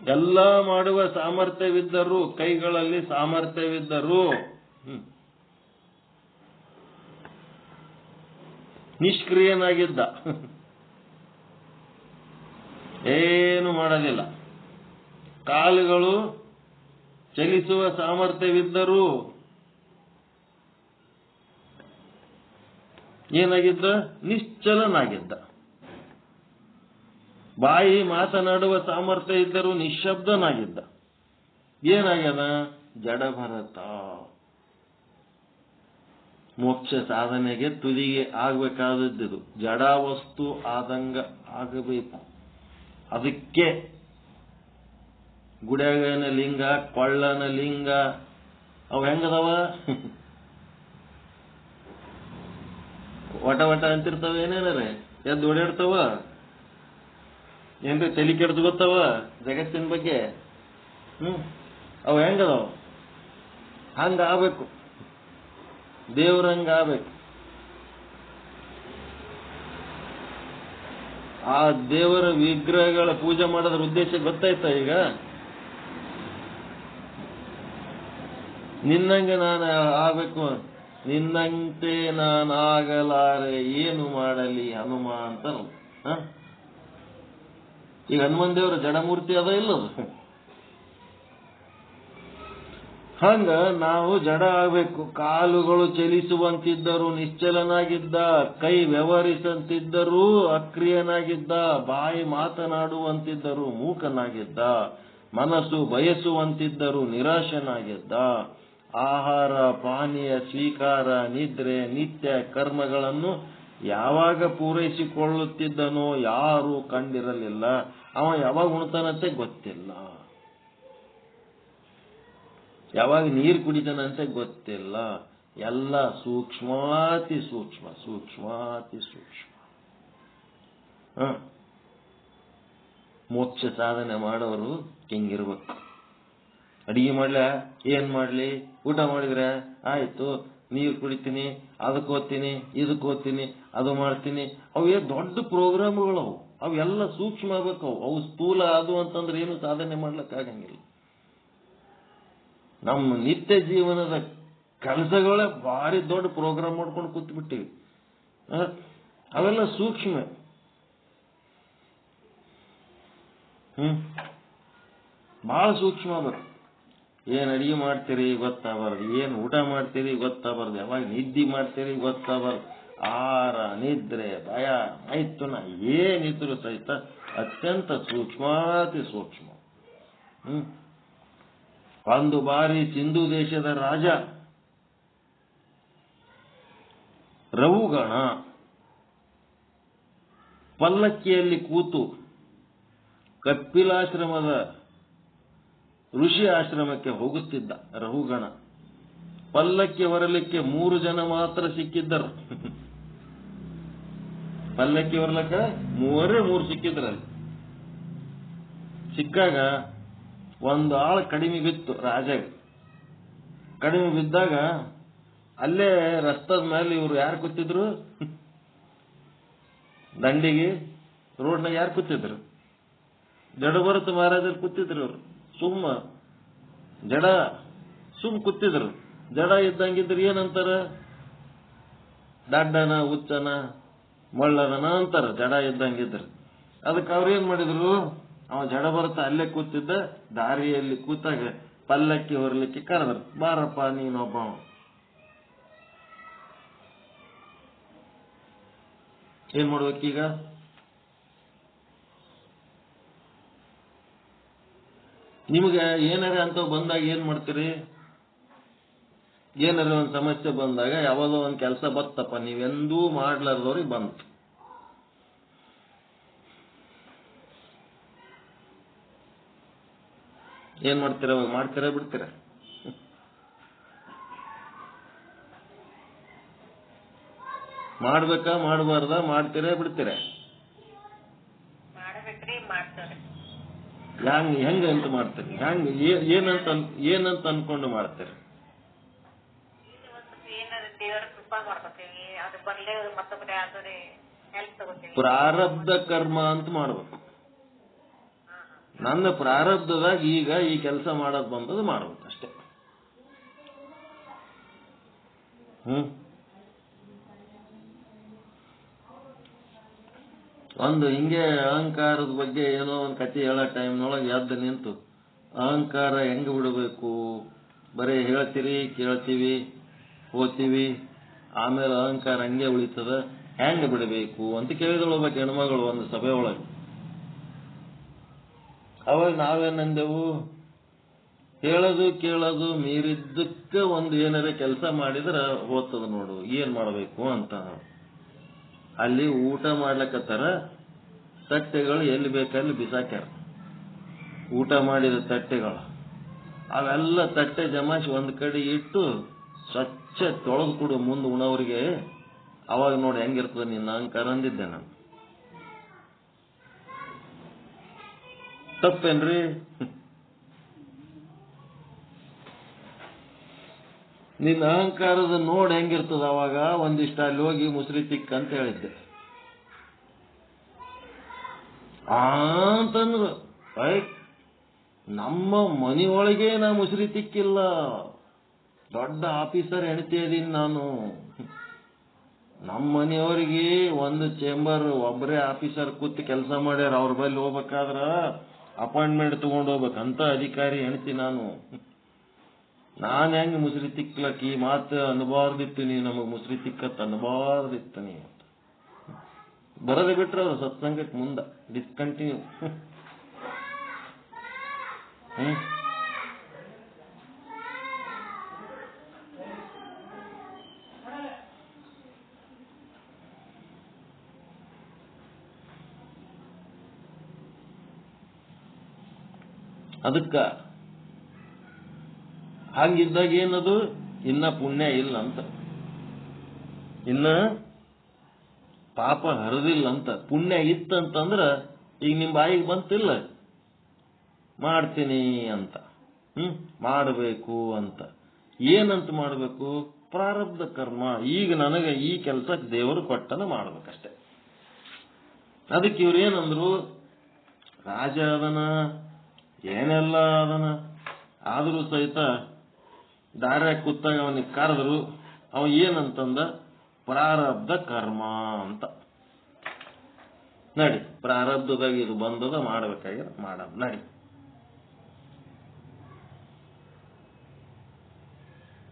ಎಲ್ಲ ಮಾಡುವ ಸಾಮರ್ಥ್ಯವಿದ್ದರೂ, ಕೈಗಳಲ್ಲಿ ಸಾಮರ್ಥ್ಯವಿದ್ದರೂ ನಿಷ್ಕ್ರಿಯನಾಗಿದ್ದ. ಏನು ಮಾಡಲಿಲ್ಲ. ಕಾಲುಗಳು ಚಲಿಸುವ ಸಾಮರ್ಥ್ಯವಿದ್ದರೂ ಏನಾಗಿದ್ದ? ನಿಶ್ಚಲನಾಗಿದ್ದ. ಬಾಯಿ ಮಾತನಾಡುವ ಸಾಮರ್ಥ್ಯ ಇದ್ದರೂ ನಿಶ್ಶಬ್ದನಾಗಿದ್ದ. ಏನಾಗ್ಯದ? ಜಡಭರತ. ಮೋಕ್ಷ ಸಾಧನೆಗೆ ತುದಿಗೆ ಆಗ್ಬೇಕಾದದ್ದು ಜಡ ವಸ್ತು ಆದಂಗ ಆಗಬೇಕು. ಅದಕ್ಕೆ ಗುಡ್ಯಾಗನ ಲಿಂಗ, ಕೊಳ್ಳನ ಲಿಂಗ ಅವು ಹೆಂಗದವ? ವಟ ವಟ ಅಂತಿರ್ತಾವ. ಏನೇನರೇ ಎದ್ದು ಓಡಾಡ್ತಾವ, ಏನ್ರಿ ತಲೆ ಕೆಡ್ದು ಗೊತ್ತವ ಜಗತ್ತಿನ ಬಗ್ಗೆ. ಅವು ಹೆಂಗದವ? ಹಂಗ ಆಗ್ಬೇಕು, ದೇವ್ರಂಗ ಆಗ್ಬೇಕು. ಆ ದೇವರ ವಿಗ್ರಹಗಳ ಪೂಜೆ ಮಾಡೋದ್ರ ಉದ್ದೇಶ ಗೊತ್ತಾಯ್ತ? ಈಗ ನಿನ್ನಂಗೆ ನಾನು ಆಗ್ಬೇಕು, ನಿನ್ನಂತೆ ನಾನು ಆಗಲಾರೆ, ಏನು ಮಾಡಲಿ ಹನುಮ ಅಂತ. ಈಗ ಹನುಮನ್ ದೇವರ ಜಡಮೂರ್ತಿ ಅದ ಇಲ್ಲದು? ಹಂಗ ನಾವು ಜಡ ಆಗ್ಬೇಕು. ಕಾಲುಗಳು ಚಲಿಸುವಂತಿದ್ದರೂ ನಿಶ್ಚಲನಾಗಿದ್ದ. ಕೈ ವ್ಯವಹರಿಸಂತಿದ್ದರೂ ಅಕ್ರಿಯನಾಗಿದ್ದ. ಬಾಯಿ ಮಾತನಾಡುವಂತಿದ್ದರೂ ಮೂಕನಾಗಿದ್ದ. ಮನಸ್ಸು ಬಯಸುವಂತಿದ್ದರೂ ನಿರಾಶನಾಗಿದ್ದ. ಆಹಾರ ಪಾನೀಯ ಸ್ವೀಕಾರ ನಿದ್ರೆ ನಿತ್ಯ ಕರ್ಮಗಳನ್ನು ಯಾವಾಗ ಪೂರೈಸಿಕೊಳ್ಳುತ್ತಿದ್ದನೋ ಯಾರೂ ಕಂಡಿರಲಿಲ್ಲ. ಅವ ಯಾವಾಗ ಉಣ್ತಾನಂತೆ ಗೊತ್ತಿಲ್ಲ, ಯಾವಾಗ ನೀರು ಕುಡಿತಾನಂತೆ ಗೊತ್ತಿಲ್ಲ. ಎಲ್ಲ ಸೂಕ್ಷ್ಮಾತಿ ಸೂಕ್ಷ್ಮ, ಸೂಕ್ಷ್ಮಾತಿ ಸೂಕ್ಷ್ಮ. ಮೋಕ್ಷ ಸಾಧನೆ ಮಾಡೋರು ಹೆಂಗಿರ್ಬೇಕು? ಅಡಿಗೆ ಮಾಡ್ಲ, ಏನ್ ಮಾಡ್ಲಿ, ಊಟ ಮಾಡಿದ್ರೆ ಆಯ್ತು, ನೀರು ಕುಡಿತೀನಿ, ಅದಕ್ಕೆ ಓದ್ತೀನಿ, ಇದಕ್ಕೆ ಓದ್ತೀನಿ, ಅದು ಮಾಡ್ತೀನಿ. ಅವೇ ದೊಡ್ಡ ಪ್ರೋಗ್ರಾಮ್ಗಳು. ಅವೆಲ್ಲ ಸೂಕ್ಷ್ಮ ಆಗ್ಬೇಕು. ಅವು ಸ್ಥೂಲ ಅದು ಅಂತಂದ್ರೆ ಏನು ಸಾಧನೆ ಮಾಡ್ಲಿಕ್ಕಾಗಂಗಿಲ್ಲ. ನಮ್ಮ ನಿತ್ಯ ಜೀವನದ ಕೆಲಸಗಳೇ ಭಾರಿ ದೊಡ್ಡ ಪ್ರೋಗ್ರಾಮ್ ಮಾಡ್ಕೊಂಡು ಕೂತ್ಬಿಟ್ಟಿವಿ. ಅವೆಲ್ಲ ಸೂಕ್ಷ್ಮ. ಬಹಳ ಸೂಕ್ಷ್ಮ ಆಗ್ಬೇಕು. ಏನ್ ಅಡಿಗೆ ಮಾಡ್ತೀರಿ ಗೊತ್ತಾಗಬಾರ್ದು, ಏನ್ ಊಟ ಮಾಡ್ತೀರಿ ಗೊತ್ತಾಗಬಾರ್ದು, ಯಾವಾಗ ನಿದ್ದೆ ಮಾಡ್ತೀರಿ ಗೊತ್ತಾಗಬಾರ್ದು. ಆಹಾರ ನಿದ್ರೆ ಭಯ ಮೈಥುನ ಏನಿದ್ರು ಸಹಿತ ಅತ್ಯಂತ ಸೂಕ್ಷ್ಮಾತಿ ಸೂಕ್ಷ್ಮ. ಒಂದು ಬಾರಿ ಸಿಂಧು ದೇಶದ ರಾಜ ರಹುಗಣ ಪಲ್ಲಕ್ಕಿಯಲ್ಲಿ ಕೂತು ಕಪಿಲಾಶ್ರಮದ ಋಷಿ ಆಶ್ರಮಕ್ಕೆ ಹೋಗುತ್ತಿದ್ದ. ರಹುಗಣ ಪಲ್ಲಕ್ಕಿ ಹೊರಲಿಕ್ಕೆ 3 ಜನ ಮಾತ್ರ ಸಿಕ್ಕಿದ್ದರು. ಪಲ್ಲಕ್ಕಿ ಹೊರಲಕ್ಕ 3 ಸಿಕ್ಕಿದ್ರಲ್ಲಿ. ಸಿಕ್ಕಾಗ ಒಂದು ಆಳು ಕಡಿಮೆ ಬಿತ್ತು. ರಾಜಾಗ ಕಡಿಮೆ ಬಿದ್ದಾಗ ಅಲ್ಲೇ ರಸ್ತದ ಮೇಲೆ ಇವ್ರು ಯಾರು ಕೂತಿದ್ರು? ದಂಡಿಗೆ ರೋಡ್ನಾಗ ಯಾರು ಕೂತಿದ್ರು? ಜಡಭರತ ಮಹಾರಾಜರು ಕೂತಿದ್ರು. ಇವ್ರು ಸುಮ್ ಕೂತಿದ್ರು. ಜಡ ಇದ್ದಂಗಿದ್ರು. ಏನಂತಾರ? ದಡ್ಡನ ಹುಚ್ಚನ ಮಳ್ಳದನ ಅಂತಾರ ಜಡ ಇದ್ದಂಗಿದ್ರು. ಅದಕ್ಕೆ ಅವ್ರೇನ್ ಮಾಡಿದ್ರು? ಅವ ಜಡ ಬರ್ತಾ ಅಲ್ಲೇ ಕೂತಿದ್ದ, ದಾರಿಯಲ್ಲಿ ಕೂತಾಗ ಪಲ್ಲಕ್ಕಿ ಹೊರಲಿಕ್ಕೆ ಕರೆದ್ರು, ಬಾರಪ್ಪ ನೀನೊಬ್ಬ. ಏನ್ ಮಾಡ್ಬೇಕೀಗ? ನಿಮ್ಗೆ ಏನಾರ ಅಂತ ಬಂದಾಗ ಏನ್ ಮಾಡ್ತೀರಿ? ಏನಾರ ಒಂದು ಸಮಸ್ಯೆ ಬಂದಾಗ ಯಾವಾಗೋ ಒಂದು ಕೆಲಸ ಬತ್ತಪ್ಪ, ನೀವೆಂದೂ ಮಾಡ್ಲಾರ್ದವ್ರಿಗೆ ಬಂತು, ಏನ್ ಮಾಡ್ತೀರ? ಅವಾಗ ಮಾಡ್ತೀರಾ ಬಿಡ್ತೀರ? ಮಾಡ್ಬೇಕಾ ಮಾಡಬಾರ್ದ? ಮಾಡ್ತೀರಾ ಬಿಡ್ತೀರ? ಹೆಂಗ ಅಂತ ಮಾಡ್ತೀರಿ? ಹೆಂಗ ಏನಂತ ಅನ್ಕೊಂಡು ಮಾಡ್ತೀರಿ? ಪ್ರಾರಬ್ಧ ಕರ್ಮ ಅಂತ ಮಾಡ್ಬೇಕು. ನನ್ನ ಪ್ರಾರಬ್ಧದಾಗ ಈಗ ಈ ಕೆಲಸ ಮಾಡೋದು ಬಂದದ್ದು ಮಾಡ್ಬೇಕು ಅಷ್ಟೇ. ಒಂದು ಹಿಂಗೆ ಅಹಂಕಾರದ ಬಗ್ಗೆ ಏನೋ ಒಂದು ಕತೆ ಹೇಳೋ ಟೈಮ್ನೊಳಗೆ ಎದ್ದು ನಿಂತು ಅಹಂಕಾರ ಹೆಂಗ್ ಬಿಡಬೇಕು, ಬರೀ ಹೇಳ್ತೀರಿ, ಕೇಳ್ತೀವಿ, ಓದ್ತೀವಿ, ಆಮೇಲೆ ಅಹಂಕಾರ ಹಂಗೆ ಉಳಿತದ, ಹೆಂಗ್ ಬಿಡಬೇಕು ಅಂತ ಕೇಳಿದೊಳ್ಬೇಕು ಹೆಣ್ಮಗಳು ಒಂದು ಸಭೆ ಒಳಗೆ. ಅವಾಗ ನಾವೇನಂದೆವು, ಹೇಳೋದು ಕೇಳೋದು ಮೀರಿದ್ದಕ್ಕೆ ಒಂದು ಏನಾರ ಕೆಲಸ ಮಾಡಿದ್ರೆ ಓದ್ತದ ನೋಡು, ಏನ್ ಮಾಡಬೇಕು ಅಂತ. ಅಲ್ಲಿ ಊಟ ಮಾಡ್ಲಕತ್ತಾರ, ತಟ್ಟೆಗಳು ಎಲ್ಲಿ ಬೇಕಲ್ಲಿ ಬಿಸಾಕ್ಯಾರ. ಊಟ ಮಾಡಿದ ತಟ್ಟೆಗಳು ಅವೆಲ್ಲ ತಟ್ಟೆ ಜಮಾಯಿಸಿ ಒಂದ್ ಕಡೆ ಇಟ್ಟು ಸ್ವಚ್ಛ ತೊಳೆದು ಕೊಡು ಮುಂದೆ ಉಣವ್ರಿಗೆ. ಅವಾಗ ನೋಡಿ ಹೆಂಗಿರ್ತದ ನಿನ್ನ ಅಹಂಕಾರ ಅಂದಿದ್ದೆ ನಾನು. ತಪ್ಪೇನ್ರಿ? ನಿನ್ನ ಅಹಂಕಾರದ ನೋಡ್ ಹೆಂಗಿರ್ತದ ಅವಾಗ. ಒಂದಿಷ್ಟ ಅಲ್ಲಿ ಹೋಗಿ ಮುಸ್ರಿ ತಿಕ್ಕ ಅಂತ ಹೇಳಿದ್ದೆ ಅಂತಂದ್ರು. ನಮ್ಮ ಮನೆಯೊಳಗೆ ನಾ ಮುಸ್ರಿ ತಿಕ್ಕಿಲ್ಲ, ದೊಡ್ಡ ಆಫೀಸರ್ ಹೆಣ್ತಿ ಅದೀನಿ ನಾನು. ನಮ್ಮ ಮನೆಯವರಿಗೆ ಒಂದು ಚೇಂಬರ್ ಒಬ್ಬರೇ ಆಫೀಸರ್ ಕೂತು ಕೆಲಸ ಮಾಡ್ಯಾರ. ಅವ್ರ ಬಳಿ ಹೋಗ್ಬೇಕಾದ್ರ ಅಪಾಯಿಂಟ್ಮೆಂಟ್ ತಗೊಂಡು ಹೋಗ್ಬೇಕಂತ ಅಧಿಕಾರಿ ಹೆಣ್ತಿ ನಾನು. ನಾನು ಹೆಂಗ್ ಮುಸ್ರಿ ತಿಕ್ಲಕ್ ಈ ಮಾತು ಅನ್ಬಾರ್ದಿತ್ತು, ನೀ ನಮಗ್ ಮುಸ್ರಿ ತಿಕ್ಕತ್ ಅನ್ಬಾರ್ದಿತ್ತು ನೀ. ಬರದೆ ಬಿಟ್ರೆ ಅವ್ರು ಸತ್ಸಂಗಕ್ಕೆ ಮುಂದ ಡಿಸ್ಕಂಟಿನ್ಯೂ. ಅದಕ್ಕ ಹಂಗಿದ್ದಾಗ ಏನದು, ಇನ್ನ ಪುಣ್ಯ ಇಲ್ಲ ಅಂತ, ಇನ್ನ ಪಾಪ ಹರಿದಿಲ್ಲ ಅಂತ. ಪುಣ್ಯ ಇತ್ತಂತಂದ್ರ ಈಗ ನಿಮ್ ಬಾಯಿಗೆ ಬಂತಿಲ್ಲ ಮಾಡ್ತೀನಿ ಅಂತ, ಮಾಡಬೇಕು ಅಂತ. ಏನಂತ ಮಾಡಬೇಕು? ಪ್ರಾರಬ್ಧ ಕರ್ಮ. ಈಗ ನನಗೆ ಈ ಕೆಲಸ ದೇವರು ಕೊಟ್ಟನ ಮಾಡ್ಬೇಕಷ್ಟೆ. ಅದಕ್ಕೆ ಇವ್ರೇನಂದ್ರು, ರಾಜ ಅದನ, ಏನೆಲ್ಲ ಅದನ, ಆದರೂ ಸಹಿತ ದಾರ್ಯಾಗ ಕೂತಾಗ ಅವನಿಗೆ ಕರೆದ್ರು. ಅವ ಏನಂತಂದ? ಪ್ರಾರಬ್ಧ ಕರ್ಮ ಅಂತ. ನಡಿ, ಪ್ರಾರಬ್ಧದಾಗ ಇದು ಬಂದದ, ಮಾಡಬೇಕಾಗಿರ ಮಾಡ, ನಡಿ.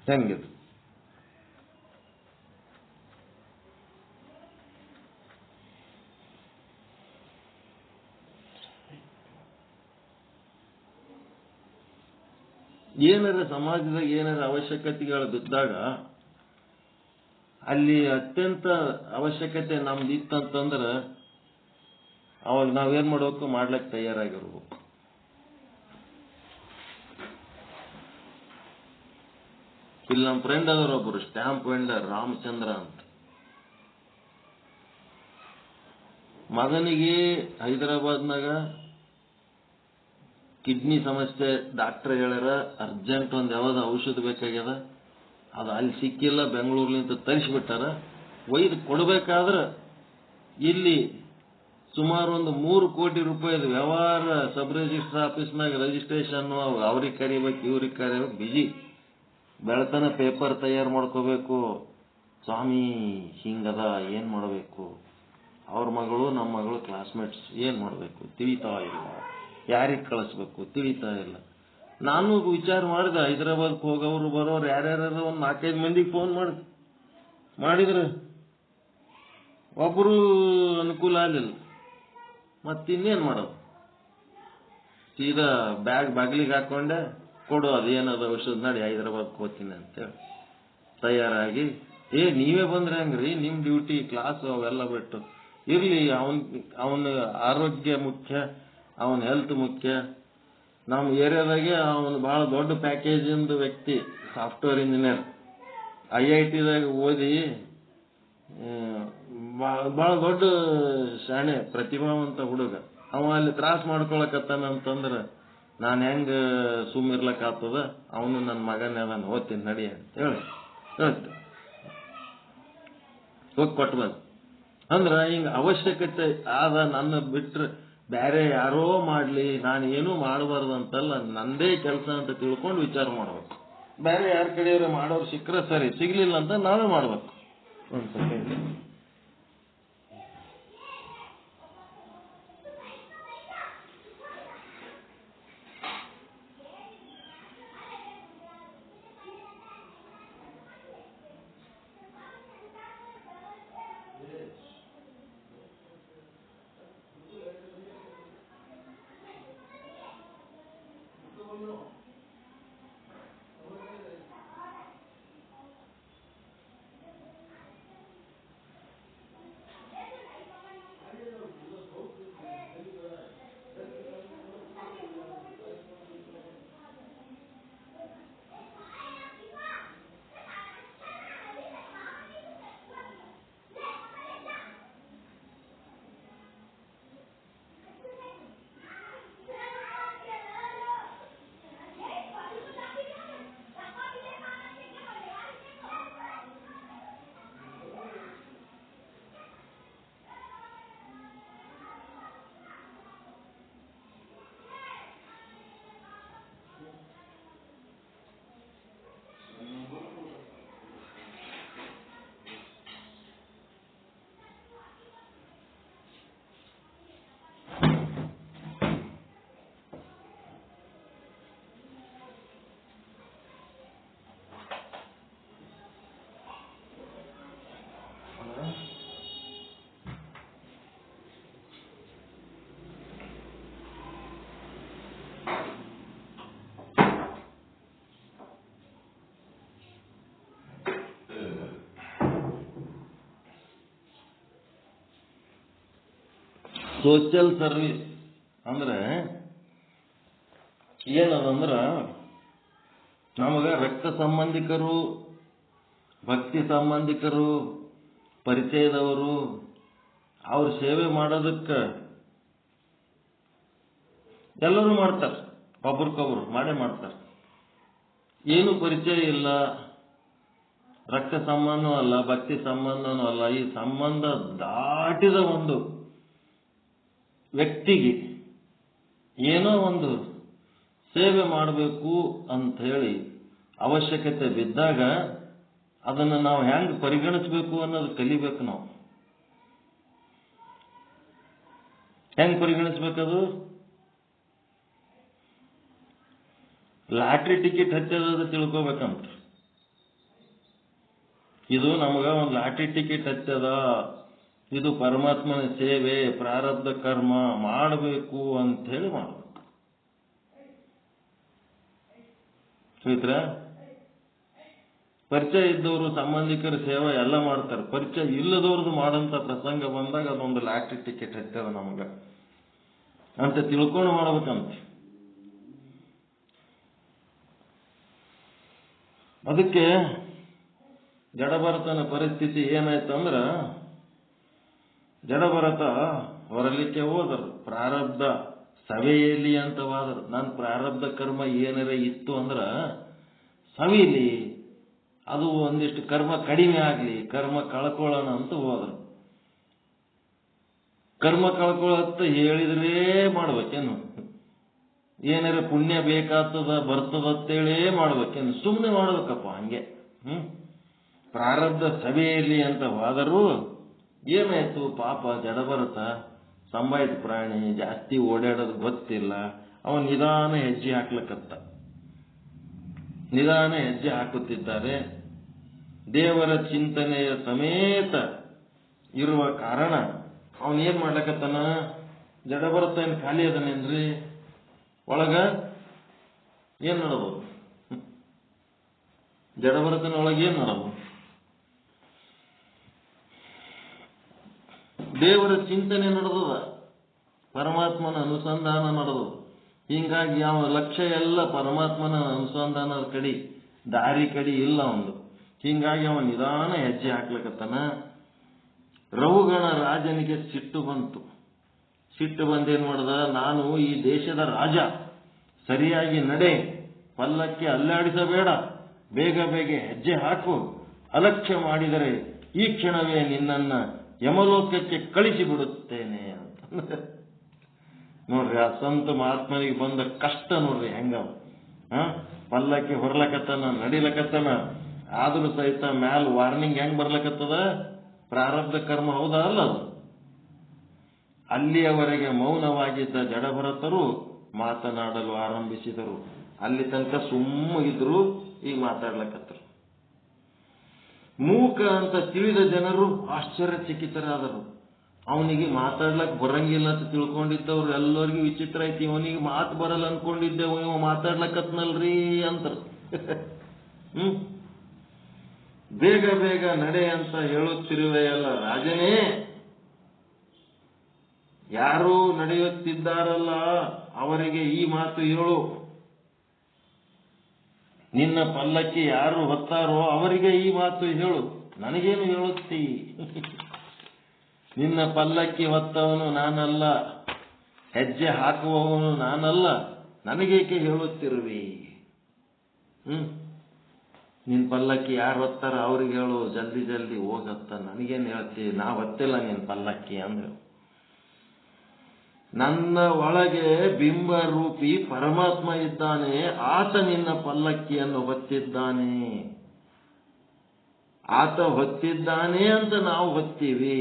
ಹೆಂಗಿದು? ಏನಾರ ಸಮಾಜದಾಗ ಏನಾರ ಅವಶ್ಯಕತೆಗಳು ಬಿದ್ದಾಗ, ಅಲ್ಲಿ ಅತ್ಯಂತ ಅವಶ್ಯಕತೆ ನಮ್ದು ಇತ್ತಂತಂದ್ರೆ ಅವಾಗ ನಾವೇನ್ ಮಾಡ್ಬೇಕು? ಮಾಡ್ಲಿಕ್ಕೆ ತಯಾರಾಗಿರ್ಬೇಕು. ಇಲ್ಲಿ ನಮ್ಮ ಫ್ರೆಂಡ್ ಆದವ್ರು ಒಬ್ಬರು, ಸ್ಟ್ಯಾಂಪ್ ವೆಂಡರ್ ರಾಮಚಂದ್ರ ಅಂತ. ಮಗನಿಗೆ ಹೈದರಾಬಾದ್ನಾಗ ಕಿಡ್ನಿ ಸಮಸ್ಯೆ, ಡಾಕ್ಟರ್ ಹೇಳ್ಯಾರ ಅರ್ಜೆಂಟ್ ಒಂದು ಯಾವ್ದು ಔಷಧ ಬೇಕಾಗ್ಯದ, ಅದು ಅಲ್ಲಿ ಸಿಕ್ಕಿಲ್ಲ, ಬೆಂಗಳೂರ್ಲಿಂದ ತರಿಸ್ಬಿಟ್ಟಾರ. ಒಯ್ದು ಕೊಡ್ಬೇಕಾದ್ರ ಇಲ್ಲಿ ಸುಮಾರು ಒಂದು 3 ಕೋಟಿ ರೂಪಾಯಿದ ವ್ಯವಹಾರ, ಸಬ್ ರಿಜಿಸ್ಟರ್ ಆಫೀಸ್ನಾಗ ರಿಜಿಸ್ಟ್ರೇಷನ್, ಅವ್ರಿಗೆ ಕರಿಬೇಕು, ಇವ್ರಿಗೆ ಕರಿಬೇಕು, ಬಿಜಿ. ಬೆಳತನ ಪೇಪರ್ ತಯಾರು ಮಾಡ್ಕೋಬೇಕು. ಸ್ವಾಮಿ ಹಿಂಗದ, ಏನ್ ಮಾಡಬೇಕು? ಅವ್ರ ಮಗಳು ನಮ್ಮ ಮಗಳು ಕ್ಲಾಸ್ಮೇಟ್ಸ್, ಏನ್ ಮಾಡಬೇಕು ತಿಳಿತಾ ಇಲ್ಲ. ಯಾರಿಗೆ ಕಳಿಸ್ಬೇಕು ತಿಳಿತಾ ಇಲ್ಲ. ನಾನು ವಿಚಾರ ಮಾಡಿದೆ, ಹೈದರಾಬಾದ್ಗೆ ಹೋಗೋರು ಬರೋರು ಯಾರ್ಯಾರು ಒಂದು 4-5 ಮಂದಿಗೆ ಫೋನ್ ಮಾಡಿದ್ರೆ ಒಬ್ಬರು ಅನುಕೂಲ ಆಗಲಿಲ್ಲ. ಮತ್ತಿನ್ನೇನು ಮಾಡೋದು? ಸೀದಾ ಬ್ಯಾಗ್ ಬಾಗಿಲಿಗೆ ಹಾಕೊಂಡೆ, ಕೊಡು ಅದೇನದ ಔಷಧ, ನಡಿ ಹೈದರಾಬಾದ್ಗೆ ಹೋಗ್ತೀನಿ ಅಂತೇಳಿ ತಯಾರಾಗಿ, ನೀವೇ ಬಂದ್ರೆ ಹೆಂಗ್ರಿ, ನಿಮ್ಮ ಡ್ಯೂಟಿ ಕ್ಲಾಸು ಅವೆಲ್ಲ ಬಿಟ್ಟು ಇರಲಿ. ಅವನ ಆರೋಗ್ಯ ಮುಖ್ಯ, ಅವನ ಹೆಲ್ತ್ ಮುಖ್ಯ. ನಮ್ಮ ಏರಿಯಾದಾಗೆ ಅವನು ಭಾಳ ದೊಡ್ಡ ಪ್ಯಾಕೇಜಿಂದು ವ್ಯಕ್ತಿ, ಸಾಫ್ಟ್ವೇರ್ ಇಂಜಿನಿಯರ್, IITದಾಗ ಓದಿ ಭಾಳ ದೊಡ್ಡ ಶಾಣೆ ಪ್ರತಿಭಾವಂತ ಹುಡುಗ. ಅವ ಅಲ್ಲಿ ತ್ರಾಸ ಮಾಡ್ಕೊಳಕತ್ತಾನ ಅಂತಂದ್ರೆ ನಾನು ಹೆಂಗೆ ಸುಮ್ಮಿರ್ಲಕ್ಕಾಗ್ತದ? ಅವನು ನನ್ನ ಮಗನೇ ಅದಾನ, ಓದ್ತೀನಿ ನಡಿ ಅಂತ ಹೇಳ್ತೆ ಹೋಗಿ ಕೊಟ್ಟು ಬಂದು. ಅಂದ್ರೆ ಹಿಂಗೆ ಅವಶ್ಯಕತೆ ಆದ, ನನ್ನ ಬಿಟ್ರೆ ಬೇರೆ ಯಾರೋ ಮಾಡಲಿ, ನಾನು ಏನೂ ಮಾಡಬಾರ್ದು ಅಂತಲ್ಲ, ನಂದೇ ಕೆಲಸ ಅಂತ ತಿಳ್ಕೊಂಡು ವಿಚಾರ ಮಾಡ್ಬೇಕು. ಬೇರೆ ಯಾರ ಕಡೆಯವ್ರೆ ಮಾಡೋರು ಸಿಕ್ಕರೆ ಸರಿ, ಸಿಗ್ಲಿಲ್ಲ ಅಂತ ನಾವೇ ಮಾಡ್ಬೇಕು. ಒಂದು ಸೆಕೆಂಡ್. ಸೋಷಿಯಲ್ ಸರ್ವಿಸ್ ಅಂದ್ರೆ ಏನದಂದ್ರ, ನಮಗ ರಕ್ತ ಸಂಬಂಧಿಕರು, ಭಕ್ತಿ ಸಂಬಂಧಿಕರು, ಪರಿಚಯದವರು ಅವ್ರ ಸೇವೆ ಮಾಡೋದಕ್ಕೆ ಎಲ್ಲರೂ ಮಾಡ್ತಾರೆ, ಒಬ್ರಿಗೊಬ್ರು ಮಾಡೇ ಮಾಡ್ತಾರೆ. ಏನು ಪರಿಚಯ ಇಲ್ಲ, ರಕ್ತ ಸಂಬಂಧನೂ ಅಲ್ಲ, ಭಕ್ತಿ ಸಂಬಂಧನೂ ಅಲ್ಲ, ಈ ಸಂಬಂಧ ದಾಟಿದ ಒಂದು ವ್ಯಕ್ತಿಗೆ ಏನೋ ಒಂದು ಸೇವೆ ಮಾಡಬೇಕು ಅಂತ ಹೇಳಿ ಅವಶ್ಯಕತೆ ಬಿದ್ದಾಗ ಅದನ್ನು ನಾವು ಹೆಂಗೆ ಪರಿಗಣಿಸಬೇಕು ಅನ್ನೋದು ಕಲಿಬೇಕು. ನಾವು ಹೆಂಗೆ ಪರಿಗಣಿಸ್ಬೇಕದು? ಲಾಟ್ರಿ ಟಿಕೆಟ್ ಹಚ್ಚೋದು ತಿಳ್ಕೊಬೇಕಂತ. ಇದು ನಮಗ ಒಂದು ಲಾಟ್ರಿ ಟಿಕೆಟ್ ಹಚ್ಚದ, ಇದು ಪರಮಾತ್ಮನ ಸೇವೆ, ಪ್ರಾರಬ್ಧ ಕರ್ಮ ಮಾಡಬೇಕು ಅಂತ ಹೇಳಿ ಮಾಡಬೇಕು. ಸ್ನೇಹಿತರ, ಪರಿಚಯ ಇದ್ದವರು ಸಂಬಂಧಿಕರ ಸೇವೆ ಎಲ್ಲ ಮಾಡ್ತಾರೆ. ಪರಿಚಯ ಇಲ್ಲದವ್ರದ್ದು ಮಾಡೋಂಥ ಪ್ರಸಂಗ ಬಂದಾಗ ಅದೊಂದು ಲಾಟ್ರಿ ಟಿಕೆಟ್ ಹಚ್ಚದ ನಮಗ ಅಂತ ತಿಳ್ಕೊಂಡು ಮಾಡ್ಬೇಕಂತ. ಅದಕ್ಕೆ ಜಡಭರತನ ಪರಿಸ್ಥಿತಿ ಏನಾಯ್ತಂದ್ರ, ಜಡಭರತ ಹೊರಲಿಕ್ಕೆ ಹೋದರು, ಪ್ರಾರಬ್ಧ ಸವೆಯಲ್ಲಿ ಅಂತ ಹೋದರು. ನನ್ನ ಪ್ರಾರಬ್ಧ ಕರ್ಮ ಏನಾರ ಇತ್ತು ಅಂದ್ರ ಸವಿಲಿ, ಅದು ಒಂದಿಷ್ಟು ಕರ್ಮ ಕಡಿಮೆ ಆಗಲಿ, ಕರ್ಮ ಕಳ್ಕೊಳ್ಳೋಣ ಅಂತ ಹೋದರು. ಕರ್ಮ ಕಳ್ಕೊಳ್ಳತ್ತ ಹೇಳಿದ್ರೆ ಮಾಡ್ಬೇಕೇನು? ಏನಾರ ಪುಣ್ಯ ಬೇಕಾಗ್ತದ ಬರ್ತದಂತೇಳೇ ಮಾಡ್ಬೇಕೇನು? ಸುಮ್ಮನೆ ಮಾಡ್ಬೇಕಪ್ಪ ಹಂಗೆ. ಪ್ರಾರಬ್ಧ ಸಭೆಯಲ್ಲಿ ಅಂತ ಹೋದರೂ ಏನಾಯ್ತು? ಪಾಪ ಜಡಭರತ ಸಂಭಾಯಿತ ಪ್ರಾಣಿ, ಜಾಸ್ತಿ ಓಡಾಡೋದು ಗೊತ್ತಿಲ್ಲ. ಅವ ನಿಧಾನ ಹೆಜ್ಜೆ ಹಾಕ್ಲಕ್ಕತ್ತ. ನಿಧಾನ ಹೆಜ್ಜೆ ಹಾಕುತ್ತಿದ್ದಾರೆ. ದೇವರ ಚಿಂತನೆಯ ಸಮೇತ ಇರುವ ಕಾರಣ ಅವನೇನ್ ಮಾಡ್ಲಕತ್ತಾನ, ಜಡಭರತ ಏನ್ ಖಾಲಿ ಅದನೇನ್ರಿ, ಒಳಗ ಏನ್ ನಡೆದು, ಜಡಭರತನ ಒಳಗೆ ಏನ್ ನಡೆದು, ದೇವರ ಚಿಂತನೆ ನಡೆದದ, ಪರಮಾತ್ಮನ ಅನುಸಂಧಾನ ನಡೆದು. ಹಿಂಗಾಗಿ ಯಾವ ಲಕ್ಷ್ಯ ಎಲ್ಲ ಪರಮಾತ್ಮನ ಅನುಸಂಧಾನದ ಕಡೆ, ದಾರಿ ಕಡೆ ಇಲ್ಲ ಒಂದು. ಹಿಂಗಾಗಿ ಅವ ನಿಧಾನ ಹೆಜ್ಜೆ ಹಾಕ್ಲಕತ್ತಾನ. ರಘುಗಣ ರಾಜನಿಗೆ ಸಿಟ್ಟು ಬಂತು. ಸಿಟ್ಟು ಬಂದೇನ್ ಮಾಡ್ದ, ನಾನು ಈ ದೇಶದ ರಾಜ, ಸರಿಯಾಗಿ ನಡೆ, ಪಲ್ಲಕ್ಕಿ ಅಲ್ಲಾಡಿಸಬೇಡ, ಬೇಗ ಬೇಗ ಹೆಜ್ಜೆ ಹಾಕು, ಅಲಕ್ಷ್ಯ ಮಾಡಿದರೆ ಈ ಕ್ಷಣವೇ ನಿನ್ನನ್ನ ಯಮಲೋಕಕ್ಕೆ ಕಳಿಸಿ ಬಿಡುತ್ತೇನೆ ಅಂತ. ನೋಡ್ರಿ, ಆ ಸಂತ ಮಹಾತ್ಮನಿಗೆ ಬಂದ ಕಷ್ಟ ನೋಡ್ರಿ ಹೆಂಗ. ಪಲ್ಲಕ್ಕಿ ಹೊರಲಕತ್ತನ, ನಡಿಲಕತ್ತನ, ಆದ್ರೂ ಸಹಿತ ಮ್ಯಾಲ ವಾರ್ನಿಂಗ್ ಹೆಂಗ್ ಬರ್ಲಕತ್ತದ, ಪ್ರಾರಬ್ಧ ಕರ್ಮ ಹೌದಾ ಅಲ್ಲ ಅದು. ಅಲ್ಲಿಯವರೆಗೆ ಮೌನವಾಗಿದ್ದ ಜಡಭರತರು ಮಾತನಾಡಲು ಆರಂಭಿಸಿದರು. ಅಲ್ಲಿ ತನಕ ಸುಮ್ಮ ಇದ್ರು, ಈಗ ಮಾತಾಡ್ಲಕತ್ತರು. ಮೂಕ ಅಂತ ತಿಳಿದ ಜನರು ಆಶ್ಚರ್ಯಚಕಿತರಾದರು. ಅವನಿಗೆ ಮಾತಾಡ್ಲಕ್ ಬರಂಗಿಲ್ಲ ಅಂತ ತಿಳ್ಕೊಂಡಿದ್ದವ್ರು ಎಲ್ಲರಿಗೂ ವಿಚಿತ್ರ ಐತಿ. ಇವನಿಗೆ ಮಾತು ಬರಲ್ಲ ಅನ್ಕೊಂಡಿದ್ದೆವು, ಇವ ಮಾತಾಡ್ಲಕತ್ನಲ್ರಿ ಅಂತಾರೆ. ಬೇಗ ಬೇಗ ನಡೆ ಅಂತ ಹೇಳುತ್ತಿರುವೆಯಲ್ಲ ರಾಜನೇ, ಯಾರು ನಡೆಯುತ್ತಿದ್ದಾರಲ್ಲ ಅವರಿಗೆ ಈ ಮಾತು ಹೇಳು. ನಿನ್ನ ಪಲ್ಲಕ್ಕಿ ಯಾರು ಹೊತ್ತಾರೋ ಅವರಿಗೆ ಈ ಮಾತು ಹೇಳು, ನನಗೇನು ಹೇಳುತ್ತೀ? ನಿನ್ನ ಪಲ್ಲಕ್ಕಿ ಹೊತ್ತವನು ನಾನಲ್ಲ, ಹೆಜ್ಜೆ ಹಾಕುವವನು ನಾನಲ್ಲ, ನನಗೇಕೆ ಹೇಳುತ್ತಿರುವಿ? ನಿನ್ ಪಲ್ಲಕ್ಕಿ ಯಾರು ಹೊತ್ತಾರ ಅವ್ರಿಗೆ ಹೇಳು, ಜಲ್ದಿ ಜಲ್ದಿ ಹೋಗತ್ತ, ನನಗೇನು ಹೇಳ್ತಿ? ನಾ ಹೊತ್ತಿಲ್ಲ ನಿನ್ ಪಲ್ಲಕ್ಕಿ ಅಂದ್ರೆ. ನನ್ನ ಒಳಗೆ ಬಿಂಬ ರೂಪಿ ಪರಮಾತ್ಮ ಇದ್ದಾನೆ, ಆತ ನಿನ್ನ ಪಲ್ಲಕ್ಕಿಯನ್ನು ಹೊತ್ತಿದ್ದಾನೆ. ಆತ ಹೊತ್ತಿದ್ದಾನೆ ಅಂತ ನಾವು ಹೊತ್ತೀವಿ,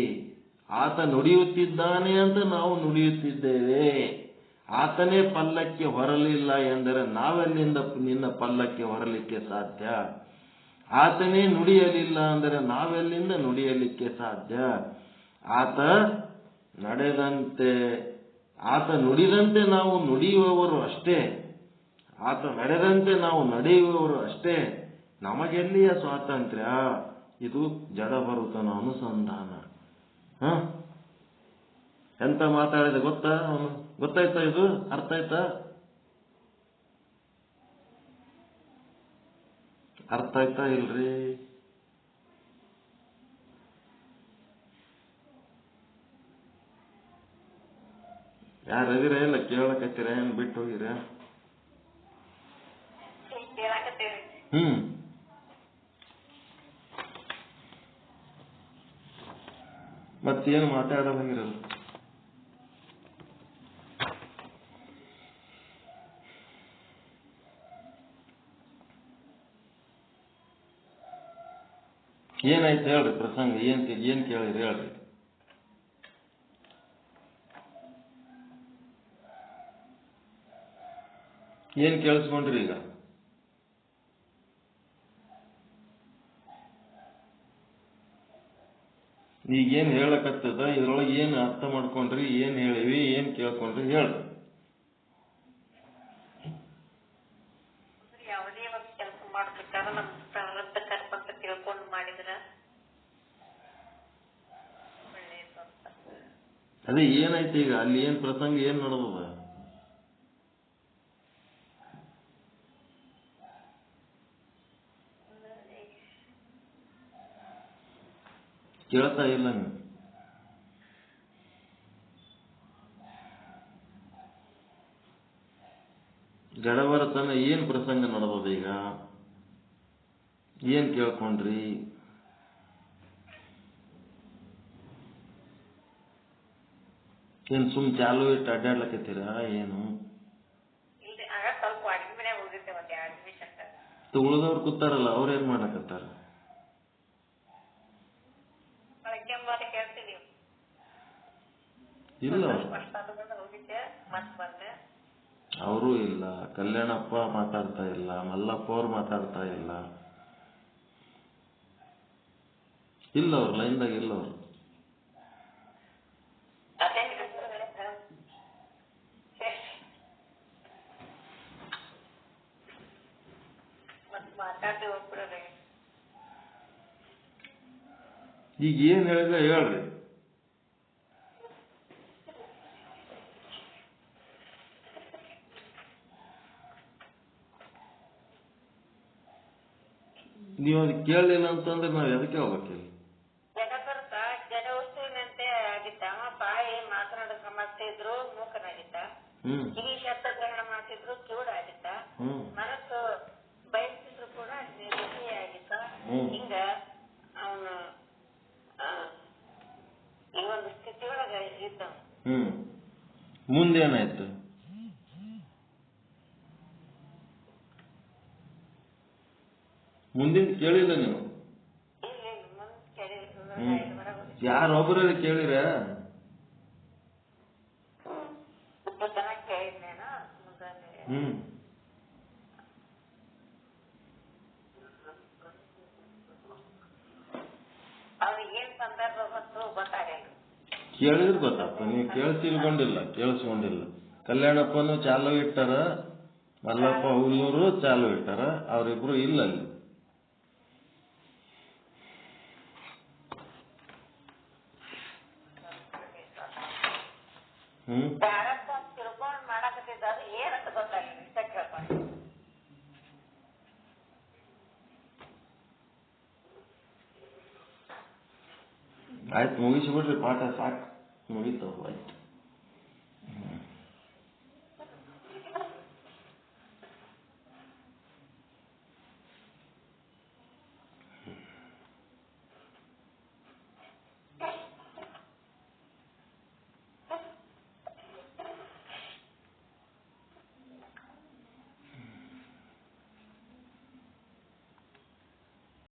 ಆತ ನುಡಿಯುತ್ತಿದ್ದಾನೆ ಅಂತ ನಾವು ನುಡಿಯುತ್ತಿದ್ದೇವೆ. ಆತನೇ ಪಲ್ಲಕ್ಕಿ ಹೊರಲಿಲ್ಲ ಎಂದರೆ ನಾವೆಲ್ಲಿಂದ ನಿನ್ನ ಪಲ್ಲಕ್ಕಿ ಹೊರಲಿಕ್ಕೆ ಸಾಧ್ಯ? ಆತನೇ ನುಡಿಯಲಿಲ್ಲ ಅಂದರೆ ನಾವೆಲ್ಲಿಂದ ನುಡಿಯಲಿಕ್ಕೆ ಸಾಧ್ಯ? ಆತ ನಡೆದಂತೆ, ಆತ ನುಡಿದಂತೆ ನಾವು ನುಡಿಯುವವರು ಅಷ್ಟೇ, ಆತ ನಡೆದಂತೆ ನಾವು ನಡೆಯುವವರು ಅಷ್ಟೇ. ನಮಗೆಲ್ಲಿಯ ಸ್ವಾತಂತ್ರ್ಯ? ಇದು ಜಡಭರತನ ಅನುಸಂಧಾನ. ಎಂತ ಮಾತಾಡಿದ ಗೊತ್ತಾ ಅವನು? ಗೊತ್ತಾಯ್ತಾ? ಇದು ಅರ್ಥ ಆಯ್ತಾ? ಅರ್ಥ ಆಯ್ತಾ ಇಲ್ರಿ? ಯಾರು ಅದಿರ ಇಲ್ಲ ಕೇಳಕತ್ತೀರ? ಏನ್ ಬಿಟ್ಟು ಹೋಗಿರ? ಮತ್ತೇನು ಮಾತಾಡೋದಂಗಿರಲ್ಲ. ಏನಾಯ್ತು ಹೇಳ್ರಿ ಪ್ರಸಂಗ? ಏನ್ ಕೇಳಿರಿ ಹೇಳ್ರಿ. ಏನ್ ಕೇಳಿಸ್ಕೊಂಡ್ರಿ ಈಗ? ಈಗೇನ್ ಹೇಳಕತ್ತದ, ಇದ್ರೊಳಗೆ ಏನ್ ಅರ್ಥ ಮಾಡ್ಕೊಂಡ್ರಿ? ಏನ್ ಹೇಳಿವಿ? ಏನ್ ಕೇಳ್ಕೊಂಡ್ರಿ ಹೇಳ್ರಿ. ಯಾವುದೇ ಒಂದು ಕೆಲಸ ಮಾಡ್ಬೇಕಾದ್ರೆ ನಮ್ ಪ್ರಾರಬ್ಧ ಕರ್ಮ ಅಂತ ತಿಳ್ಕೊಂಡು ಮಾಡಿದ್ರ ಒಳ್ಳೇದು ಅಂತ. ಅದೇ ಏನಾಯ್ತು ಈಗ? ಅಲ್ಲಿ ಏನ್ ಪ್ರಸಂಗ ಏನ್ ನಡೆದದ? ಕೇಳ್ತಾ ಇಲ್ಲ ನೀವು? ಜಡಭರತನ ಏನ್ ಪ್ರಸಂಗ ನಡೆದದ ಈಗ? ಏನ್ ಕೇಳ್ಕೊಂಡ್ರಿ? ಏನ್ ಸುಮ್ ಚಾಲು ಇಟ್ಟು ಅಡ್ಡಾಡ್ಲಕತ್ತೀರಾ ಏನು? ಇಲ್ರಿ, ಆಗ ಸ್ವಲ್ಪ ಅಡಿಗೆ ಮನೆ ಹೋಗಿದ್ದೆ ಒಂದ್ 2 ನಿಮಿಷ ಅಂತ. ಉಳಿದವ್ರು ಕೂತಾರಲ್ಲ ಅವ್ರೇನ್ ಮಾಡ್ಲಕತ್ತಾರ? ಇಲ್ಲ ಅವ್ರು ಹೋಗಿದ್ದೆ ಮತ್ ಬಂದೆ. ಅವರೂ ಇಲ್ಲ, ಕಲ್ಯಾಣಪ್ಪ ಮಾತಾಡ್ತಾ ಇಲ್ಲ, ಮಲ್ಲಪ್ಪ ಅವ್ರು ಮಾತಾಡ್ತಾ ಇಲ್ಲ. ಇಲ್ಲ ಅವ್ರು ಲೈನ್ದಾಗ ಇಲ್ಲ ಅವ್ರು. ಅದೇ ಮತ್ ಮಾತಾಡಿ ಒಬ್ರೆ ಈಗ ಏನ್ ಹೇಳಿದ್ರೆ ಹೇಳ್ರಿ. ನೀವು ಅದಕ್ಕೆ ಕೇಳಲಿಲ್ಲ ಅಂತಂದ್ರೆ ನಾವು ಎದಕ್ಕೆ ಹೋಗ್ಬೇಕಿಲ್ಲ. ಜನವಸ್ತುವಿನಂತೆ ಆಗಿದ್ದ ಬಾಯಿ ಮಾತನಾಡಕ ಮಾಡ್ತಿದ್ರು ಮೂಕನಾಗಿದ್ದ, ಕಿವಿ ಶಬ್ದ ಗ್ರಹಣ ಮಾಡ್ತಿದ್ರು ಕಿವುಡಾಗಿದ್ದ, ಮನಸ್ಸು ಬಯಸ್ತಿದ್ರು ಕೂಡ ನಿರೀಕ್ಷೆಯಾಗಿದ್ದ. ಹಿಂಗ ಅವನು ಈ ಒಂದು ಸ್ಥಿತಿಯೊಳಗ ಇದ್ದ. ಮುಂದೇನಾಯ್ತು? ಮುಂದಿನ ಕೇಳಿಲ್ಲ ನೀವು? ಯಾರೊಬ್ಬರ ಕೇಳಿರ? ಕೇಳಿದ್ರೆ ಗೊತ್ತಾಗ್ತ. ನೀವು ಕೇಳಿಸ್ಕೊಂಡಿಲ್ಲ. ಕಲ್ಯಾಣಪ್ಪನು ಚಾಲು ಇಟ್ಟಾರ, ಮಲ್ಲಪ್ಪ ಹುಲ್ಲೂರು ಚಾಲು ಇಟ್ಟಾರ, ಅವ್ರಿಬ್ರು ಇಲ್ಲ ಅಲ್ಲಿ. ತಿಳ್ಕೊಂಡ್ ಮಾಡಕತ್ತಿದ್ದ ಏನಂತ ಗೊತ್ತಾಗಿಲ್ಲ. ಆಯ್ತು, ಮುಗಿಸ್ಬಿಡ್ರಿ ಪಾಠ, ಸಾಕು, ಮುಗೀತು ಆಯ್ತು.